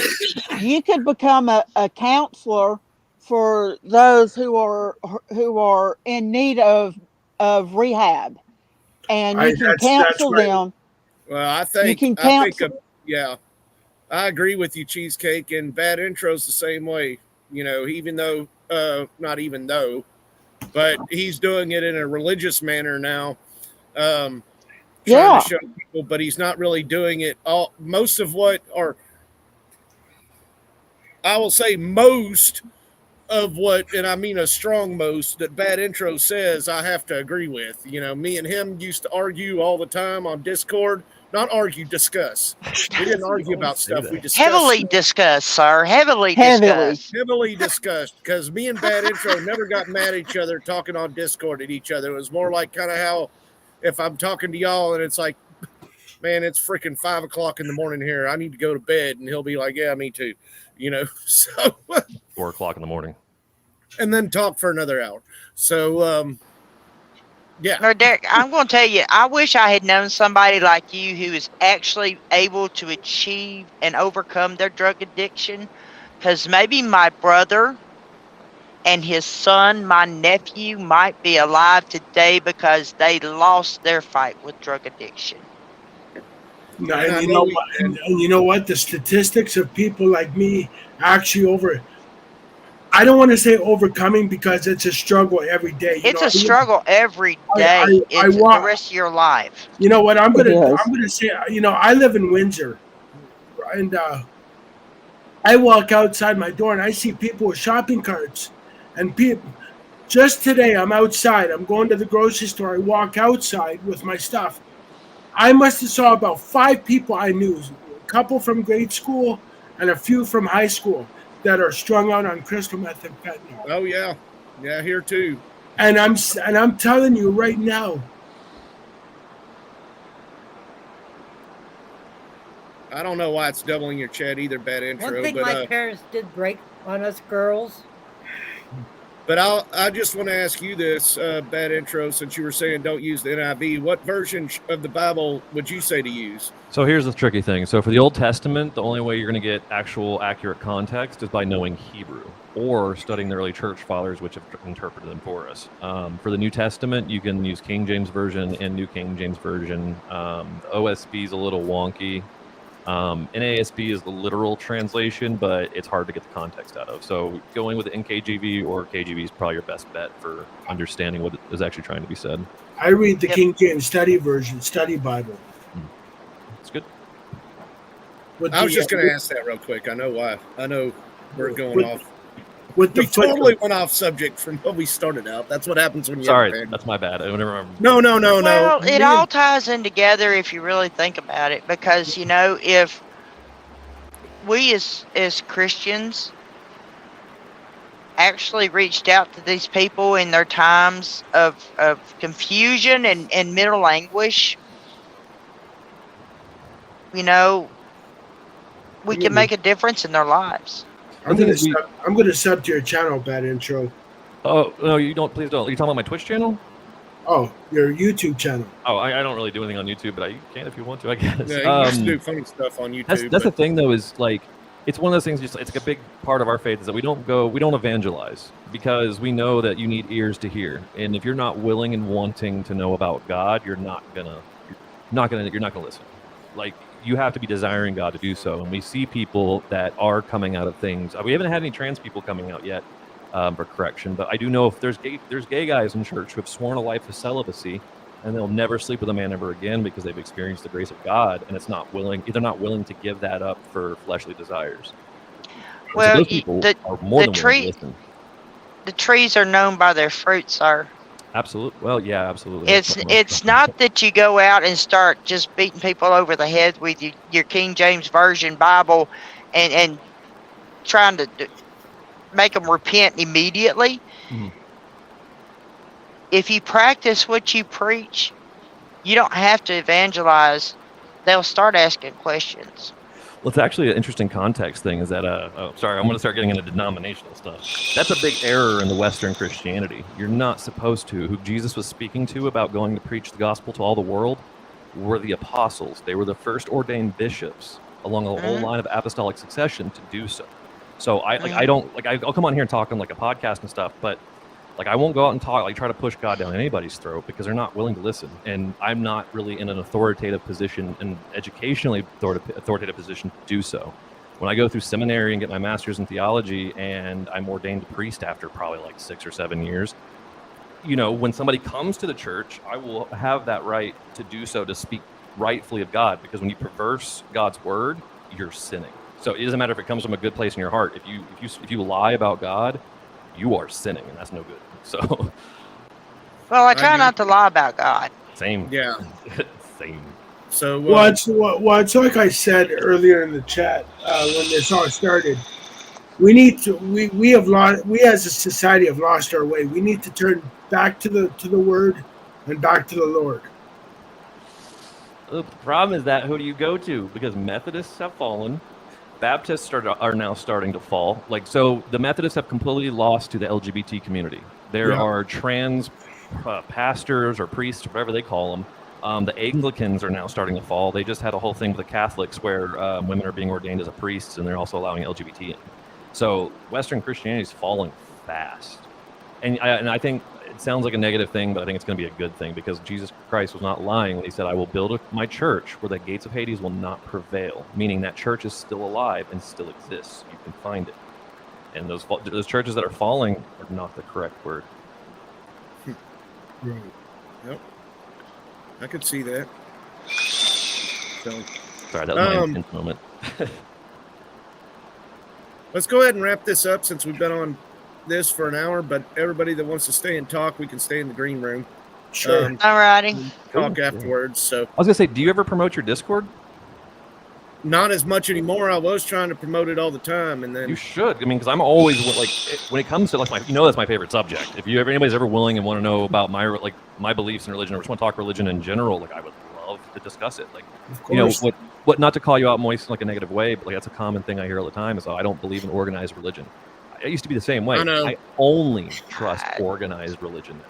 You could become a counselor for those who are in need of rehab, and you can That's counsel right. them. Well, I You think can counsel. yeah, I agree with you, Cheesecake, and Bad Intro's the same way. You know, even though, not even though, but he's doing it in a religious manner now, trying Yeah. to show people, but he's not really doing it all. Most of what, or I will say most of what, and I mean a strong most, that Bad Intro says, I have to agree with. You know, me and him used to argue all the time on Discord. Not argue, discuss. We didn't argue about stuff. We discussed Heavily stuff. discussed, sir. Heavily Heavily. discussed. Heavily discussed, because me and Bad Intro never got mad at each other talking on Discord at each other. It was more like kind of how if I'm talking to y'all and it's like, man, it's freaking 5 o'clock in the morning here. I need to go to bed. And he'll be like, yeah, me too. You know, so 4 o'clock in the morning. And then talk for another hour. So, yeah. No, Derek, I'm going to tell you, I wish I had known somebody like you who is actually able to achieve and overcome their drug addiction. Because maybe my brother and his son, my nephew, might be alive today because they lost their fight with drug addiction. No, and you know what? And you know what? The statistics of people like me actually I don't want to say overcoming because it's a struggle every day. It's a struggle every day. It's the rest of your life. You know what? I'm gonna say. You know, I live in Windsor, and I walk outside my door and I see people with shopping carts, and people. Just today, I'm outside. I'm going to the grocery store. I walk outside with my stuff. I must have saw about 5 people I knew, a couple from grade school and a few from high school that are strung out on crystal meth and fentanyl. Oh yeah, here too. And I'm telling you right now, I don't know why it's doubling your chat either, Bad Intro. One thing but my parents did break on us girls But I just want to ask you this, bad intro, since you were saying don't use the NIV. What version of the Bible would you say to use? So here's the tricky thing. So for the Old Testament, the only way you're going to get actual accurate context is by knowing Hebrew or studying the early church fathers, which have interpreted them for us. For the New Testament, you can use King James Version and New King James Version. The OSB is a little wonky. NASB is the literal translation, but it's hard to get the context out of. So going with the NKJV or KJV is probably your best bet for understanding what is actually trying to be said. I read the King James Study Version, Study Bible. It's good. I was just going to ask that real quick. I know why. I know we're going off. We totally went off subject from what we started out. That's what happens when you. Sorry, that's my bad. I don't remember. No. Well, it all ties in together if you really think about it, because if we as Christians actually reached out to these people in their times of confusion and mental anguish, we can make a difference in their lives. I'm gonna sub to your channel, bad intro. Oh no, you don't. Please don't. Are you talking about my Twitch channel? Oh, your YouTube channel. Oh, I don't really do anything on YouTube, but you can if you want to, I guess. Yeah, you just do funny stuff on YouTube. That's the thing, though, is like it's one of those things. It's like a big part of our faith is that we don't evangelize because we know that you need ears to hear, and if you're not willing and wanting to know about God, you're not gonna listen. Like you have to be desiring God to do so, and we see people that are coming out of things. We haven't had any trans people coming out yet for correction, but I do know if there's gay guys in church who have sworn a life of celibacy, and they'll never sleep with a man ever again because they've experienced the grace of God, and they're not willing to give that up for fleshly desires. Well, so those people are more than willing to listen. The trees are known by their fruits, sir. Absolutely. Well, yeah, absolutely. It's not that you go out and start just beating people over the head with your King James Version Bible and trying to make them repent immediately. Mm-hmm. If you practice what you preach, you don't have to evangelize. They'll start asking questions. Well, it's actually an interesting context thing is that, I'm going to start getting into denominational stuff. That's a big error in the Western Christianity. You're not supposed to. Who Jesus was speaking to about going to preach the gospel to all the world were the apostles. They were the first ordained bishops along a whole line of apostolic succession to do so. So I'll come on here and talk on like a podcast and stuff, but like I won't go out and try to push God down anybody's throat because they're not willing to listen. And I'm not really in an authoritative position, an educationally authoritative position to do so. When I go through seminary and get my master's in theology and I'm ordained priest after probably like 6 or 7 years, when somebody comes to the church, I will have that right to do so, to speak rightfully of God, because when you perverse God's word, you're sinning. So it doesn't matter if it comes from a good place in your heart. If you lie about God, you are sinning, and that's no good. So, well, I try not to lie about God. Same. Yeah. Same. So, it's like I said earlier in the chat when this all started. We as a society have lost our way. We need to turn back to the Word and back to the Lord. The problem is that who do you go to? Because Methodists have fallen. Baptists are now starting to fall. So the Methodists have completely lost to the LGBT community. There are trans pastors or priests, or whatever they call them. The Anglicans are now starting to fall. They just had a whole thing with the Catholics where women are being ordained as a priest, and they're also allowing LGBT in. So Western Christianity is falling fast. And I think it sounds like a negative thing, but I think it's going to be a good thing, because Jesus Christ was not lying when he said, I will build my church where the gates of Hades will not prevail, meaning that church is still alive and still exists. You can find it. And those churches that are falling are not the correct word. Right. Yep. I could see that. So, sorry, that was my intense moment. Let's go ahead and wrap this up since we've been on this for an hour, but everybody that wants to stay and talk, we can stay in the green room. Sure. Alrighty. Talk afterwards. So I was gonna say, do you ever promote your Discord? Not as much anymore. I was trying to promote it all the time, and then you should. I mean, because I'm always when it comes to that's my favorite subject. If anybody's ever willing and want to know about my beliefs in religion, or just want to talk religion in general, I would love to discuss it. Of course. What not to call you out, Moist, in a negative way, but that's a common thing I hear all the time. Is I don't believe in organized religion. I used to be the same way. I know. I only trust organized religion now.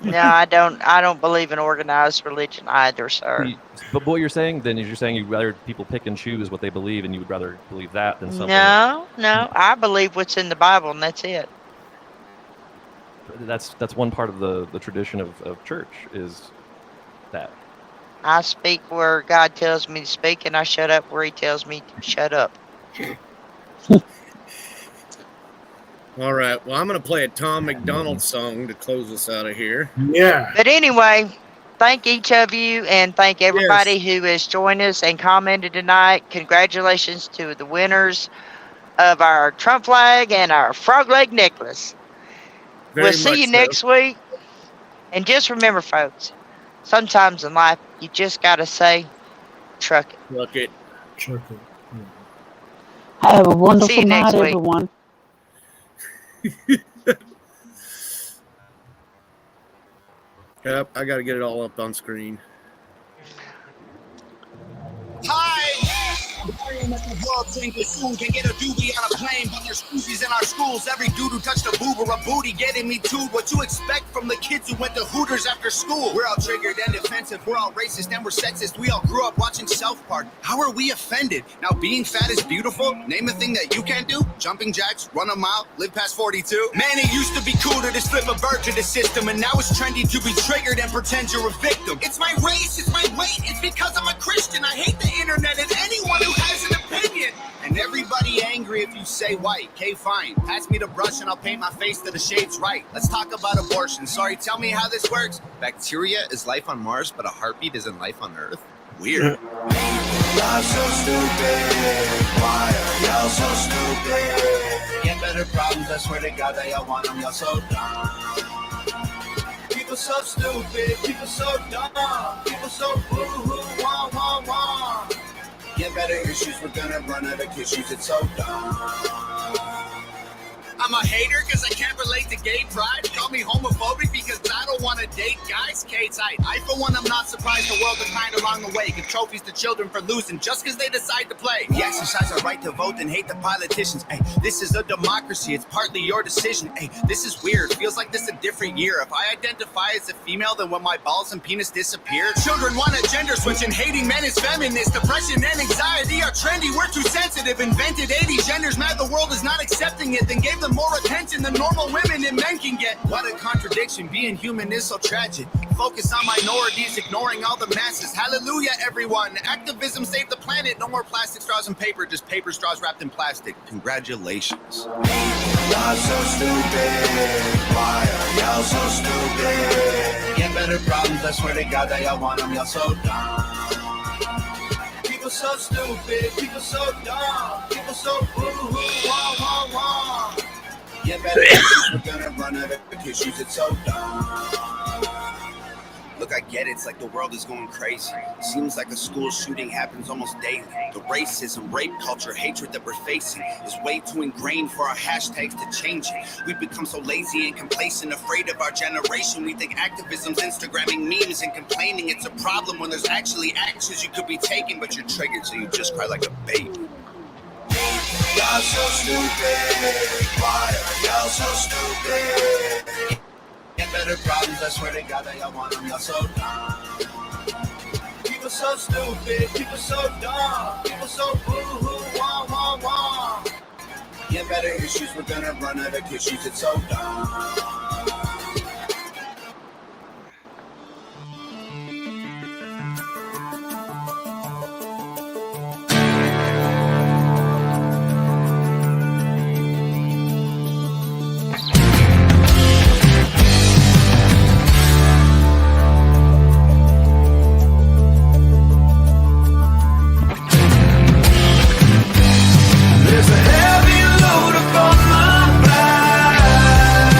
No, I don't believe in organized religion either, sir. But what you're saying then is you're saying you'd rather people pick and choose what they believe, and you would rather believe that than something. No, I believe what's in the Bible, and that's it. That's one part of the tradition of church is that. I speak where God tells me to speak, and I shut up where He tells me to shut up. All right. Well, I'm going to play a Tom McDonald song to close us out of here. Yeah. But anyway, thank each of you, and thank everybody who has joined us and commented tonight. Congratulations to the winners of our Trump flag and our frog leg necklace. We'll see you next week. And just remember, folks, sometimes in life, you just got to say, truck it. Truck it. Truck it. Have a See wonderful you next night, week. everyone. Yep, I got to get it all up on screen. Hi! The world thinking soon can get a doobie on a plane, but there's Uzis in our schools. Every dude who touched a boob or a booty getting me too. What you expect from the kids who went to Hooters after school? We're all triggered and defensive. We're all racist and we're sexist. We all grew up watching South Park. How are we offended? Now being fat is beautiful. Name a thing that you can't do. Jumping jacks, run a mile, live past 42. Man, it used to be cooler to slip a bird to the system, and now it's trendy to be triggered and pretend you're a victim. It's my race, it's my weight, it's because I'm a Christian. I hate the internet and anyone who has an opinion. And everybody angry if you say white. Okay, fine. Pass me the brush and I'll paint my face to the shades right. Let's talk about abortion. Sorry, tell me how this works. Bacteria is life on Mars, but a heartbeat isn't life on Earth. Weird. Y'all so stupid. Why are y'all so stupid? Get better problems, I swear to God that y'all want them. Y'all so dumb. People so stupid. People so dumb. People so boo-hoo. Wah, wah, wah. Get better issues, we're gonna run out of tissues, it's so dumb. I'm a hater because I can't relate to gay pride. Call me homophobic because I don't want to date guys. K-tight. I, for one, I'm not surprised the world declined along the way. Give trophies to children for losing just because they decide to play. We exercise our right to vote and hate the politicians. Hey, this is a democracy. It's partly your decision. Hey, this is weird. Feels like this a different year. If I identify as a female, then when my balls and penis disappear. Children want a gender switch and hating men is feminist. Depression and anxiety are trendy. We're too sensitive. Invented 80 genders. Mad the world is not accepting it. Then gave them more attention than normal women and men can get. What a contradiction. Being human is so tragic. Focus on minorities, ignoring all the masses. Hallelujah, everyone. Activism saved the planet. No more plastic straws and paper, just paper straws wrapped in plastic. Congratulations. Y'all so stupid. Why are y'all so stupid? Get better problems, I swear to God that y'all want them. Y'all so dumb. People so stupid. People so dumb. People so boo-hoo. Wah, wah, wah. Get better issues, we're gonna run out of tissues, it's so dumb. Look, I get it, it's like the world is going crazy. Seems like a school shooting happens almost daily. The racism, rape culture, hatred that we're facing is way too ingrained for our hashtags to change it. We've become so lazy and complacent, afraid of our generation. We think activism's Instagramming memes and complaining it's a problem when there's actually actions you could be taking, but you're triggered so you just cry like a baby. Y'all so stupid. Why are y'all so stupid? Get better problems, I swear to God that y'all want them. Y'all so dumb. People so stupid. People so dumb. People so boo-hoo. Wah, wah, wah. Get better issues, we're gonna run out of tissues. It's so dumb. There's a heavy load upon my back.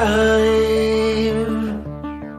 time.